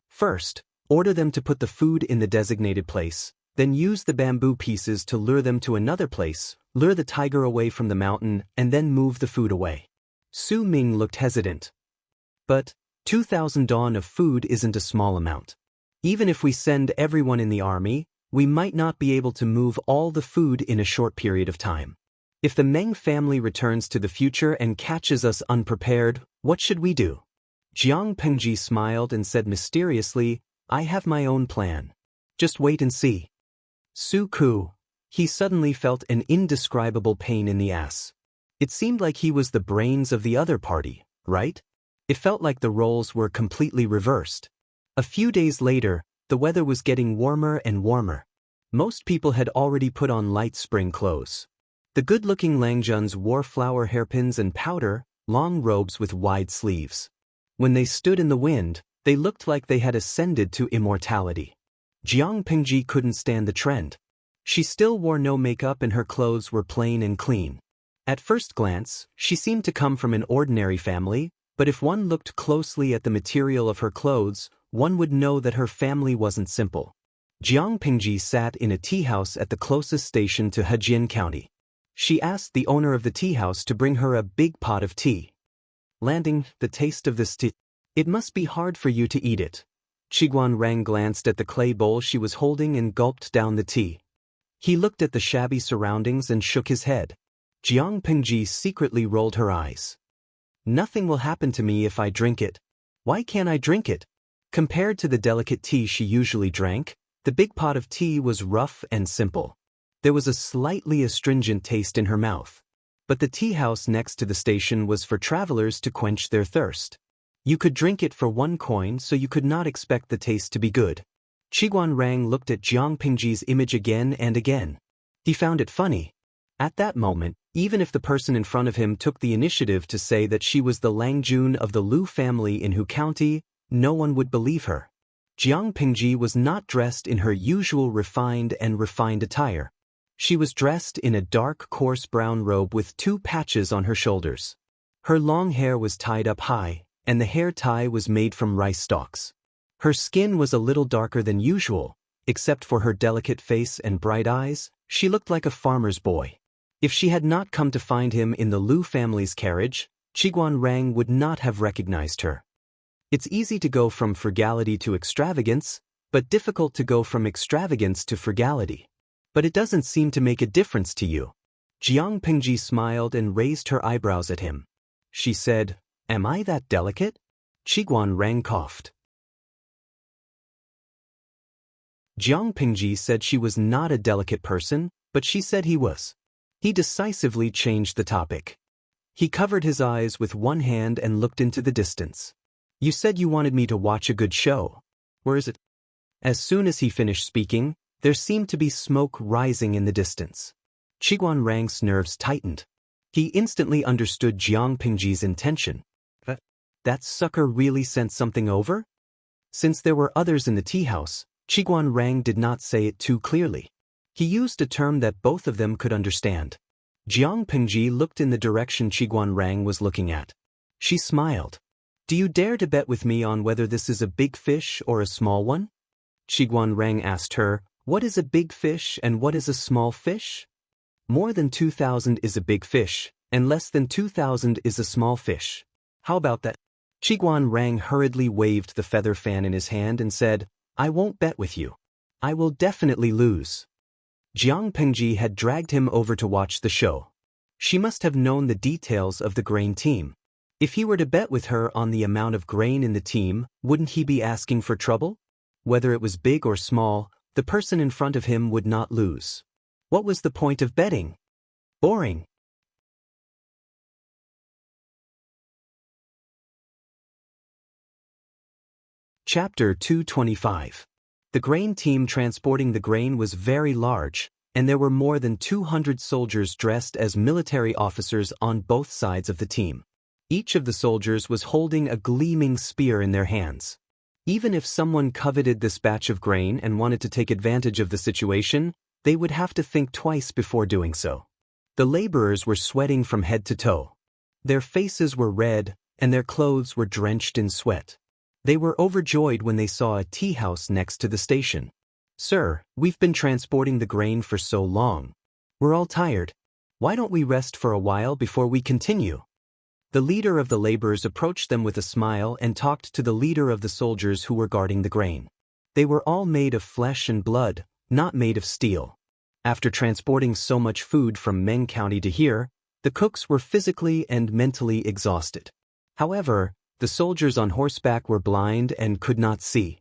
First, order them to put the food in the designated place, then use the bamboo pieces to lure them to another place, lure the tiger away from the mountain, and then move the food away." Su Ming looked hesitant. "But 2,000 dawn of food isn't a small amount. Even if we send everyone in the army, we might not be able to move all the food in a short period of time. If the Meng family returns to the future and catches us unprepared, what should we do?" Jiang Pengji smiled and said mysteriously, "I have my own plan. Just wait and see." Su Ku. He suddenly felt an indescribable pain in the ass. It seemed like he was the brains of the other party, right? It felt like the roles were completely reversed. A few days later, the weather was getting warmer and warmer. Most people had already put on light spring clothes. The good-looking Langjuns wore flower hairpins and powder, long robes with wide sleeves. When they stood in the wind, they looked like they had ascended to immortality. Jiang Pingji couldn't stand the trend. She still wore no makeup and her clothes were plain and clean. At first glance, she seemed to come from an ordinary family, but if one looked closely at the material of her clothes, one would know that her family wasn't simple. Jiang Pingji sat in a tea house at the closest station to Hejian County. She asked the owner of the tea house to bring her a big pot of tea. Landing the taste of this tea. It must be hard for you to eat it. Qiguan Rang glanced at the clay bowl she was holding and gulped down the tea. He looked at the shabby surroundings and shook his head. Jiang Pingji secretly rolled her eyes. Nothing will happen to me if I drink it. Why can't I drink it? Compared to the delicate tea she usually drank, the big pot of tea was rough and simple. There was a slightly astringent taste in her mouth. But the tea house next to the station was for travelers to quench their thirst. You could drink it for 1 coin, so you could not expect the taste to be good. Qiguan Rang looked at Jiang Pingji's image again and again. He found it funny. At that moment, even if the person in front of him took the initiative to say that she was the Langjun of the Lu family in Hu County, no one would believe her. Jiang Pingji was not dressed in her usual refined attire. She was dressed in a dark coarse brown robe with 2 patches on her shoulders. Her long hair was tied up high, and the hair tie was made from rice stalks. Her skin was a little darker than usual. Except for her delicate face and bright eyes, she looked like a farmer's boy. If she had not come to find him in the Lu family's carriage, Qiguan Rang would not have recognized her. It's easy to go from frugality to extravagance, but difficult to go from extravagance to frugality. But it doesn't seem to make a difference to you. Jiang Pingji smiled and raised her eyebrows at him. She said, "Am I that delicate?" Qiguan Rang coughed. Jiang Pingji said she was not a delicate person, but she said he was. He decisively changed the topic. He covered his eyes with one hand and looked into the distance. "You said you wanted me to watch a good show. Where is it?" As soon as he finished speaking, there seemed to be smoke rising in the distance. Qiguan Rang's nerves tightened. He instantly understood Jiang Pingji's intention. That sucker really sent something over? Since there were others in the tea house, Qiguan Rang did not say it too clearly. He used a term that both of them could understand. Jiang Pingji looked in the direction Qiguan Rang was looking at. She smiled. "Do you dare to bet with me on whether this is a big fish or a small one?" Qiguan Rang asked her, "What is a big fish and what is a small fish?" "More than 2,000 is a big fish, and less than 2,000 is a small fish. How about that?" Qiguan Rang hurriedly waved the feather fan in his hand and said, "I won't bet with you. I will definitely lose." Jiang Pingji had dragged him over to watch the show. She must have known the details of the grain team. If he were to bet with her on the amount of grain in the team, wouldn't he be asking for trouble? Whether it was big or small, the person in front of him would not lose. What was the point of betting? Boring. Chapter 225. The grain team transporting the grain was very large, and there were more than 200 soldiers dressed as military officers on both sides of the team. Each of the soldiers was holding a gleaming spear in their hands. Even if someone coveted this batch of grain and wanted to take advantage of the situation, they would have to think twice before doing so. The laborers were sweating from head to toe. Their faces were red, and their clothes were drenched in sweat. They were overjoyed when they saw a tea house next to the station. "Sir, we've been transporting the grain for so long. We're all tired. Why don't we rest for a while before we continue?" The leader of the laborers approached them with a smile and talked to the leader of the soldiers who were guarding the grain. They were all made of flesh and blood, not made of steel. After transporting so much food from Meng County to here, the cooks were physically and mentally exhausted. However, the soldiers on horseback were blind and could not see.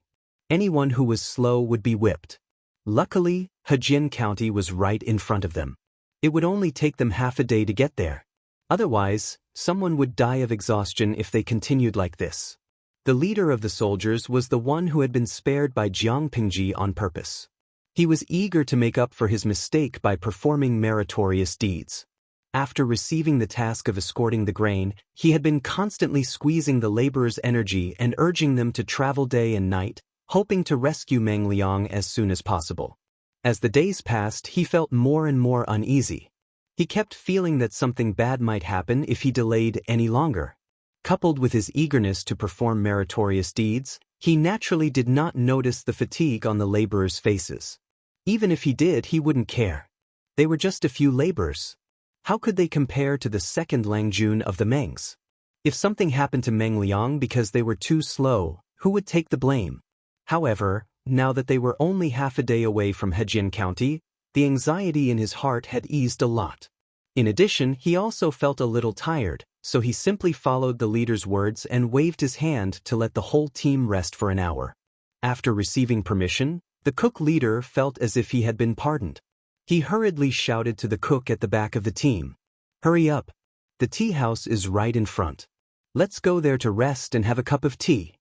Anyone who was slow would be whipped. Luckily, Hejian County was right in front of them. It would only take them half a day to get there. Otherwise, someone would die of exhaustion if they continued like this. The leader of the soldiers was the one who had been spared by Jiang Pingji on purpose. He was eager to make up for his mistake by performing meritorious deeds. After receiving the task of escorting the grain, he had been constantly squeezing the laborers' energy and urging them to travel day and night, hoping to rescue Meng Liang as soon as possible. As the days passed, he felt more and more uneasy. He kept feeling that something bad might happen if he delayed any longer. Coupled with his eagerness to perform meritorious deeds, he naturally did not notice the fatigue on the laborers' faces. Even if he did, he wouldn't care. They were just a few laborers. How could they compare to the second Lang Jun of the Mengs? If something happened to Meng Liang because they were too slow, who would take the blame? However, now that they were only half a day away from Hejian County, the anxiety in his heart had eased a lot. In addition, he also felt a little tired, so he simply followed the leader's words and waved his hand to let the whole team rest for an hour. After receiving permission, the cook leader felt as if he had been pardoned. He hurriedly shouted to the cook at the back of the team. "Hurry up! The tea house is right in front. Let's go there to rest and have a cup of tea."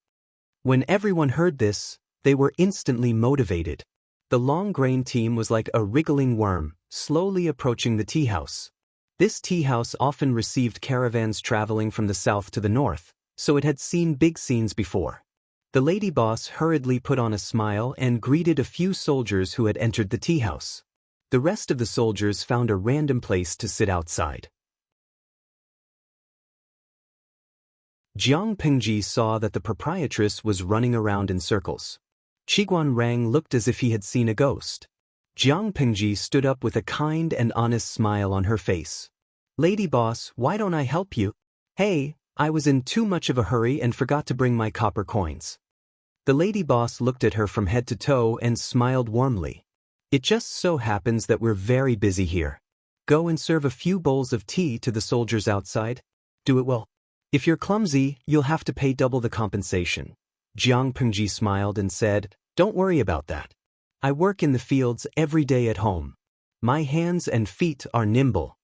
When everyone heard this, they were instantly motivated. The long grain team was like a wriggling worm, slowly approaching the tea house. This tea house often received caravans traveling from the south to the north, so it had seen big scenes before. The lady boss hurriedly put on a smile and greeted a few soldiers who had entered the tea house. The rest of the soldiers found a random place to sit outside. Jiang Pingji saw that the proprietress was running around in circles. Qiguan Rang looked as if he had seen a ghost. Jiang Pingji stood up with a kind and honest smile on her face. "Lady boss, why don't I help you?" "Hey, I was in too much of a hurry and forgot to bring my copper coins." The lady boss looked at her from head to toe and smiled warmly. "It just so happens that we're very busy here. Go and serve a few bowls of tea to the soldiers outside. Do it well. If you're clumsy, you'll have to pay double the compensation." Jiang Pingji smiled and said, "Don't worry about that. I work in the fields every day at home. My hands and feet are nimble."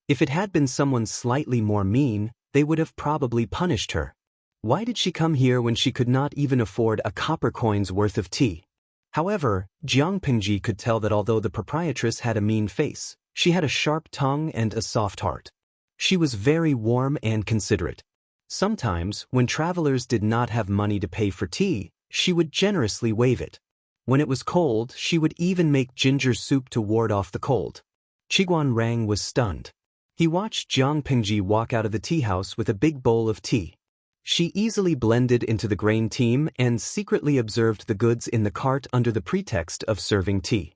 If it had been someone slightly more mean, they would have probably punished her. Why did she come here when she could not even afford a copper coin's worth of tea? However, Jiang Pingji could tell that although the proprietress had a mean face, she had a sharp tongue and a soft heart. She was very warm and considerate. Sometimes, when travelers did not have money to pay for tea, she would generously waive it. When it was cold, she would even make ginger soup to ward off the cold. Qiguan Rang was stunned. He watched Jiang Pingji walk out of the tea house with a big bowl of tea. She easily blended into the grain team and secretly observed the goods in the cart under the pretext of serving tea.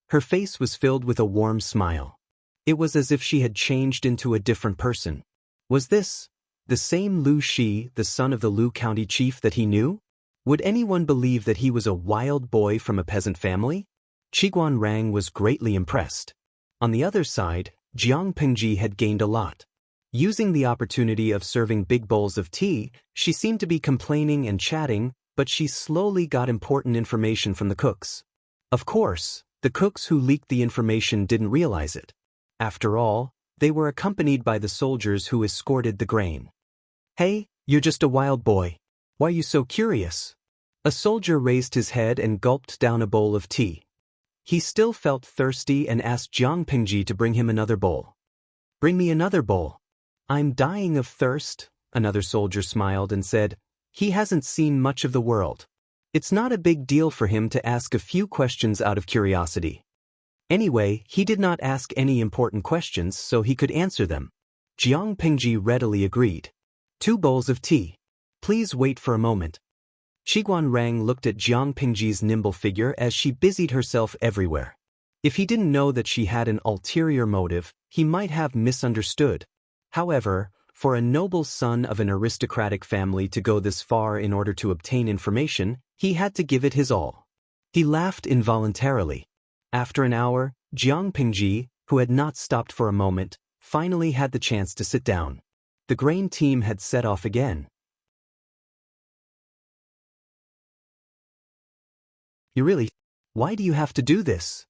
Her face was filled with a warm smile. It was as if she had changed into a different person. Was this the same Lu Shi, the son of the Lu County chief that he knew? Would anyone believe that he was a wild boy from a peasant family? Qiguan Rang was greatly impressed. On the other side, Jiang Pingji had gained a lot. Using the opportunity of serving big bowls of tea, she seemed to be complaining and chatting, but she slowly got important information from the cooks. Of course, the cooks who leaked the information didn't realize it. After all, they were accompanied by the soldiers who escorted the grain. "Hey, you're just a wild boy. Why are you so curious?" A soldier raised his head and gulped down a bowl of tea. He still felt thirsty and asked Jiang Pingji to bring him another bowl. "Bring me another bowl." "I'm dying of thirst," another soldier smiled and said. He hasn't seen much of the world. It's not a big deal for him to ask a few questions out of curiosity. Anyway, he did not ask any important questions, so he could answer them. Jiang Pingji readily agreed. 2 bowls of tea. Please wait for a moment." Qiguan Rang looked at Jiang Pingji's nimble figure as she busied herself everywhere. If he didn't know that she had an ulterior motive, he might have misunderstood. However, for a noble son of an aristocratic family to go this far in order to obtain information, he had to give it his all. He laughed involuntarily. After an hour, Jiang Pingji, who had not stopped for a moment, finally had the chance to sit down. The grain team had set off again. Why do you have to do this?"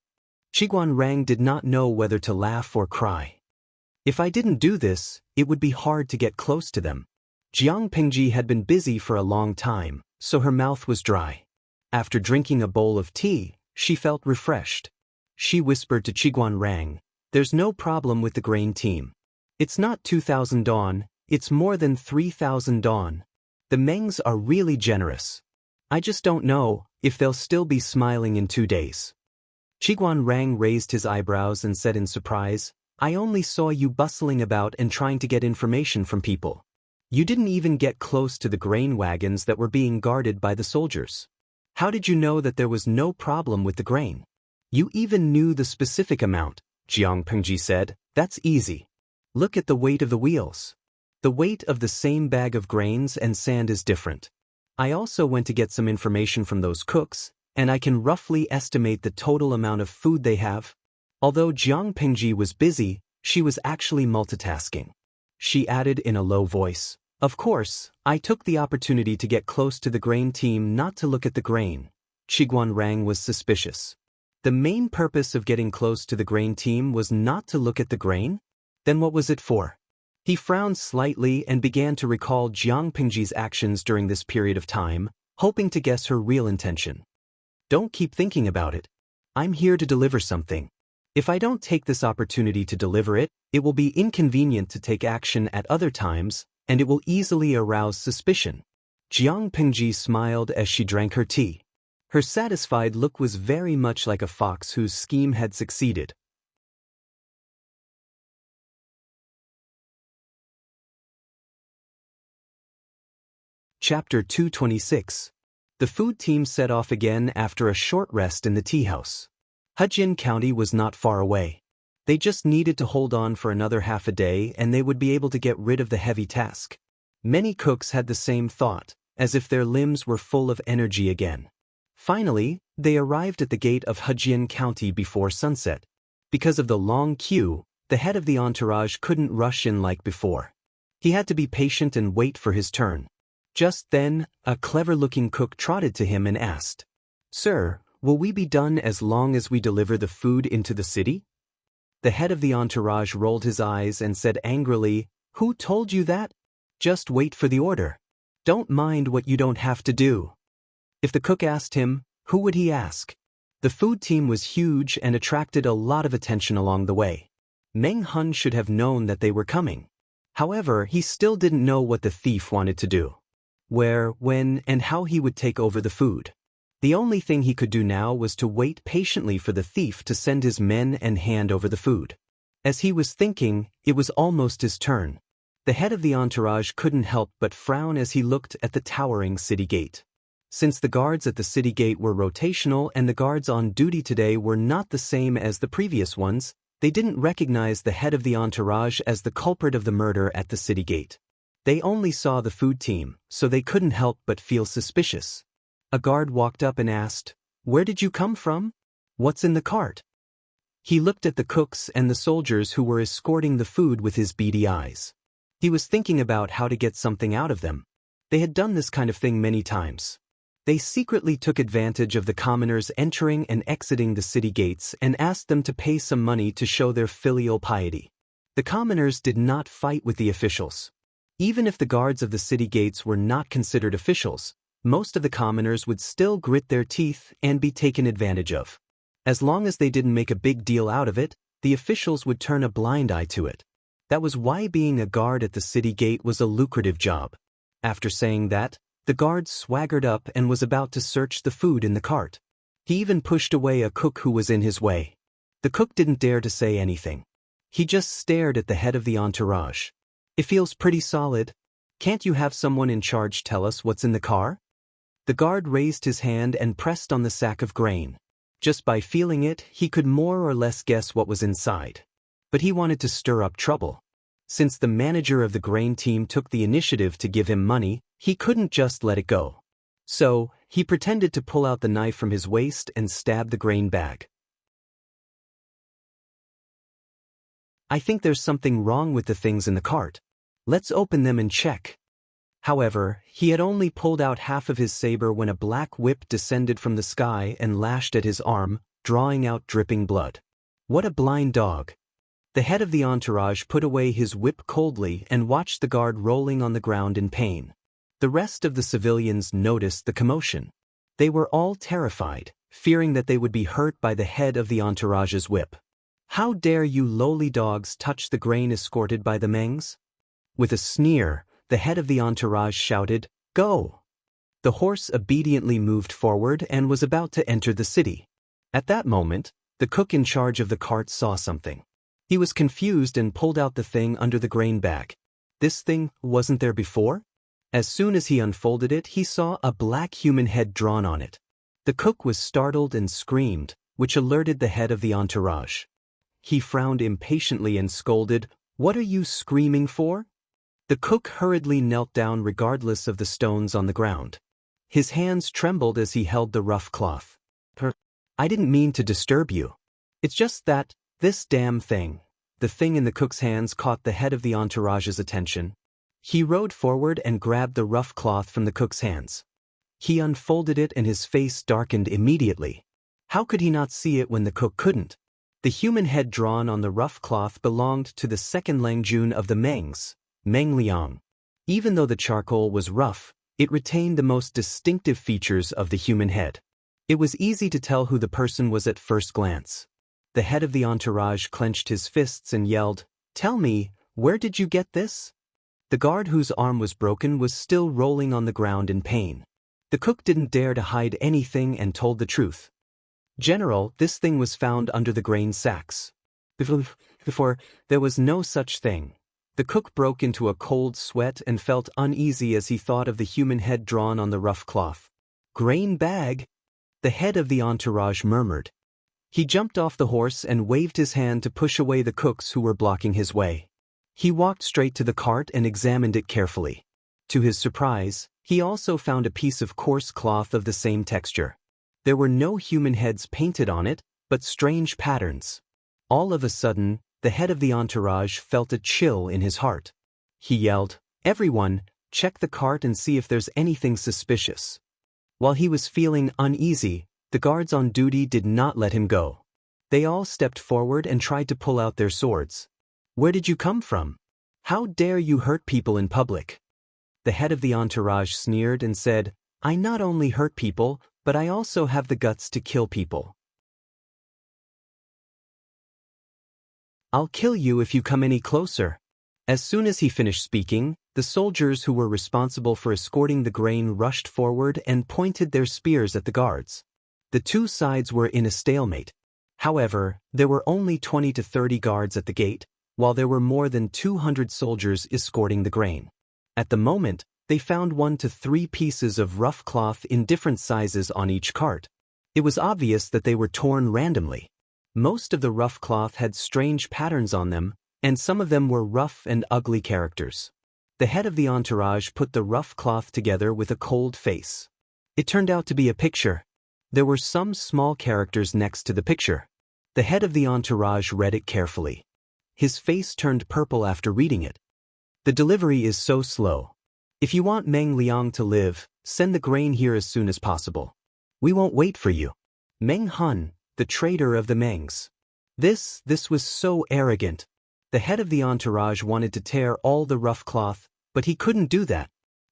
Qiguan Rang did not know whether to laugh or cry. If I didn't do this, it would be hard to get close to them. Jiang Pingji had been busy for a long time, so her mouth was dry. After drinking a bowl of tea, she felt refreshed. She whispered to Qiguan Rang, "There's no problem with the grain team. It's not 2,000 dawn, it's more than 3,000 dawn. The Mengs are really generous. I just don't know if they'll still be smiling in 2 days." Qiguan Rang raised his eyebrows and said in surprise, "I only saw you bustling about and trying to get information from people. You didn't even get close to the grain wagons that were being guarded by the soldiers. How did you know that there was no problem with the grain? You even knew the specific amount," Jiang Pengji said. "That's easy. Look at the weight of the wheels. The weight of the same bag of grains and sand is different. I also went to get some information from those cooks, and I can roughly estimate the total amount of food they have." Although Jiang Pengji was busy, she was actually multitasking. She added in a low voice, "Of course, I took the opportunity to get close to the grain team not to look at the grain." Qiguan Rang was suspicious. The main purpose of getting close to the grain team was not to look at the grain? Then what was it for? He frowned slightly and began to recall Jiang Pingji's actions during this period of time, hoping to guess her real intention. "Don't keep thinking about it. I'm here to deliver something. If I don't take this opportunity to deliver it, it will be inconvenient to take action at other times, and it will easily arouse suspicion." Jiang Pingji smiled as she drank her tea. Her satisfied look was very much like a fox whose scheme had succeeded. Chapter 226. The food team set off again after a short rest in the tea house. Hejin County was not far away. They just needed to hold on for another half a day and they would be able to get rid of the heavy task. Many cooks had the same thought, as if their limbs were full of energy again. Finally, they arrived at the gate of Hejin County before sunset. Because of the long queue, the head of the entourage couldn't rush in like before. He had to be patient and wait for his turn. Just then, a clever-looking cook trotted to him and asked, "Sir, will we be done as long as we deliver the food into the city?" The head of the entourage rolled his eyes and said angrily, "Who told you that? Just wait for the order. Don't mind what you don't have to do." If the cook asked him, who would he ask? The food team was huge and attracted a lot of attention along the way. Meng Hun should have known that they were coming. However, he still didn't know what the thief wanted to do. Where, when, and how he would take over the food. The only thing he could do now was to wait patiently for the thief to send his men and hand over the food. As he was thinking, it was almost his turn. The head of the entourage couldn't help but frown as he looked at the towering city gate. Since the guards at the city gate were rotational and the guards on duty today were not the same as the previous ones, they didn't recognize the head of the entourage as the culprit of the murder at the city gate. They only saw the food team, so they couldn't help but feel suspicious. A guard walked up and asked, "Where did you come from? What's in the cart?" He looked at the cooks and the soldiers who were escorting the food with his beady eyes. He was thinking about how to get something out of them. They had done this kind of thing many times. They secretly took advantage of the commoners entering and exiting the city gates and asked them to pay some money to show their filial piety. The commoners did not fight with the officials. Even if the guards of the city gates were not considered officials, most of the commoners would still grit their teeth and be taken advantage of. As long as they didn't make a big deal out of it, the officials would turn a blind eye to it. That was why being a guard at the city gate was a lucrative job. After saying that, the guard swaggered up and was about to search the food in the cart. He even pushed away a cook who was in his way. The cook didn't dare to say anything. He just stared at the head of the entourage. "It feels pretty solid. Can't you have someone in charge tell us what's in the car?" The guard raised his hand and pressed on the sack of grain. Just by feeling it, he could more or less guess what was inside. But he wanted to stir up trouble. Since the manager of the grain team took the initiative to give him money, he couldn't just let it go. So, he pretended to pull out the knife from his waist and stab the grain bag. "I think there's something wrong with the things in the cart. Let's open them and check." However, he had only pulled out half of his saber when a black whip descended from the sky and lashed at his arm, drawing out dripping blood. What a blind dog. The head of the entourage put away his whip coldly and watched the guard rolling on the ground in pain. The rest of the civilians noticed the commotion. They were all terrified, fearing that they would be hurt by the head of the entourage's whip. "How dare you lowly dogs touch the grain escorted by the Mengs?" With a sneer, the head of the entourage shouted, "Go!" The horse obediently moved forward and was about to enter the city. At that moment, the cook in charge of the cart saw something. He was confused and pulled out the thing under the grain bag. This thing wasn't there before? As soon as he unfolded it, he saw a black human head drawn on it. The cook was startled and screamed, which alerted the head of the entourage. He frowned impatiently and scolded, "What are you screaming for?" The cook hurriedly knelt down regardless of the stones on the ground. His hands trembled as he held the rough cloth. "I didn't mean to disturb you. It's just that, this damn thing." The thing in the cook's hands caught the head of the entourage's attention. He rode forward and grabbed the rough cloth from the cook's hands. He unfolded it and his face darkened immediately. How could he not see it when the cook couldn't? The human head drawn on the rough cloth belonged to the second Langjun of the Mengs, Meng Liang. Even though the charcoal was rough, it retained the most distinctive features of the human head. It was easy to tell who the person was at first glance. The head of the entourage clenched his fists and yelled, "Tell me, where did you get this?" The guard whose arm was broken was still rolling on the ground in pain. The cook didn't dare to hide anything and told the truth. "General, this thing was found under the grain sacks." Before, there was no such thing. The cook broke into a cold sweat and felt uneasy as he thought of the human head drawn on the rough cloth. "Grain bag?" The head of the entourage murmured. He jumped off the horse and waved his hand to push away the cooks who were blocking his way. He walked straight to the cart and examined it carefully. To his surprise, he also found a piece of coarse cloth of the same texture. There were no human heads painted on it, but strange patterns. All of a sudden, the head of the entourage felt a chill in his heart. He yelled, "Everyone, check the cart and see if there's anything suspicious." While he was feeling uneasy, the guards on duty did not let him go. They all stepped forward and tried to pull out their swords. "Where did you come from? How dare you hurt people in public?" The head of the entourage sneered and said, "I not only hurt people, but I also have the guts to kill people. I'll kill you if you come any closer." As soon as he finished speaking, the soldiers who were responsible for escorting the grain rushed forward and pointed their spears at the guards. The two sides were in a stalemate. However, there were only 20 to 30 guards at the gate, while there were more than 200 soldiers escorting the grain. At the moment, they found 1 to 3 pieces of rough cloth in different sizes on each cart. It was obvious that they were torn randomly. Most of the rough cloth had strange patterns on them, and some of them were rough and ugly characters. The head of the entourage put the rough cloth together with a cold face. It turned out to be a picture. There were some small characters next to the picture. The head of the entourage read it carefully. His face turned purple after reading it. "The delivery is so slow. If you want Meng Liang to live, send the grain here as soon as possible. We won't wait for you." Meng Hun, the traitor of the Mengs. This was so arrogant. The head of the entourage wanted to tear all the rough cloth, but he couldn't do that.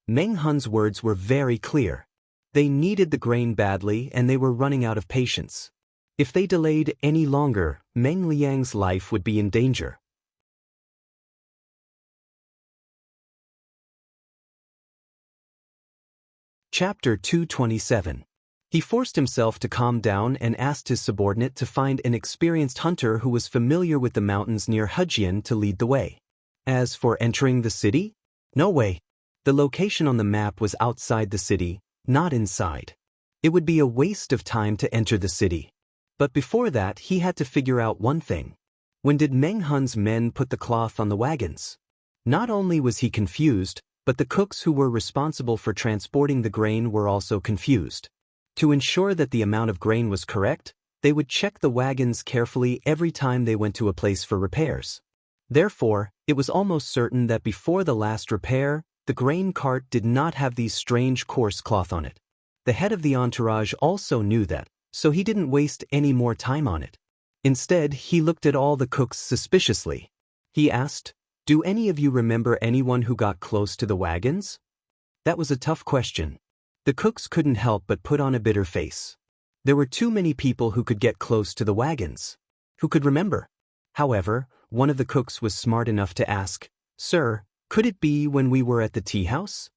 Meng Hun's words were very clear. They needed the grain badly and they were running out of patience. If they delayed any longer, Meng Liang's life would be in danger. Chapter 227. He forced himself to calm down and asked his subordinate to find an experienced hunter who was familiar with the mountains near Hejian to lead the way. As for entering the city? No way. The location on the map was outside the city, not inside. It would be a waste of time to enter the city. But before that, he had to figure out one thing. When did Meng Hun's men put the cloth on the wagons? Not only was he confused, but the cooks who were responsible for transporting the grain were also confused. To ensure that the amount of grain was correct, they would check the wagons carefully every time they went to a place for repairs. Therefore, it was almost certain that before the last repair, the grain cart did not have these strange coarse cloth on it. The head of the entourage also knew that, so he didn't waste any more time on it. Instead, he looked at all the cooks suspiciously. He asked, "Do any of you remember anyone who got close to the wagons?" That was a tough question. The cooks couldn't help but put on a bitter face. There were too many people who could get close to the wagons. Who could remember? However, one of the cooks was smart enough to ask, "Sir, could it be when we were at the tea house?"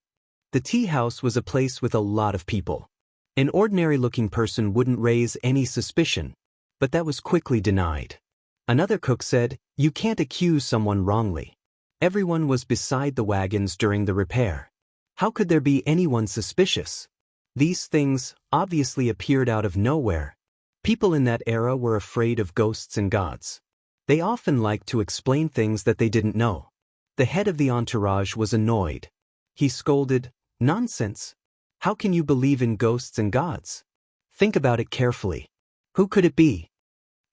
The tea house was a place with a lot of people. An ordinary-looking person wouldn't raise any suspicion, but that was quickly denied. Another cook said, "You can't accuse someone wrongly. Everyone was beside the wagons during the repair. How could there be anyone suspicious?" These things obviously appeared out of nowhere. People in that era were afraid of ghosts and gods. They often liked to explain things that they didn't know. The head of the entourage was annoyed. He scolded, "Nonsense! How can you believe in ghosts and gods? Think about it carefully. Who could it be?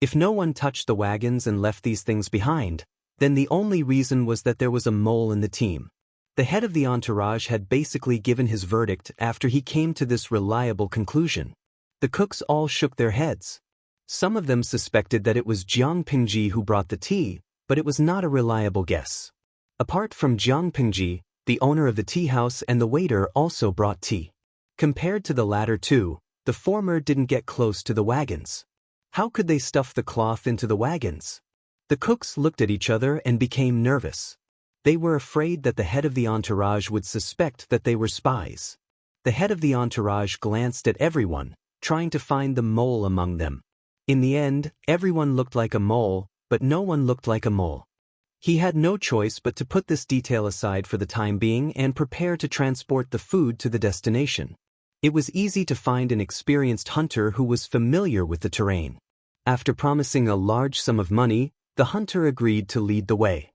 If no one touched the wagons and left these things behind, then the only reason was that there was a mole in the team." The head of the entourage had basically given his verdict after he came to this reliable conclusion. The cooks all shook their heads. Some of them suspected that it was Jiang Pingji who brought the tea, but it was not a reliable guess. Apart from Jiang Pingji, the owner of the tea house and the waiter also brought tea. Compared to the latter two, the former didn't get close to the wagons. How could they stuff the cloth into the wagons? The cooks looked at each other and became nervous. They were afraid that the head of the entourage would suspect that they were spies. The head of the entourage glanced at everyone, trying to find the mole among them. In the end, everyone looked like a mole, but no one looked like a mole. He had no choice but to put this detail aside for the time being and prepare to transport the food to the destination. It was easy to find an experienced hunter who was familiar with the terrain. After promising a large sum of money, the hunter agreed to lead the way.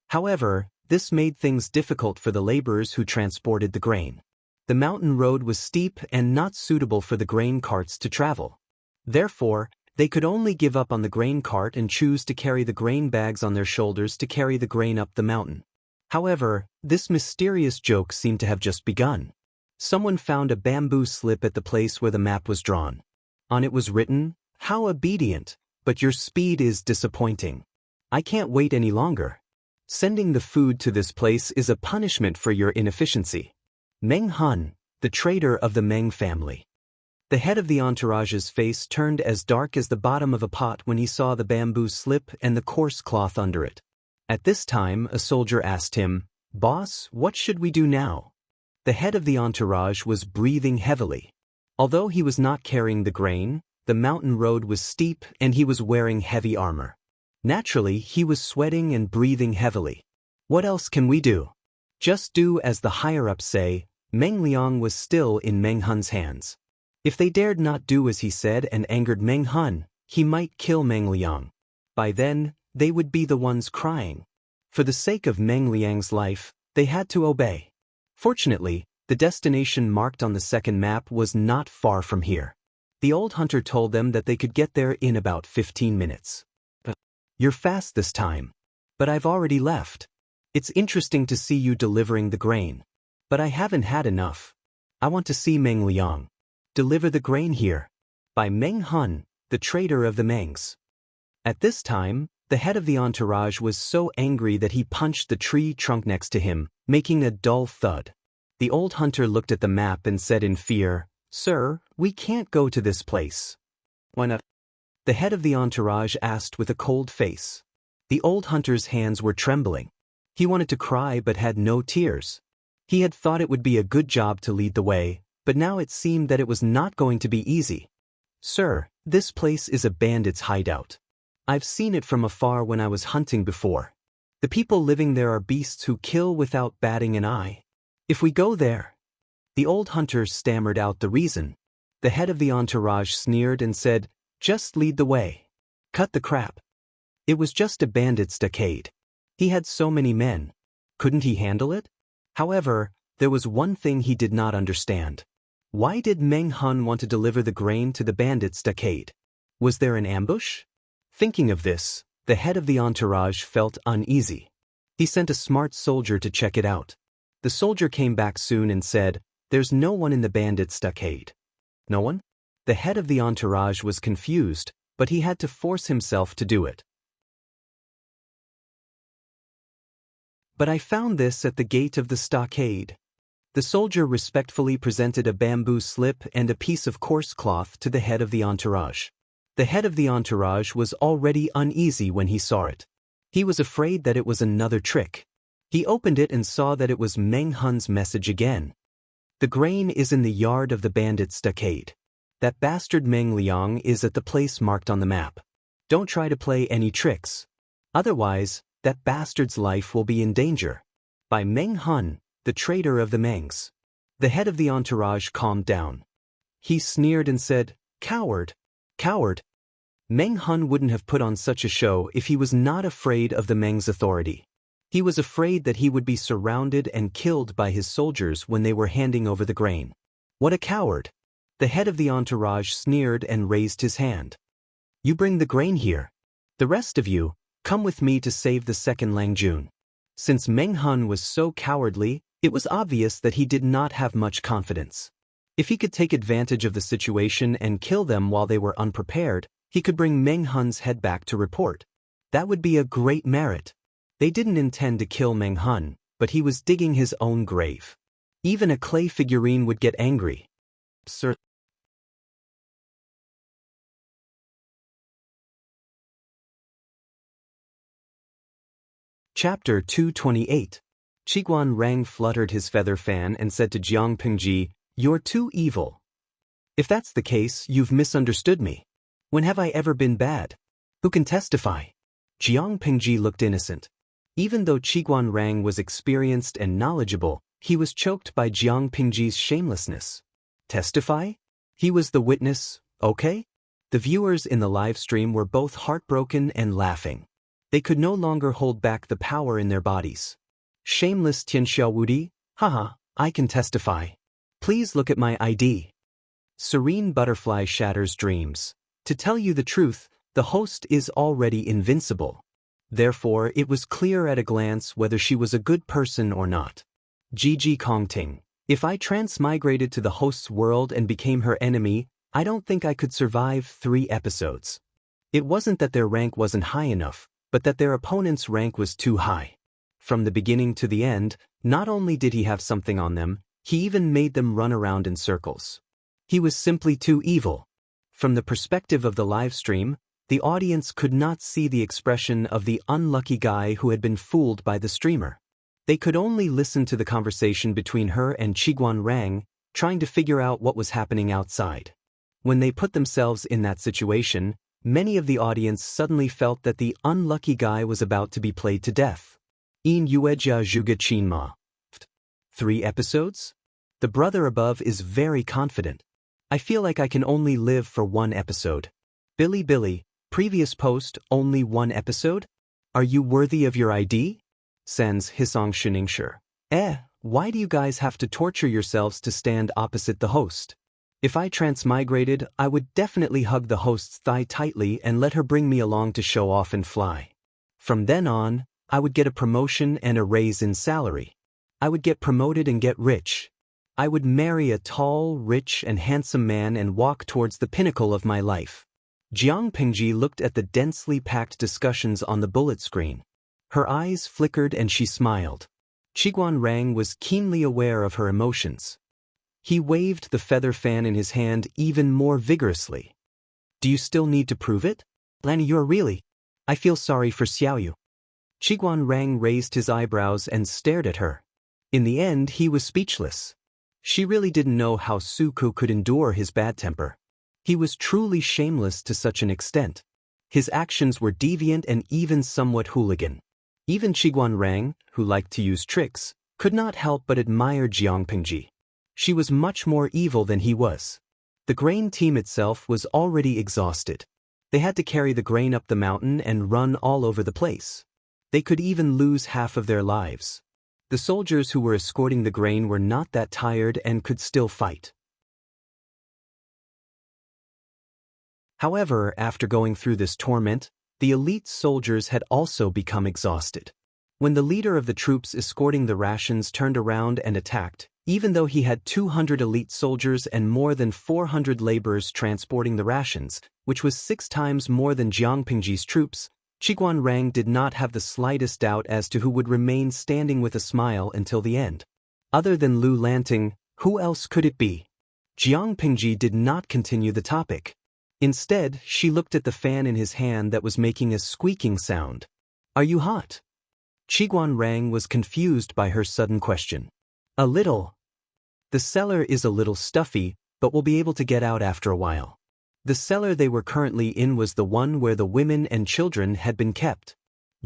However, this made things difficult for the laborers who transported the grain. The mountain road was steep and not suitable for the grain carts to travel. Therefore, they could only give up on the grain cart and choose to carry the grain bags on their shoulders to carry the grain up the mountain. However, this mysterious joke seemed to have just begun. Someone found a bamboo slip at the place where the map was drawn. On it was written, "How obedient, but your speed is disappointing. I can't wait any longer. Sending the food to this place is a punishment for your inefficiency." Meng Han, the trader of the Meng family. The head of the entourage's face turned as dark as the bottom of a pot when he saw the bamboo slip and the coarse cloth under it. At this time, a soldier asked him, "Boss, what should we do now?" The head of the entourage was breathing heavily. Although he was not carrying the grain, the mountain road was steep and he was wearing heavy armor. Naturally, he was sweating and breathing heavily. "What else can we do?" "Just do as the higher-ups say." Meng Liang was still in Meng Hun's hands. If they dared not do as he said and angered Meng Hun, he might kill Meng Liang. By then, they would be the ones crying. For the sake of Meng Liang's life, they had to obey. Fortunately, the destination marked on the second map was not far from here. The old hunter told them that they could get there in about 15 minutes. "You're fast this time. But I've already left. It's interesting to see you delivering the grain. But I haven't had enough. I want to see Meng Liang. Deliver the grain here." By Meng Hun, the trader of the Mengs. At this time, the head of the entourage was so angry that he punched the tree trunk next to him, making a dull thud. The old hunter looked at the map and said in fear, "Sir, we can't go to this place." "Why not?" the head of the entourage asked with a cold face. The old hunter's hands were trembling. He wanted to cry but had no tears. He had thought it would be a good job to lead the way, but now it seemed that it was not going to be easy. "Sir, this place is a bandit's hideout. I've seen it from afar when I was hunting before. The people living there are beasts who kill without batting an eye. If we go there..." The old hunter stammered out the reason. The head of the entourage sneered and said, "Just lead the way. Cut the crap." It was just a bandit stockade. He had so many men. Couldn't he handle it? However, there was one thing he did not understand. Why did Meng Hun want to deliver the grain to the bandit stockade? Was there an ambush? Thinking of this, the head of the entourage felt uneasy. He sent a smart soldier to check it out. The soldier came back soon and said, "There's no one in the bandit stockade." "No one?" The head of the entourage was confused, but he had to force himself to do it. But I found this at the gate of the stockade. The soldier respectfully presented a bamboo slip and a piece of coarse cloth to the head of the entourage. The head of the entourage was already uneasy when he saw it. He was afraid that it was another trick. He opened it and saw that it was Meng Hun's message again. The grain is in the yard of the bandit stockade. That bastard Meng Liang is at the place marked on the map. Don't try to play any tricks. Otherwise, that bastard's life will be in danger. By Meng Hun, the traitor of the Mengs. The head of the entourage calmed down. He sneered and said, "Coward! Coward!" Meng Hun wouldn't have put on such a show if he was not afraid of the Meng's authority. He was afraid that he would be surrounded and killed by his soldiers when they were handing over the grain. What a coward! The head of the entourage sneered and raised his hand. "You bring the grain here. The rest of you, come with me to save the second Lang Jun." Since Meng Hun was so cowardly, it was obvious that he did not have much confidence. If he could take advantage of the situation and kill them while they were unprepared, he could bring Meng Hun's head back to report. That would be a great merit. They didn't intend to kill Meng Hun, but he was digging his own grave. Even a clay figurine would get angry. Sir. Chapter 228. Qiguan Rang fluttered his feather fan and said to Jiang Pingji, "You're too evil. If that's the case, you've misunderstood me. When have I ever been bad? Who can testify?" Jiang Pingji looked innocent. Even though Qiguan Rang was experienced and knowledgeable, he was choked by Jiang Pingji's shamelessness. Testify? He was the witness, okay? The viewers in the live stream were both heartbroken and laughing. They could no longer hold back the power in their bodies. Shameless Tianxiao Wudi? Haha, I can testify. Please look at my ID. Serene Butterfly shatters dreams. To tell you the truth, the host is already invincible. Therefore, it was clear at a glance whether she was a good person or not. Gigi Kongting. If I transmigrated to the host's world and became her enemy, I don't think I could survive 3 episodes. It wasn't that their rank wasn't high enough, but that their opponent's rank was too high. From the beginning to the end, not only did he have something on them, he even made them run around in circles. He was simply too evil. From the perspective of the live stream, the audience could not see the expression of the unlucky guy who had been fooled by the streamer. They could only listen to the conversation between her and Qiguan Rang, trying to figure out what was happening outside. When they put themselves in that situation, many of the audience suddenly felt that the unlucky guy was about to be played to death. In Yuejia Zhuge Qinma. 3 episodes? The brother above is very confident. I feel like I can only live for 1 episode. Billy, previous post, only 1 episode? Are you worthy of your ID? Sends Hisong Shiningsher. Why do you guys have to torture yourselves to stand opposite the host? If I transmigrated, I would definitely hug the host's thigh tightly and let her bring me along to show off and fly. From then on, I would get a promotion and a raise in salary. I would get promoted and get rich. I would marry a tall, rich, and handsome man and walk towards the pinnacle of my life. Jiang Pingji looked at the densely packed discussions on the bullet screen. Her eyes flickered and she smiled. Qiguan Rang was keenly aware of her emotions. He waved the feather fan in his hand even more vigorously. Do you still need to prove it? Lanny, you're really... I feel sorry for Xiaoyu. Qiguan Rang raised his eyebrows and stared at her. In the end, he was speechless. She really didn't know how Suku could endure his bad temper. He was truly shameless to such an extent. His actions were deviant and even somewhat hooligan. Even Qiguan Rang, who liked to use tricks, could not help but admire Jiang Pingji. She was much more evil than he was. The grain team itself was already exhausted. They had to carry the grain up the mountain and run all over the place. They could even lose half of their lives. The soldiers who were escorting the grain were not that tired and could still fight. However, after going through this torment, the elite soldiers had also become exhausted. When the leader of the troops escorting the rations turned around and attacked, Even though he had 200 elite soldiers and more than 400 laborers transporting the rations, which was 6 times more than Jiang Pingji's troops, Qiguanrang did not have the slightest doubt as to who would remain standing with a smile until the end. Other than Lu Lanting, who else could it be? Jiang Pingji did not continue the topic. Instead, she looked at the fan in his hand that was making a squeaking sound. Are you hot? Qiguanrang was confused by her sudden question. A little. The cellar is a little stuffy, but we'll be able to get out after a while. The cellar they were currently in was the one where the women and children had been kept.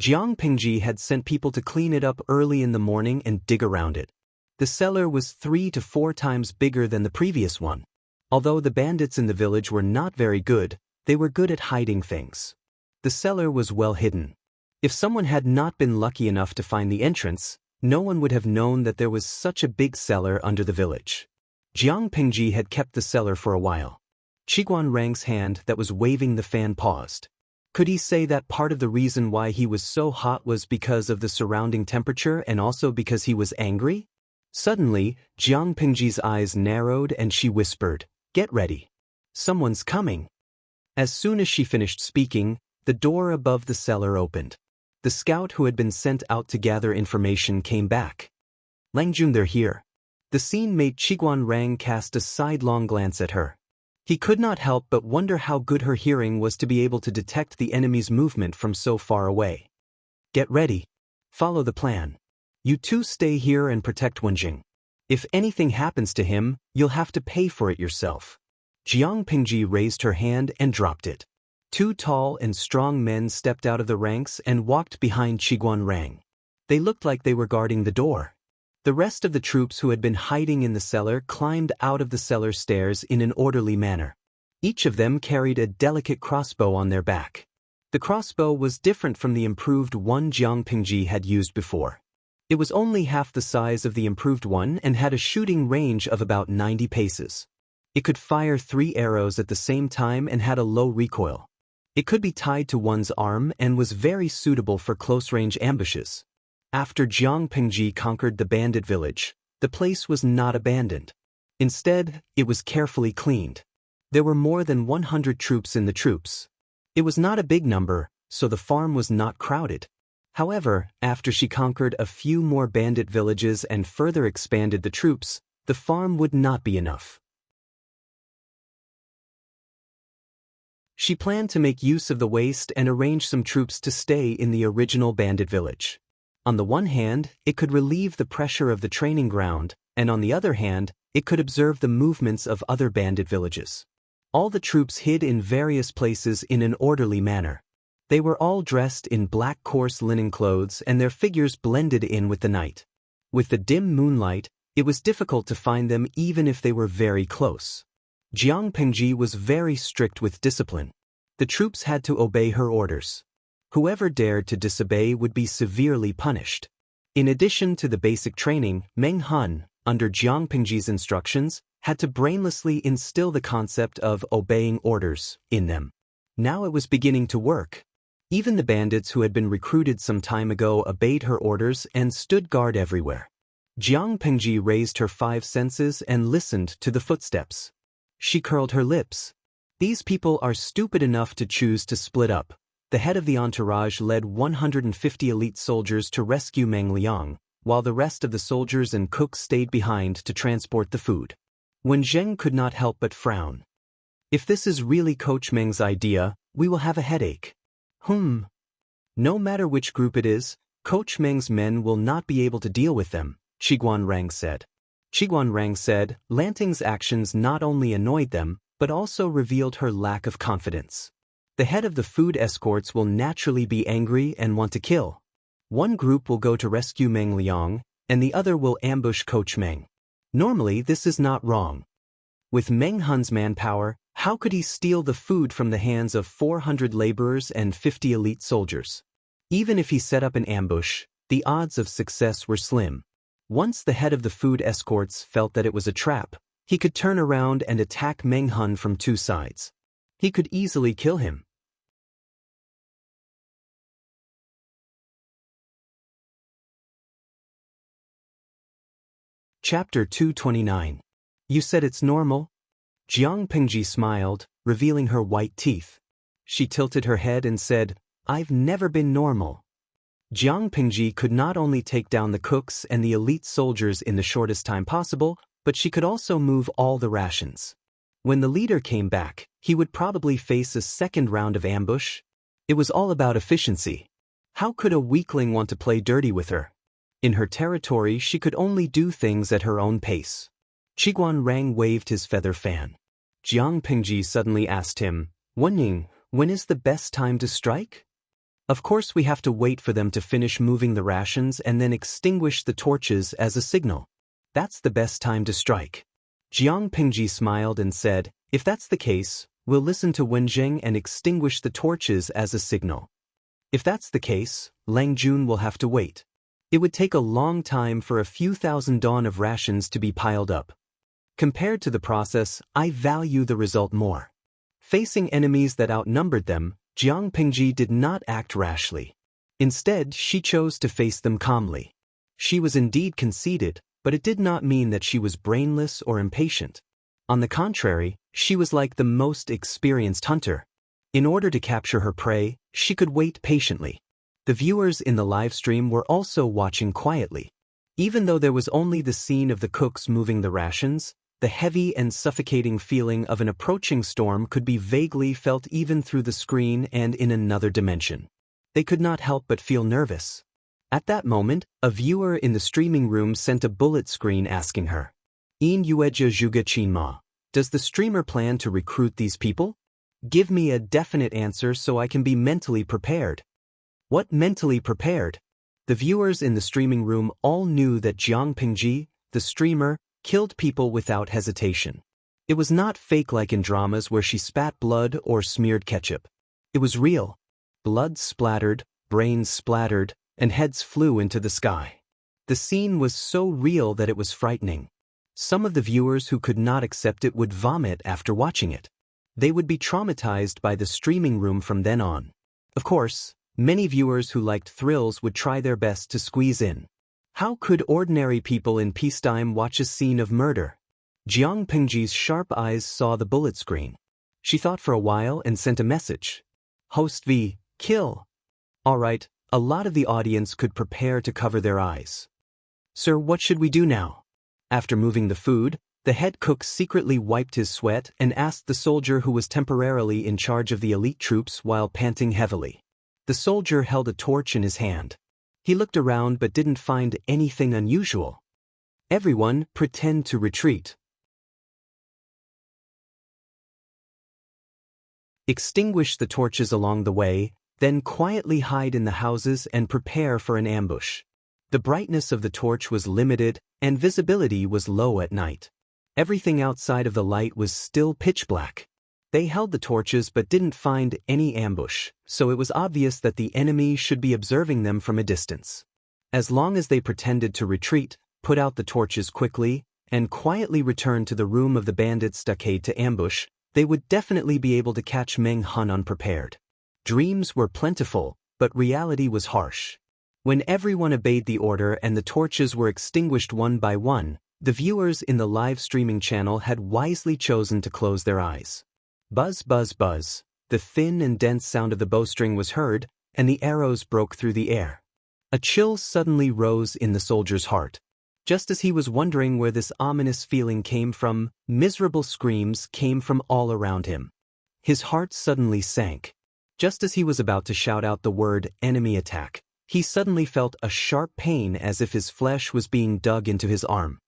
Jiang Pingji had sent people to clean it up early in the morning and dig around it. The cellar was 3 to 4 times bigger than the previous one. Although the bandits in the village were not very good, they were good at hiding things. The cellar was well hidden. If someone had not been lucky enough to find the entrance, no one would have known that there was such a big cellar under the village. Jiang Pingji had kept the cellar for a while. Qiguanrang's hand that was waving the fan paused. Could he say that part of the reason why he was so hot was because of the surrounding temperature and also because he was angry? Suddenly, Jiang Pingji's eyes narrowed and she whispered, "Get ready. Someone's coming." As soon as she finished speaking, the door above the cellar opened. The scout who had been sent out to gather information came back. Langjun, they're here. The scene made Qiguanrang cast a sidelong glance at her. He could not help but wonder how good her hearing was to be able to detect the enemy's movement from so far away. Get ready. Follow the plan. You two stay here and protect Wenjing. If anything happens to him, you'll have to pay for it yourself. Jiang Pingji raised her hand and dropped it. 2 tall and strong men stepped out of the ranks and walked behind Qiguanrang. They looked like they were guarding the door. The rest of the troops who had been hiding in the cellar climbed out of the cellar stairs in an orderly manner. Each of them carried a delicate crossbow on their back. The crossbow was different from the improved one Jiang Pingji had used before. It was only half the size of the improved one and had a shooting range of about 90 paces. It could fire 3 arrows at the same time and had a low recoil. It could be tied to one's arm and was very suitable for close-range ambushes. After Jiang Pingji conquered the bandit village, the place was not abandoned. Instead, it was carefully cleaned. There were more than 100 troops in the troops. It was not a big number, so the farm was not crowded. However, after she conquered a few more bandit villages and further expanded the troops, the farm would not be enough. She planned to make use of the waste and arrange some troops to stay in the original bandit village. On the one hand, it could relieve the pressure of the training ground, and on the other hand, it could observe the movements of other bandit villages. All the troops hid in various places in an orderly manner. They were all dressed in black coarse linen clothes and their figures blended in with the night. With the dim moonlight, it was difficult to find them even if they were very close. Jiang Pingji was very strict with discipline. The troops had to obey her orders. Whoever dared to disobey would be severely punished. In addition to the basic training, Meng Han, under Jiang Pingji's instructions, had to brainlessly instill the concept of obeying orders in them. Now it was beginning to work. Even the bandits who had been recruited some time ago obeyed her orders and stood guard everywhere. Jiang Pingji raised her 5 senses and listened to the footsteps. She curled her lips. These people are stupid enough to choose to split up. The head of the entourage led 150 elite soldiers to rescue Meng Liang, while the rest of the soldiers and cooks stayed behind to transport the food. Wen Zheng could not help but frown. If this is really Coach Meng's idea, we will have a headache. No matter which group it is, Coach Meng's men will not be able to deal with them, Qiguanrang said. Qiguanrang said, Lanting's actions not only annoyed them, but also revealed her lack of confidence. The head of the food escorts will naturally be angry and want to kill. One group will go to rescue Meng Liang, and the other will ambush Coach Meng. Normally, this is not wrong. With Meng Han's manpower, how could he steal the food from the hands of 400 laborers and 50 elite soldiers? Even if he set up an ambush, the odds of success were slim. Once the head of the food escorts felt that it was a trap, he could turn around and attack Meng Han from 2 sides. He could easily kill him. Chapter 229. You said it's normal? Jiang Pingji smiled, revealing her white teeth. She tilted her head and said, I've never been normal. Jiang Pingji could not only take down the cooks and the elite soldiers in the shortest time possible, but she could also move all the rations. When the leader came back, he would probably face a second round of ambush. It was all about efficiency. How could a weakling want to play dirty with her? In her territory, she could only do things at her own pace. Qiguan Rang waved his feather fan. Jiang Pingji suddenly asked him, Wenning, when is the best time to strike? Of course we have to wait for them to finish moving the rations and then extinguish the torches as a signal. That's the best time to strike. Jiang Pingji smiled and said, if that's the case, we'll listen to Wenzheng and extinguish the torches as a signal. If that's the case, Lang Jun will have to wait. It would take a long time for a few thousand dawn of rations to be piled up. Compared to the process, I value the result more. Facing enemies that outnumbered them, Jiang Pingji did not act rashly. Instead, she chose to face them calmly. She was indeed conceited, but it did not mean that she was brainless or impatient. On the contrary, she was like the most experienced hunter. In order to capture her prey, she could wait patiently. The viewers in the live stream were also watching quietly. Even though there was only the scene of the cooks moving the rations, the heavy and suffocating feeling of an approaching storm could be vaguely felt even through the screen and in another dimension. They could not help but feel nervous. At that moment, a viewer in the streaming room sent a bullet screen asking her, In Yueja Zhuge Qinma, does the streamer plan to recruit these people? Give me a definite answer so I can be mentally prepared. What mentally prepared? The viewers in the streaming room all knew that Jiang Pingji, the streamer, killed people without hesitation. It was not fake like in dramas where she spat blood or smeared ketchup. It was real. Blood splattered, brains splattered, and heads flew into the sky. The scene was so real that it was frightening. Some of the viewers who could not accept it would vomit after watching it. They would be traumatized by the streaming room from then on. Of course, many viewers who liked thrills would try their best to squeeze in. How could ordinary people in peacetime watch a scene of murder? Jiang Pingji's sharp eyes saw the bullet screen. She thought for a while and sent a message. Host V, kill. All right, a lot of the audience could prepare to cover their eyes. Sir, what should we do now? After moving the food, the head cook secretly wiped his sweat and asked the soldier who was temporarily in charge of the elite troops while panting heavily. The soldier held a torch in his hand. He looked around but didn't find anything unusual. Everyone, pretend to retreat. Extinguish the torches along the way, then quietly hide in the houses and prepare for an ambush. The brightness of the torch was limited, and visibility was low at night. Everything outside of the light was still pitch black. They held the torches but didn't find any ambush, so it was obvious that the enemy should be observing them from a distance. As long as they pretended to retreat, put out the torches quickly, and quietly return to the room of the bandit stockade to ambush, they would definitely be able to catch Meng Hun unprepared. Dreams were plentiful, but reality was harsh. When everyone obeyed the order and the torches were extinguished one by one, the viewers in the live streaming channel had wisely chosen to close their eyes. Buzz, buzz, buzz. The thin and dense sound of the bowstring was heard, and the arrows broke through the air. A chill suddenly rose in the soldier's heart. Just as he was wondering where this ominous feeling came from, miserable screams came from all around him. His heart suddenly sank. Just as he was about to shout out the word enemy attack, he suddenly felt a sharp pain as if his flesh was being dug into his arm.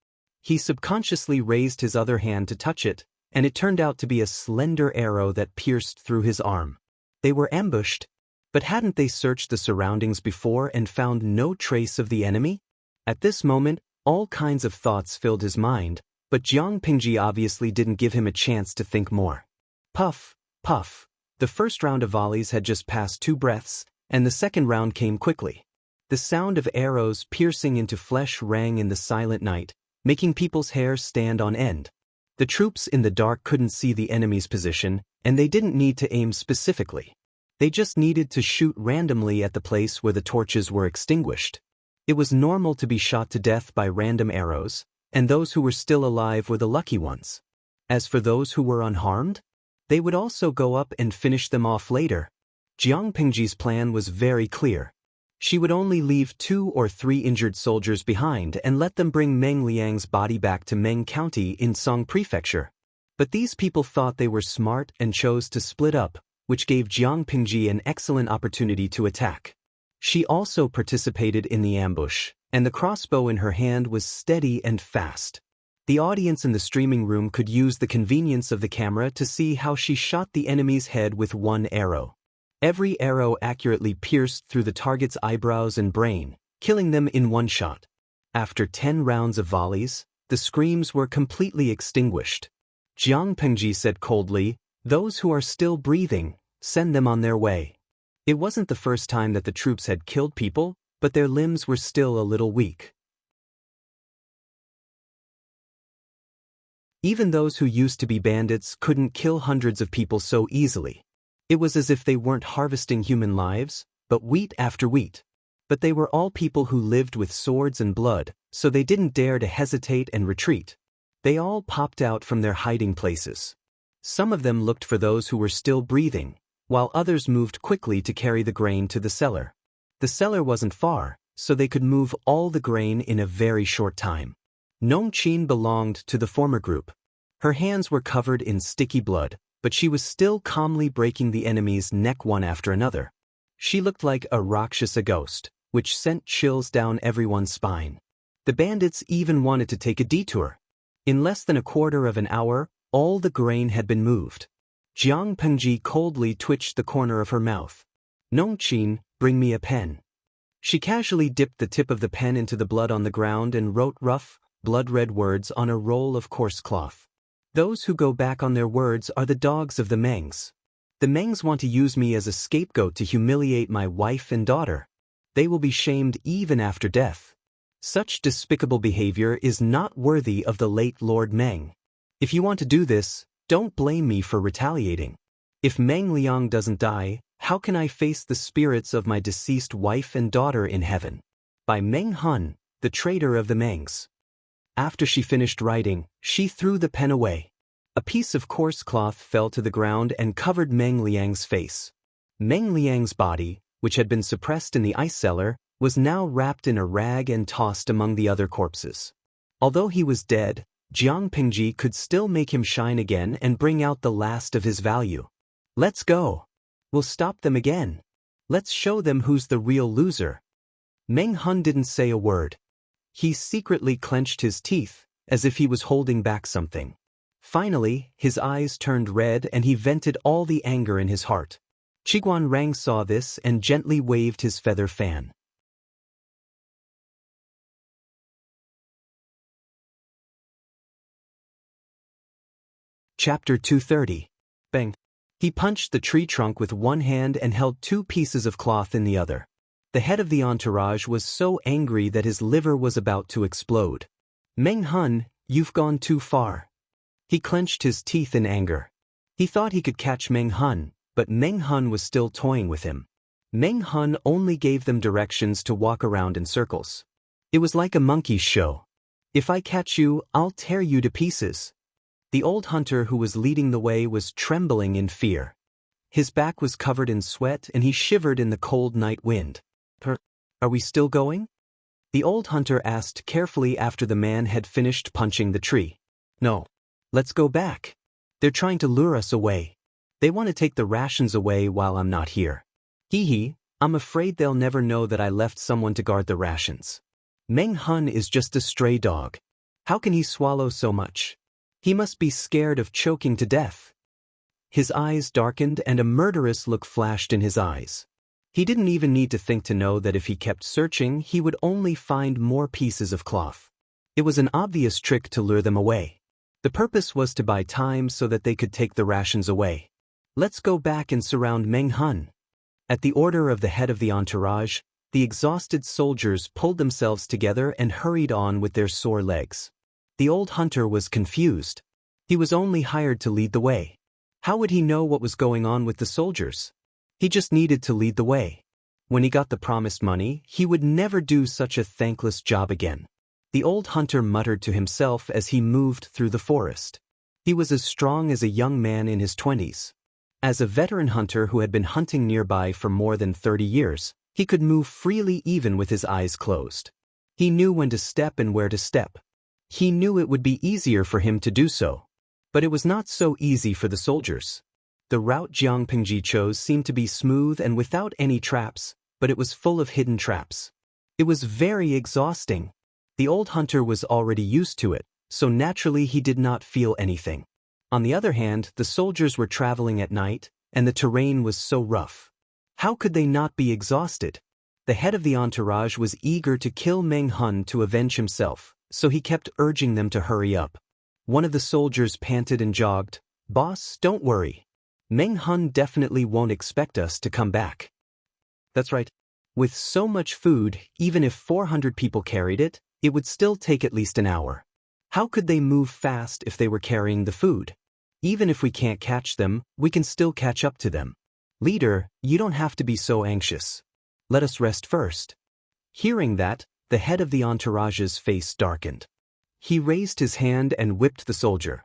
He subconsciously raised his other hand to touch it, and it turned out to be a slender arrow that pierced through his arm. They were ambushed, but hadn't they searched the surroundings before and found no trace of the enemy? At this moment, all kinds of thoughts filled his mind, but Jiang Pingji obviously didn't give him a chance to think more. Puff, puff. The first round of volleys had just passed 2 breaths, and the second round came quickly. The sound of arrows piercing into flesh rang in the silent night, making people's hair stand on end. The troops in the dark couldn't see the enemy's position, and they didn't need to aim specifically. They just needed to shoot randomly at the place where the torches were extinguished. It was normal to be shot to death by random arrows, and those who were still alive were the lucky ones. As for those who were unharmed, they would also go up and finish them off later. Jiang Pingji's plan was very clear. She would only leave 2 or 3 injured soldiers behind and let them bring Meng Liang's body back to Meng County in Song Prefecture. But these people thought they were smart and chose to split up, which gave Jiang Pingji an excellent opportunity to attack. She also participated in the ambush, and the crossbow in her hand was steady and fast. The audience in the streaming room could use the convenience of the camera to see how she shot the enemy's head with one arrow. Every arrow accurately pierced through the target's eyebrows and brain, killing them in one shot. After 10 rounds of volleys, the screams were completely extinguished. Jiang Pingji said coldly, "Those who are still breathing, send them on their way." It wasn't the first time that the troops had killed people, but their limbs were still a little weak. Even those who used to be bandits couldn't kill hundreds of people so easily. It was as if they weren't harvesting human lives, but wheat after wheat. But they were all people who lived with swords and blood, so they didn't dare to hesitate and retreat. They all popped out from their hiding places. Some of them looked for those who were still breathing, while others moved quickly to carry the grain to the cellar. The cellar wasn't far, so they could move all the grain in a very short time. Nongqin belonged to the former group. Her hands were covered in sticky blood, but she was still calmly breaking the enemy's neck one after another. She looked like a Rakshasa ghost, which sent chills down everyone's spine. The bandits even wanted to take a detour. In less than a quarter of an hour, all the grain had been moved. Jiang Pengji coldly twitched the corner of her mouth. "Nongqin, bring me a pen." She casually dipped the tip of the pen into the blood on the ground and wrote rough, blood-red words on a roll of coarse cloth. "Those who go back on their words are the dogs of the Mengs. The Mengs want to use me as a scapegoat to humiliate my wife and daughter. They will be shamed even after death. Such despicable behavior is not worthy of the late Lord Meng. If you want to do this, don't blame me for retaliating. If Meng Liang doesn't die, how can I face the spirits of my deceased wife and daughter in heaven?" By Meng Hun, the traitor of the Mengs. After she finished writing, she threw the pen away. A piece of coarse cloth fell to the ground and covered Meng Liang's face. Meng Liang's body, which had been suppressed in the ice cellar, was now wrapped in a rag and tossed among the other corpses. Although he was dead, Jiang Pingji could still make him shine again and bring out the last of his value. "Let's go. We'll stop them again. Let's show them who's the real loser." Meng Hun didn't say a word. He secretly clenched his teeth, as if he was holding back something. Finally, his eyes turned red and he vented all the anger in his heart. Qiguan Rang saw this and gently waved his feather fan. Chapter 230. Bang. He punched the tree trunk with one hand and held 2 pieces of cloth in the other. The head of the entourage was so angry that his liver was about to explode. "Meng Hun, you've gone too far." He clenched his teeth in anger. He thought he could catch Meng Hun, but Meng Hun was still toying with him. Meng Hun only gave them directions to walk around in circles. It was like a monkey's show. "If I catch you, I'll tear you to pieces." The old hunter who was leading the way was trembling in fear. His back was covered in sweat and he shivered in the cold night wind. "Are we still going?" the old hunter asked carefully after the man had finished punching the tree. "No. Let's go back. They're trying to lure us away. They want to take the rations away while I'm not here. Hee, I'm afraid they'll never know that I left someone to guard the rations. Meng Hun is just a stray dog. How can he swallow so much? He must be scared of choking to death." His eyes darkened and a murderous look flashed in his eyes. He didn't even need to think to know that if he kept searching, he would only find more pieces of cloth. It was an obvious trick to lure them away. The purpose was to buy time so that they could take the rations away. "Let's go back and surround Meng Hun." At the order of the head of the entourage, the exhausted soldiers pulled themselves together and hurried on with their sore legs. The old hunter was confused. He was only hired to lead the way. How would he know what was going on with the soldiers? He just needed to lead the way. When he got the promised money, he would never do such a thankless job again. The old hunter muttered to himself as he moved through the forest. He was as strong as a young man in his 20s. As a veteran hunter who had been hunting nearby for more than 30 years, he could move freely even with his eyes closed. He knew when to step and where to step. He knew it would be easier for him to do so. But it was not so easy for the soldiers. The route Jiang Pingji chose seemed to be smooth and without any traps, but it was full of hidden traps. It was very exhausting. The old hunter was already used to it, so naturally he did not feel anything. On the other hand, the soldiers were traveling at night, and the terrain was so rough. How could they not be exhausted? The head of the entourage was eager to kill Meng Hun to avenge himself, so he kept urging them to hurry up. One of the soldiers panted and jogged. "Boss, don't worry. Meng Hun definitely won't expect us to come back." That's right. With so much food, even if 400 people carried it, it would still take at least an hour. How could they move fast if they were carrying the food? Even if we can't catch them, we can still catch up to them. Leader, you don't have to be so anxious. Let us rest first. Hearing that, the head of the entourage's face darkened. He raised his hand and whipped the soldier.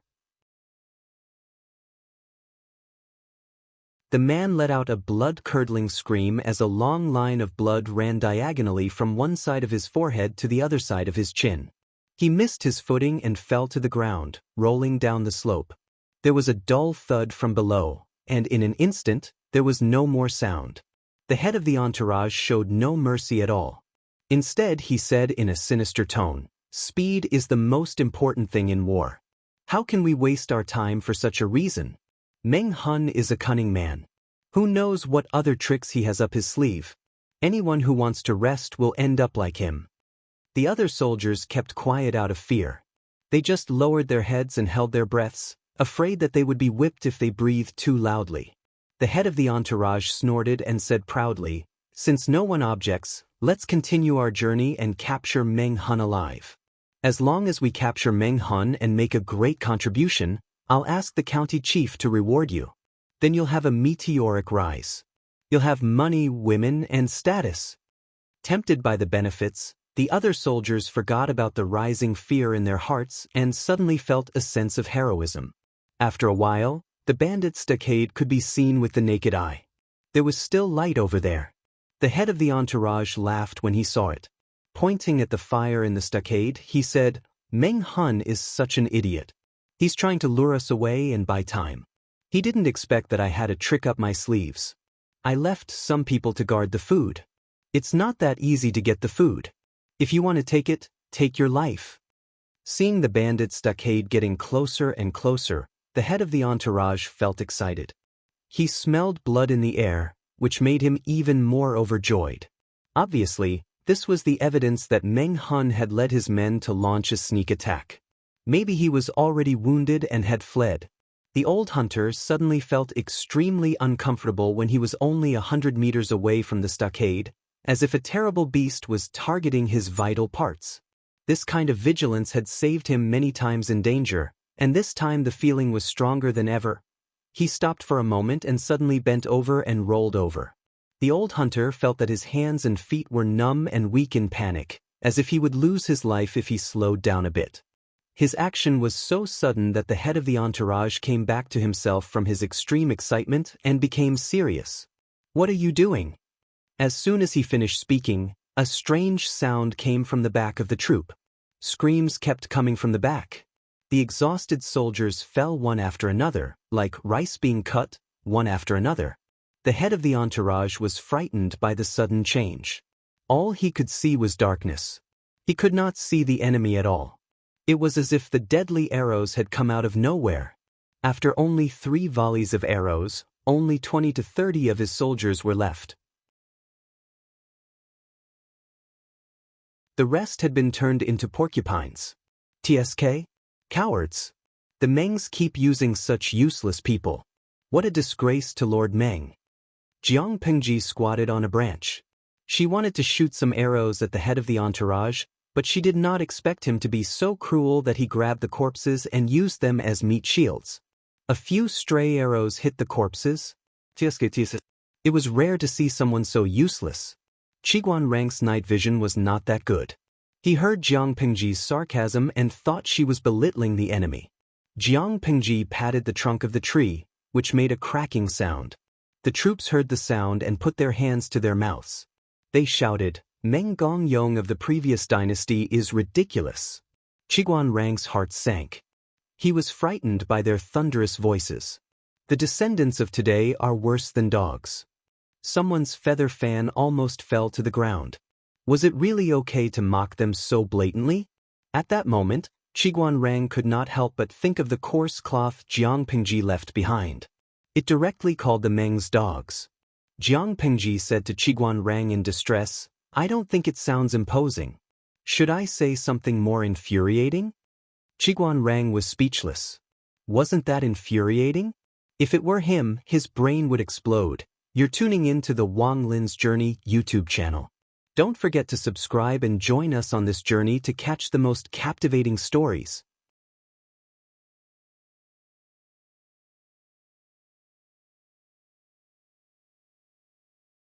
The man let out a blood-curdling scream as a long line of blood ran diagonally from one side of his forehead to the other side of his chin. He missed his footing and fell to the ground, rolling down the slope. There was a dull thud from below, and in an instant, there was no more sound. The head of the entourage showed no mercy at all. Instead, he said in a sinister tone, "Speed is the most important thing in war. How can we waste our time for such a reason? Meng Hun is a cunning man. Who knows what other tricks he has up his sleeve? Anyone who wants to rest will end up like him." The other soldiers kept quiet out of fear. They just lowered their heads and held their breaths, afraid that they would be whipped if they breathed too loudly. The head of the entourage snorted and said proudly, "Since no one objects, let's continue our journey and capture Meng Hun alive. As long as we capture Meng Hun and make a great contribution, I'll ask the county chief to reward you. Then you'll have a meteoric rise. You'll have money, women, and status." Tempted by the benefits, the other soldiers forgot about the rising fear in their hearts and suddenly felt a sense of heroism. After a while, the bandit stockade could be seen with the naked eye. There was still light over there. The head of the entourage laughed when he saw it. Pointing at the fire in the stockade, he said, "Meng Hun is such an idiot. He's trying to lure us away and buy time. He didn't expect that I had a trick up my sleeves. I left some people to guard the food. It's not that easy to get the food. If you want to take it, take your life." Seeing the bandit stockade getting closer and closer, the head of the entourage felt excited. He smelled blood in the air, which made him even more overjoyed. Obviously, this was the evidence that Meng Hun had led his men to launch a sneak attack. Maybe he was already wounded and had fled. The old hunter suddenly felt extremely uncomfortable when he was only 100 meters away from the stockade, as if a terrible beast was targeting his vital parts. This kind of vigilance had saved him many times in danger, and this time the feeling was stronger than ever. He stopped for a moment and suddenly bent over and rolled over. The old hunter felt that his hands and feet were numb and weak in panic, as if he would lose his life if he slowed down a bit. His action was so sudden that the head of the entourage came back to himself from his extreme excitement and became serious. "What are you doing?" As soon as he finished speaking, a strange sound came from the back of the troop. Screams kept coming from the back. The exhausted soldiers fell one after another, like rice being cut, one after another. The head of the entourage was frightened by the sudden change. All he could see was darkness. He could not see the enemy at all. It was as if the deadly arrows had come out of nowhere. After only 3 volleys of arrows, only 20 to 30 of his soldiers were left. The rest had been turned into porcupines. TSK? Cowards. The Mengs keep using such useless people. What a disgrace to Lord Meng. Jiang Pingji squatted on a branch. She wanted to shoot some arrows at the head of the entourage, but she did not expect him to be so cruel that he grabbed the corpses and used them as meat shields. A few stray arrows hit the corpses. It was rare to see someone so useless. Qiguan Rank's night vision was not that good. He heard Jiang Pingji's sarcasm and thought she was belittling the enemy. Jiang Pingji patted the trunk of the tree, which made a cracking sound. The troops heard the sound and put their hands to their mouths. They shouted, "Meng Gongyong of the previous dynasty is ridiculous." Qiguan Rang's heart sank. He was frightened by their thunderous voices. The descendants of today are worse than dogs. Someone's feather fan almost fell to the ground. Was it really okay to mock them so blatantly? At that moment, Qiguan Rang could not help but think of the coarse cloth Jiang Pingji left behind. It directly called the Mengs dogs. Jiang Pingji said to Qiguan Rang in distress, "I don't think it sounds imposing. Should I say something more infuriating?" Qiguan Rang was speechless. Wasn't that infuriating? If it were him, his brain would explode. You're tuning in to the Wang Lin's Journey YouTube channel. Don't forget to subscribe and join us on this journey to catch the most captivating stories.